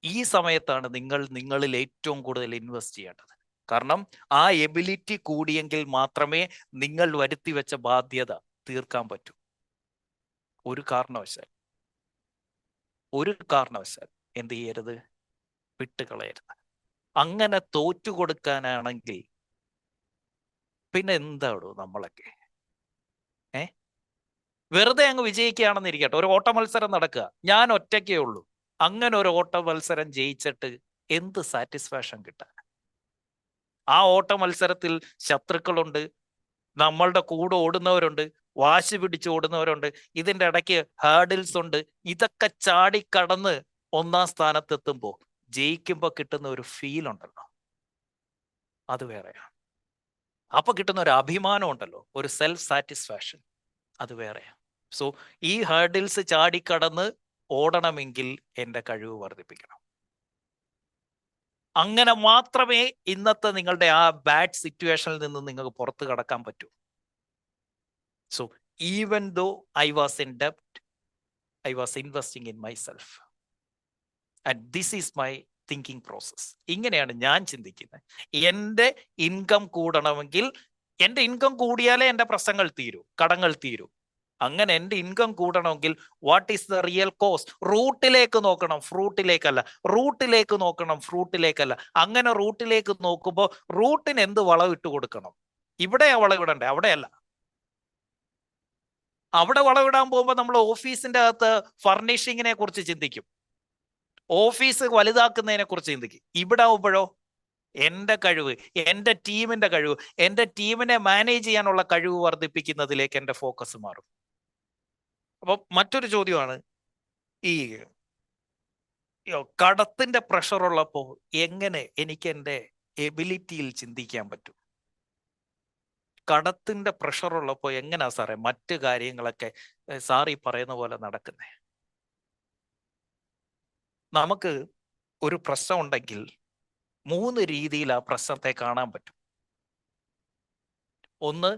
ഈ സമയത്താണ് നിങ്ങൾ നിങ്ങളിൽ ഏറ്റവും കൂടുതൽ ഇൻവെസ്റ്റ് ചെയ്യേണ്ടത്. കാരണം ആ എബിലിറ്റി കൂടിയെങ്കിൽ മാത്രമേ നിങ്ങൾ വരുത്തി വെച്ച ബാധ്യത തീർക്കാൻ പറ്റൂ. ഒരു കാരണവശാൽ എന്ത് ചെയ്യരുത്? വിട്ടുകളയരുത്. അങ്ങനെ തോറ്റു കൊടുക്കാനാണെങ്കിൽ പിന്നെ എന്താടോ നമ്മളൊക്കെ? വെറുതെ അങ്ങ് വിജയിക്കുകയാണെന്ന് ഇരിക്കട്ടെ, ഒരു ഓട്ട മത്സരം നടക്കുക, ഞാൻ ഒറ്റയ്ക്കേ ഉള്ളൂ. അങ്ങനെ ഒരു ഓട്ട മത്സരം ജയിച്ചിട്ട് എന്ത് സാറ്റിസ്ഫാക്ഷൻ കിട്ടാൻ? ആ ഓട്ട മത്സരത്തിൽ ശത്രുക്കളുണ്ട്, നമ്മളുടെ കൂടെ ഓടുന്നവരുണ്ട്, വാശി പിടിച്ച് ഓടുന്നവരുണ്ട്, ഇതിൻ്റെ ഇടയ്ക്ക് ഹാർഡിൽസ് ഉണ്ട്. ഇതൊക്കെ ചാടിക്കടന്ന് 1ാം സ്ഥാനത്തെത്തുമ്പോൾ ജയിക്കുമ്പോൾ കിട്ടുന്ന ഒരു ഫീൽ ഉണ്ടല്ലോ, അത് വേറെയാണ്. അപ്പൊ കിട്ടുന്ന ഒരു അഭിമാനം ഉണ്ടല്ലോ, ഒരു സെൽഫ് സാറ്റിസ്ഫാക്ഷൻ, അത് വേറെയാണ്. സോ ഈ ഹേർഡിൽസ് ചാടിക്കടന്ന് ഓടണമെങ്കിൽ എൻ്റെ കഴിവ് വർദ്ധിപ്പിക്കണം. അങ്ങനെ മാത്രമേ ഇന്നത്തെ നിങ്ങളുടെ ആ ബാഡ് സിറ്റുവേഷനിൽ നിന്ന് നിങ്ങൾക്ക് പുറത്തു കടക്കാൻ പറ്റൂ. So even though I was in ഡെപ്റ്റ്, I was investing in myself and this is my thinking process. ഇങ്ങനെയാണ് ഞാൻ ചിന്തിക്കുന്നത്. എൻ്റെ ഇൻകം കൂടണമെങ്കിൽ, എൻ്റെ ഇൻകം കൂടിയാലേ എൻ്റെ പ്രശ്നങ്ങൾ തീരൂ, കടങ്ങൾ തീരൂ. അങ്ങനെ എൻ്റെ ഇൻകം കൂടണമെങ്കിൽ what is the real cost? റൂട്ടിലേക്ക് നോക്കണം, ഫ്രൂട്ടിലേക്കല്ല. റൂട്ടിലേക്ക് നോക്കണം, ഫ്രൂട്ടിലേക്കല്ല. അങ്ങനെ റൂട്ടിലേക്ക് നോക്കുമ്പോൾ റൂട്ടിന് എന്ത് വളമിട്ട് കൊടുക്കണം? ഇവിടെയാ വളമിടണ്ടേ, അവിടെയല്ല. അവിടെ വളമിടാൻ പോകുമ്പോൾ നമ്മൾ ഓഫീസിന്റെ അകത്ത് ഫർണിഷിങ്ങിനെ കുറിച്ച് ചിന്തിക്കും, ഓഫീസ് വലുതാക്കുന്നതിനെ കുറിച്ച് ചിന്തിക്കും. ഇവിടെ ആവുമ്പോഴോ എൻ്റെ കഴിവ്, എൻ്റെ ടീമിന്റെ കഴിവ്, എൻ്റെ ടീമിനെ മാനേജ് ചെയ്യാനുള്ള കഴിവ് വർദ്ധിപ്പിക്കുന്നതിലേക്ക് എൻ്റെ ഫോക്കസ് മാറും. അപ്പൊ മറ്റൊരു ചോദ്യമാണ്, ഈ കടത്തിന്റെ പ്രഷർ ഉള്ളപ്പോൾ എങ്ങനെ എനിക്ക് എൻ്റെ എബിലിറ്റിയിൽ ചിന്തിക്കാൻ പറ്റും? കടത്തിന്റെ പ്രഷർ ഉള്ളപ്പോൾ എങ്ങനെയാ സാറേ മറ്റു കാര്യങ്ങളൊക്കെ സാർ ഈ പറയുന്ന പോലെ നടക്കുന്നേ? നമുക്ക് ഒരു പ്രശ്നം ഉണ്ടെങ്കിൽ 3 രീതിയിൽ ആ പ്രശ്നത്തെ കാണാൻ പറ്റും. ഒന്ന്,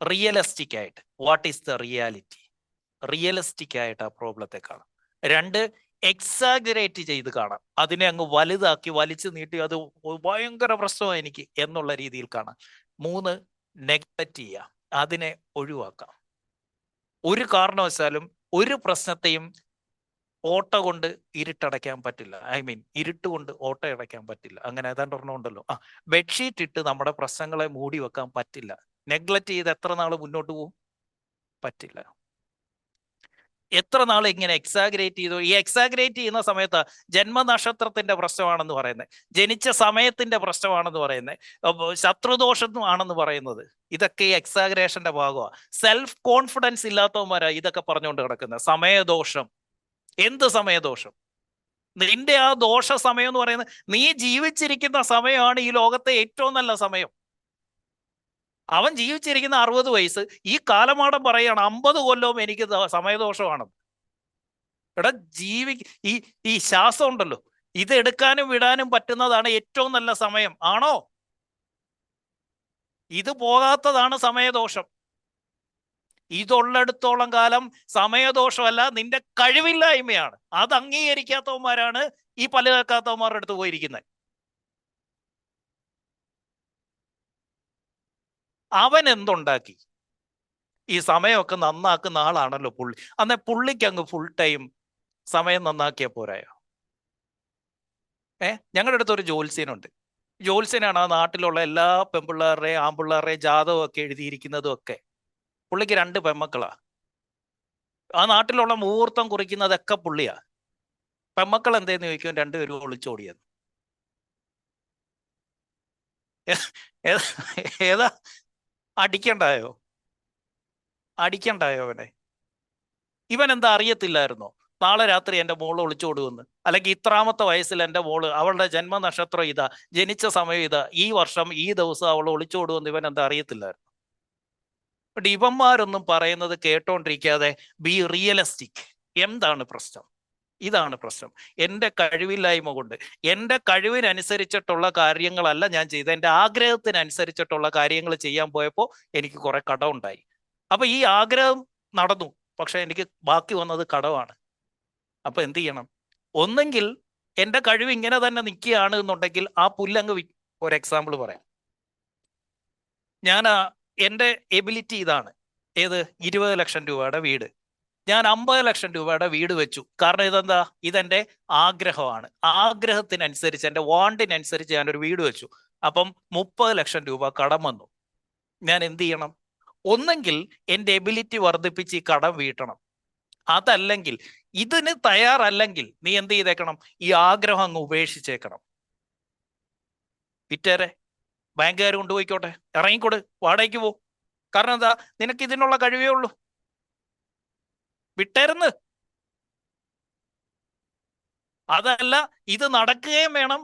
റിയലിസ്റ്റിക് ആയിട്ട്, what is the reality? Realistic ആയിട്ട് ആ പ്രോബ്ലത്തെ കാണാം. 2, എക്സാജറേറ്റ് ചെയ്ത് കാണാം, അതിനെ അങ്ങ് വലുതാക്കി വലിച്ചു നീട്ടി അത് ഭയങ്കര പ്രശ്നമാണ് എനിക്ക് എന്നുള്ള രീതിയിൽ കാണാം. 3, നെഗ്ലക്റ്റ് ചെയ്യാം, അതിനെ ഒഴിവാക്കാം. ഒരു കാരണവശാലും ഒരു പ്രശ്നത്തെയും ഓട്ട കൊണ്ട് ഇരുട്ടടയ്ക്കാൻ പറ്റില്ല. ഇരുട്ട് കൊണ്ട് ഓട്ട അടയ്ക്കാൻ പറ്റില്ല. അങ്ങനെ ഏതാണ്ട് ഒരെണ്ണം ഉണ്ടല്ലോ, ബെഡ്ഷീറ്റ് ഇട്ട് നമ്മുടെ പ്രശ്നങ്ങളെ മൂടി വെക്കാൻ പറ്റില്ല. നെഗ്ലക്റ്റ് ചെയ്ത് എത്ര നാൾ മുന്നോട്ട് പോകും? പറ്റില്ല. എത്ര നാൾ ഇങ്ങനെ എക്സാഗ്രേറ്റ് ചെയ്തു? ഈ എക്സാഗ്രേറ്റ് ചെയ്യുന്ന സമയത്ത് ജന്മനക്ഷത്രത്തിന്റെ പ്രശ്നമാണെന്ന് പറയുന്നത്, ജനിച്ച സമയത്തിന്റെ പ്രശ്നമാണെന്ന് പറയുന്നത്, ശത്രുദോഷം ആണെന്ന് പറയുന്നത്, ഇതൊക്കെ ഈ എക്സാഗ്രേഷന്റെ ഭാഗമാണ്. സെൽഫ് കോൺഫിഡൻസ് ഇല്ലാത്തവന്മാരാ ഇതൊക്കെ പറഞ്ഞുകൊണ്ട് കിടക്കുന്നത്. സമയദോഷം. എന്ത് സമയദോഷം? നിന്റെ ആ ദോഷ സമയം എന്ന് പറയുന്നത് നീ ജീവിച്ചിരിക്കുന്ന സമയമാണ് ഈ ലോകത്തെ ഏറ്റവും നല്ല സമയം. അവൻ ജീവിച്ചിരിക്കുന്ന 60 വയസ്സ്, ഈ കാലമാടം പറയാണ് 50 കൊല്ലവും എനിക്ക് സമയദോഷമാണെന്ന്. എടാ ഈ ശ്വാസം ഉണ്ടല്ലോ, ഇത് എടുക്കാനും വിടാനും പറ്റുന്നതാണ് ഏറ്റവും നല്ല സമയം ആണോ? ഇത് പോകാത്തതാണ് സമയദോഷം. ഇതുള്ളിടത്തോളം കാലം സമയദോഷമല്ല, നിന്റെ കഴിവില്ലായ്മയാണ്. അത് അംഗീകരിക്കാത്തവന്മാരാണ് ഈ പല്ല് കേൾക്കാത്തവന്മാരുടെ അടുത്ത് പോയിരിക്കുന്നത്. അവൻ എന്തുണ്ടാക്കി? ഈ സമയമൊക്കെ നന്നാക്കുന്ന ആളാണല്ലോ പുള്ളി. അന്നേ പുള്ളിക്ക് അങ്ങ് ഫുൾ ടൈം സമയം നന്നാക്കിയ പോരായോ? ഞങ്ങളുടെ അടുത്ത് ഒരു ജ്യോത്സ്യനുണ്ട്. ജ്യോത്സ്യനാണ് ആ നാട്ടിലുള്ള എല്ലാ പെൺപിള്ളേരുടെയും ആൺപിള്ളേരുടെയും ജാതകമൊക്കെ എഴുതിയിരിക്കുന്നതും ഒക്കെ. പുള്ളിക്ക് 2 പെൺമക്കളാ. ആ നാട്ടിലുള്ള മുഹൂർത്തം കുറിക്കുന്നതൊക്കെ പുള്ളിയാ. പെമ്മക്കൾ എന്തേന്ന് ചോദിക്കും, രണ്ടുപേരും ഒളിച്ചോടിയത്. ഏതാ? അടിക്കണ്ടായോ? അവനെ? ഇവൻ എന്താ അറിയത്തില്ലായിരുന്നോ നാളെ രാത്രി എൻ്റെ മോള് ഒളിച്ചോടുമെന്ന്? അല്ലെങ്കിൽ ഇത്രാമത്തെ വയസ്സിൽ എൻ്റെ മോള്, അവളുടെ ജന്മനക്ഷത്രം ഇതാ, ജനിച്ച സമയം ഇതാ, ഈ വർഷം ഈ ദിവസം അവൾ ഒളിച്ചോടുമെന്ന് ഇവൻ എന്താ അറിയത്തില്ലായിരുന്നു? ബട്ട് ഇവന്മാരൊന്നും പറയുന്നത് കേട്ടോണ്ടിരിക്കാതെ ബി റിയലിസ്റ്റിക്. എന്താണ് പ്രശ്നം? ഇതാണ് പ്രശ്നം. എൻ്റെ കഴിവില്ലായ്മ കൊണ്ട്, എൻ്റെ കഴിവിനനുസരിച്ചിട്ടുള്ള കാര്യങ്ങളല്ല ഞാൻ ചെയ്തത്, എൻ്റെ ആഗ്രഹത്തിനനുസരിച്ചിട്ടുള്ള കാര്യങ്ങൾ ചെയ്യാൻ പോയപ്പോൾ എനിക്ക് കുറെ കടമുണ്ടായി. അപ്പൊ ഈ ആഗ്രഹം നടന്നു, പക്ഷെ എനിക്ക് ബാക്കി വന്നത് കടമാണ്. അപ്പൊ എന്ത് ചെയ്യണം? ഒന്നെങ്കിൽ എൻ്റെ കഴിവ് ഇങ്ങനെ തന്നെ നിൽക്കുകയാണ് എന്നുണ്ടെങ്കിൽ ആ പുല്ലങ്ങ് ഒരു എക്സാമ്പിൾ പറയാം. ഞാൻ എൻ്റെ എബിലിറ്റി ഇതാണ്. ഏത്? 20 ലക്ഷം രൂപയുടെ വീട്. ഞാൻ 50 ലക്ഷം രൂപയുടെ വീട് വെച്ചു. കാരണം ഇതെന്താ? ഇതെൻ്റെ ആഗ്രഹമാണ്. ആഗ്രഹത്തിനനുസരിച്ച്, എൻ്റെ വാണ്ടിനനുസരിച്ച് ഞാനൊരു വീട് വെച്ചു. അപ്പം 30 ലക്ഷം രൂപ കടം വന്നു. ഞാൻ എന്ത് ചെയ്യണം? ഒന്നെങ്കിൽ എൻ്റെ എബിലിറ്റി വർദ്ധിപ്പിച്ച് ഈ കടം വീട്ടണം. അതല്ലെങ്കിൽ, ഇതിന് തയ്യാറല്ലെങ്കിൽ നീ എന്ത് ചെയ്തേക്കണം? ഈ ആഗ്രഹം അങ്ങ് ഉപേക്ഷിച്ചേക്കണം. വിറ്റേരെ, ബാങ്കുകാർ കൊണ്ടുപോയിക്കോട്ടെ, ഇറങ്ങിക്കൊട്, വാടകയ്ക്ക് പോ. കാരണം എന്താ? നിനക്ക് ഇതിനുള്ള കഴിവേ ഉള്ളൂ. വിട്ടേരുന്ന്. അതല്ല, ഇത് നടക്കുകയും വേണം,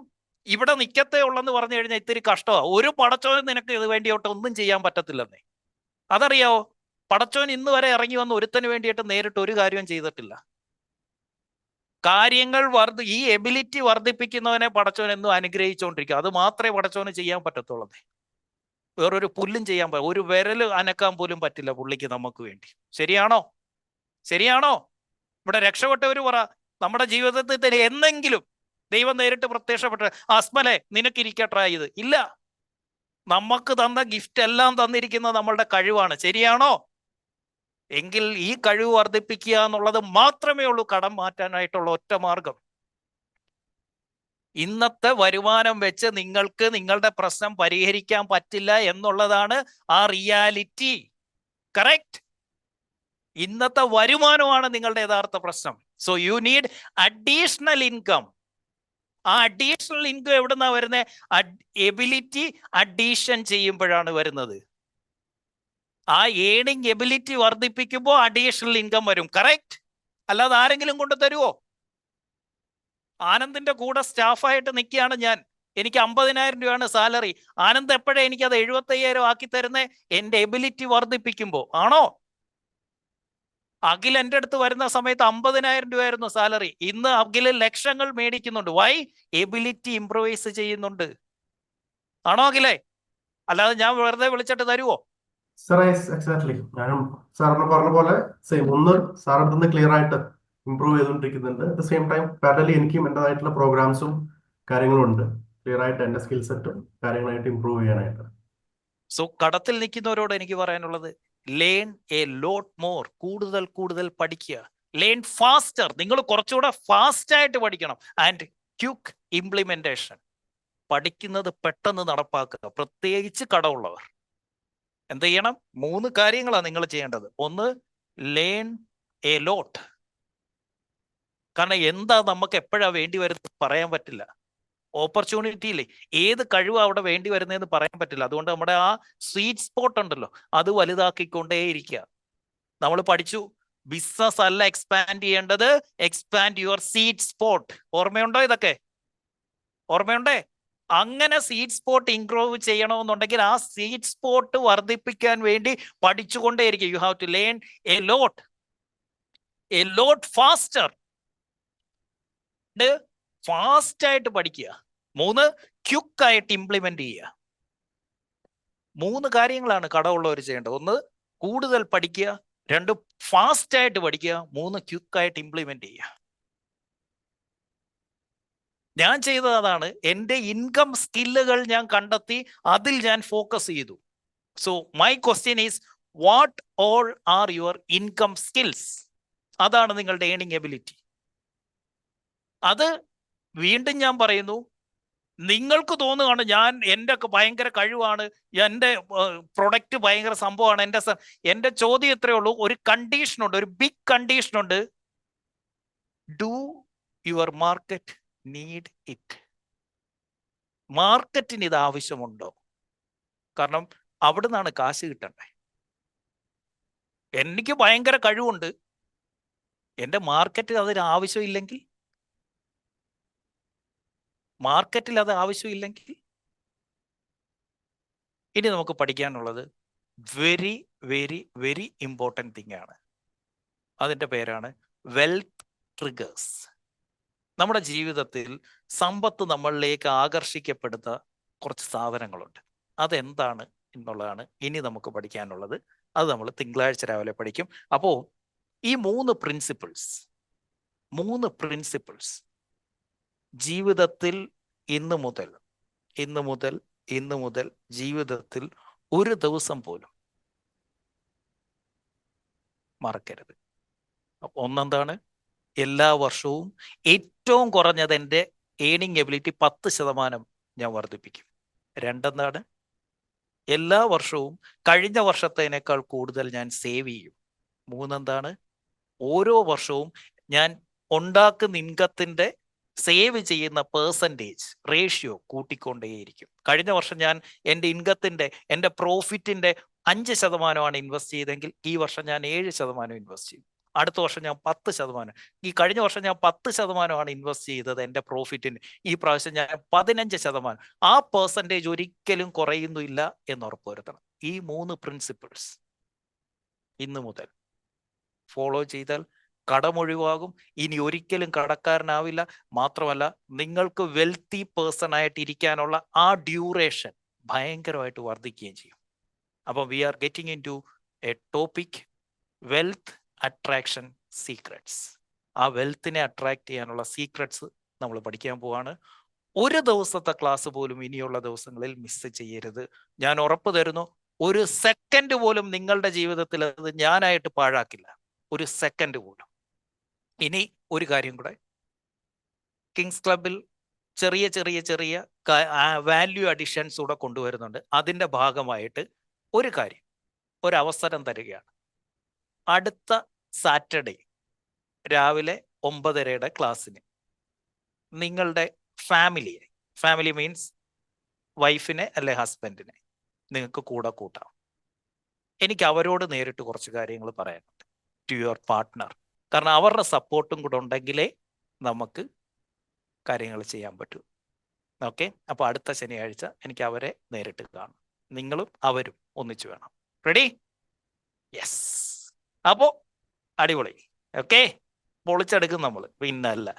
ഇവിടെ നിക്കത്തേ ഉള്ളെന്ന് പറഞ്ഞു കഴിഞ്ഞാൽ ഇത്തിരി കഷ്ടമാണ്. ഒരു പടച്ചോനും നിനക്ക് ഇത് വേണ്ടിയോട്ട് ഒന്നും ചെയ്യാൻ പറ്റത്തില്ലെന്നേ. അതറിയാവോ? പടച്ചോൻ ഇന്ന് വരെ ഇറങ്ങി വന്ന് ഒരുത്തന് വേണ്ടിയിട്ട് നേരിട്ട് ഒരു കാര്യവും ചെയ്തിട്ടില്ല. കാര്യങ്ങൾ ഈ എബിലിറ്റി വർദ്ധിപ്പിക്കുന്നവനെ പടച്ചോൻ എന്നും അനുഗ്രഹിച്ചുകൊണ്ടിരിക്കുക. അത് മാത്രമേ പടച്ചോന് ചെയ്യാൻ പറ്റത്തുള്ളൂ. വേറൊരു പുല്ലും ചെയ്യാൻ പറ്റും, ഒരു വിരൽ അനക്കാൻ പോലും പറ്റില്ല പുള്ളിക്ക് നമുക്ക് വേണ്ടി. ശരിയാണോ? ഇവിടെ രക്ഷപ്പെട്ടവര് പറ, നമ്മുടെ ജീവിതത്തിൽ തന്നെ എന്തെങ്കിലും ദൈവം നേരിട്ട് പ്രത്യക്ഷപ്പെട്ട, അസ്മലെ നിനക്കിരിക്കട്ടെ ഇത് ഇല്ല. നമുക്ക് തന്ന ഗിഫ്റ്റ് എല്ലാം തന്നിരിക്കുന്നത് നമ്മളുടെ കഴിവാണ്. ശരിയാണോ? എങ്കിൽ ഈ കഴിവ് വർദ്ധിപ്പിക്കുക എന്നുള്ളത് മാത്രമേ ഉള്ളൂ കടം മാറ്റാനായിട്ടുള്ള ഒറ്റ മാർഗം. ഇന്നത്തെ വരുമാനം വെച്ച് നിങ്ങൾക്ക് നിങ്ങളുടെ പ്രശ്നം പരിഹരിക്കാൻ പറ്റില്ല എന്നുള്ളതാണ് ആ റിയാലിറ്റി. കറക്റ്റ്? ഇന്നത്തെ വരുമാനമാണ് നിങ്ങളുടെ യഥാർത്ഥ പ്രശ്നം. So you need additional income. ആ അഡീഷണൽ ഇൻകം എവിടുന്നാ വരുന്നത്? എബിലിറ്റി അഡീഷൻ ചെയ്യുമ്പോഴാണ് വരുന്നത്. ആ ഏണിംഗ് എബിലിറ്റി വർദ്ധിപ്പിക്കുമ്പോൾ അഡീഷണൽ ഇൻകം വരും. കറക്റ്റ്? അല്ലാതെ ആരെങ്കിലും കൊണ്ട് തരുമോ? ആനന്ദിന്റെ കൂടെ സ്റ്റാഫായിട്ട് നിൽക്കുകയാണ് ഞാൻ, എനിക്ക് 50,000 രൂപയാണ് സാലറി. ആനന്ദ് എപ്പോഴേ എനിക്കത് 75,000 ആക്കി തരുന്നേ? എൻ്റെ എബിലിറ്റി വർദ്ധിപ്പിക്കുമ്പോൾ ആണോ? അഖിൽ എൻ്റെ അടുത്ത് വരുന്ന സമയത്ത് 50,000 രൂപയായിരുന്നു സാലറി. ഇന്ന് അഖിൽ ലക്ഷങ്ങൾ മേടിക്കുന്നുണ്ട്. വൈ? എബിലിറ്റി ഇംപ്രൂവൈസ് ചെയ്യുന്നുണ്ട്. ആണോ അഖിലേ? അല്ലാതെ ഞാൻ വെറുതെ വിളിച്ചിട്ട് തരുമോ? സാറേ എക്സാക്ട്ലി ഞാനും സാറിന് പറഞ്ഞ പോലെ സെയിം. ഒന്ന്, സാറിൻ്റെ നിന്ന് ക്ലിയർ ആയിട്ട് ഇമ്പ്രൂവ് ചെയ്തുകൊണ്ടിരിക്കുന്നുണ്ട്. At the same time parallelly എനിക്കും എൻ്റെതായിട്ടുള്ള പ്രോഗ്രാംസും കാര്യങ്ങളും ഉണ്ട്, ക്ലിയർ ആയിട്ട് എൻ്റെ സ്കിൽ സെറ്റും കാര്യങ്ങളായിട്ട് ഇമ്പ്രൂവ് ചെയ്യാനായിട്ട്. സോ കടത്തിൽ നിൽക്കുന്നവരോട് എനിക്ക് പറയാനുള്ളത്, ലേൺ എ ലോട്ട് മോർ. കൂടുതൽ പഠിക്കുക. Learn faster. നിങ്ങൾ കുറച്ചുകൂടെ ഫാസ്റ്റ് ആയിട്ട് പഠിക്കണം. And quick implementation. പഠിക്കുന്നത് പെട്ടെന്ന് നടപ്പാക്കുക, പ്രത്യേകിച്ച് കടമുള്ളവർ. എന്ത് ചെയ്യണം? 3 കാര്യങ്ങളാണ് നിങ്ങൾ ചെയ്യേണ്ടത്. ഒന്ന്, ലേൺ എ ലോട്ട്. കാരണം എന്താ നമുക്ക് എപ്പോഴാ വേണ്ടി വരുന്നത് പറയാൻ പറ്റില്ല. ഓപ്പർച്യൂണിറ്റിയില്ലേ, ഏത് കഴിവാണ് അവിടെ വേണ്ടി വരുന്നതെന്ന് പറയാൻ പറ്റില്ല. അതുകൊണ്ട് നമ്മുടെ ആ സ്വീറ്റ് സ്പോട്ട് ഉണ്ടല്ലോ, അത് വലുതാക്കിക്കൊണ്ടേയിരിക്കുക. നമ്മൾ പഠിച്ചു, ബിസിനസ് അല്ല എക്സ്പാൻഡ് ചെയ്യേണ്ടത്, എക്സ്പാൻഡ് യുവർ സീഡ് സ്പോട്ട്. ഓർമ്മയുണ്ടോ? ഇതൊക്കെ ഓർമ്മയുണ്ടേ? അങ്ങനെ സീഡ് സ്പോട്ട് ഇംപ്രൂവ് ചെയ്യണമെന്നുണ്ടെങ്കിൽ ആ സീഡ് സ്പോട്ട് വർദ്ധിപ്പിക്കാൻ വേണ്ടി പഠിച്ചുകൊണ്ടേയിരിക്കും. You have to learn a lot faster. Fast ആയിട്ട് പഠിക്കുക. 3, ക്വിക്കായിട്ട് ഇംപ്ലിമെന്റ് ചെയ്യുക. 3 കാര്യങ്ങളാണ് കടമുള്ളവർ ചെയ്യേണ്ടത്. 1, കൂടുതൽ പഠിക്കുക. 2, ഫാസ്റ്റ് ആയിട്ട് പഠിക്കുക. 3, ക്വിക്കായിട്ട് ഇംപ്ലിമെന്റ് ചെയ്യുക. ഞാൻ ചെയ്തത് അതാണ്. എൻ്റെ ഇൻകം സ്കില്ലുകൾ ഞാൻ കണ്ടെത്തി, അതിൽ ഞാൻ ഫോക്കസ് ചെയ്തു. So my question is, what all are your income skills? അതാണ് നിങ്ങളുടെ ഏണിംഗ് എബിലിറ്റി. അത് വീണ്ടും ഞാൻ പറയുന്നു, നിങ്ങൾക്ക് തോന്നുകയാണ് ഞാൻ എൻ്റെ ഒക്കെ ഭയങ്കര കഴിവാണ്, എൻ്റെ പ്രൊഡക്റ്റ് ഭയങ്കര സംഭവമാണ്, എൻ്റെ ചോദ്യം ഇത്രയേ ഉള്ളൂ. ഒരു കണ്ടീഷനുണ്ട്, ഒരു ബിഗ് കണ്ടീഷനുണ്ട്. Do your market need it? മാർക്കറ്റിന് ഇത് ആവശ്യമുണ്ടോ? കാരണം അവിടെ നിന്നാണ് കാശ് കിട്ടണ്ടേ. എനിക്ക് ഭയങ്കര കഴിവുണ്ട്, എൻ്റെ മാർക്കറ്റിൽ അതിന് ആവശ്യമില്ലെങ്കിൽ, ഇനി നമുക്ക് പഠിക്കാനുള്ളത് very very very important thing ആണ്. അതിൻ്റെ പേരാണ് വെൽത്ത് ട്രിഗേഴ്സ്. നമ്മുടെ ജീവിതത്തിൽ സമ്പത്ത് നമ്മളിലേക്ക് ആകർഷിക്കപ്പെടുന്ന കുറച്ച് സാധനങ്ങളുണ്ട്. അതെന്താണ് എന്നുള്ളതാണ് ഇനി നമുക്ക് പഠിക്കാനുള്ളത്. അത് നമ്മൾ തിങ്കളാഴ്ച രാവിലെ പഠിക്കും. അപ്പോൾ ഈ മൂന്ന് പ്രിൻസിപ്പിൾസ് ജീവിതത്തിൽ ഇന്ന് മുതൽ ജീവിതത്തിൽ ഒരു ദിവസം പോലും മറക്കരുത്. ഒന്നെന്താണ്? എല്ലാ വർഷവും ഏറ്റവും കുറഞ്ഞത് എൻ്റെ ഏണിംഗ് എബിലിറ്റി 10% ഞാൻ വർദ്ധിപ്പിക്കും. രണ്ടെന്താണ്? എല്ലാ വർഷവും കഴിഞ്ഞ വർഷത്തേനേക്കാൾ കൂടുതൽ ഞാൻ സേവ് ചെയ്യും. മൂന്നെന്താണ്? ഓരോ വർഷവും ഞാൻ ഉണ്ടാക്കുന്ന ഇൻകത്തിൻ്റെ സേവ് ചെയ്യുന്ന പെർസെൻറ്റേജ് റേഷ്യോ കൂട്ടിക്കൊണ്ടേയിരിക്കും. കഴിഞ്ഞ വർഷം ഞാൻ എൻ്റെ ഇൻകത്തിൻ്റെ, എൻ്റെ പ്രോഫിറ്റിൻ്റെ 5% ഇൻവെസ്റ്റ് ചെയ്തെങ്കിൽ ഈ വർഷം ഞാൻ 7% ഇൻവെസ്റ്റ് ചെയ്യും. അടുത്ത വർഷം ഞാൻ 10%. ഈ കഴിഞ്ഞ വർഷം ഞാൻ 10% ഇൻവെസ്റ്റ് ചെയ്തത് എൻ്റെ പ്രോഫിറ്റിന്. ഈ പ്രാവശ്യം ഞാൻ 15%. ആ പെർസെൻറ്റേജ് ഒരിക്കലും കുറയുന്നില്ല എന്ന് ഉറപ്പുവരുത്തണം. ഈ 3 പ്രിൻസിപ്പിൾസ് ഇന്ന് മുതൽ ഫോളോ ചെയ്താൽ കടമൊഴിവാകും. ഇനി ഒരിക്കലും കടക്കാരനാവില്ല. മാത്രമല്ല, നിങ്ങൾക്ക് വെൽത്തി പേഴ്സൺ ആയിട്ട് ഇരിക്കാനുള്ള ആ ഡ്യൂറേഷൻ ഭയങ്കരമായിട്ട് വർദ്ധിക്കുകയും ചെയ്യും. അപ്പം we are getting into a topic, wealth attraction secrets. ആ വെൽത്തിനെ അട്രാക്ട് ചെയ്യാനുള്ള സീക്രട്സ് നമ്മൾ പഠിക്കാൻ പോവാണ്. ഒരു ദിവസത്തെ ക്ലാസ് പോലും ഇനിയുള്ള ദിവസങ്ങളിൽ മിസ് ചെയ്യരുത്. ഞാൻ ഉറപ്പ് തരുന്നു, ഒരു സെക്കൻഡ് പോലും നിങ്ങളുടെ ജീവിതത്തിൽ അത് ഞാനായിട്ട് പാഴാക്കില്ല, ഒരു സെക്കൻഡ് പോലും. ഇനി ഒരു കാര്യം കൂടെ, കിങ്സ് ക്ലബിൽ ചെറിയ ചെറിയ ചെറിയ വാല്യൂ അഡിഷൻസ് കൂടെ കൊണ്ടുവരുന്നുണ്ട്. അതിൻ്റെ ഭാഗമായിട്ട് ഒരു കാര്യം, ഒരവസരം തരികയാണ്. അടുത്ത സാറ്റർഡേ രാവിലെ 9:30 ക്ലാസ്സിന് നിങ്ങളുടെ ഫാമിലി മീൻസ് വൈഫിനെ അല്ലെ ഹസ്ബൻഡിനെ നിങ്ങൾക്ക് കൂടെ കൂട്ടാം. എനിക്ക് അവരോട് നേരിട്ട് കുറച്ച് കാര്യങ്ങൾ പറയാനുണ്ട്, ടു യുവർ പാർട്ട്ണർ. കാരണം അവരുടെ സപ്പോർട്ടും കൂടെ ഉണ്ടെങ്കിലേ നമുക്ക് കാര്യങ്ങൾ ചെയ്യാൻ പറ്റൂ. ഓക്കെ, അപ്പോൾ അടുത്ത ശനിയാഴ്ച എനിക്ക് അവരെ നേരിട്ട് കാണും. നിങ്ങളും അവരും ഒന്നിച്ചു വേണം. റെഡി? യെസ്. അപ്പോൾ അടിപൊളി. ഓക്കെ, പൊളിച്ചെടുക്കും നമ്മൾ, പിന്നല്ല.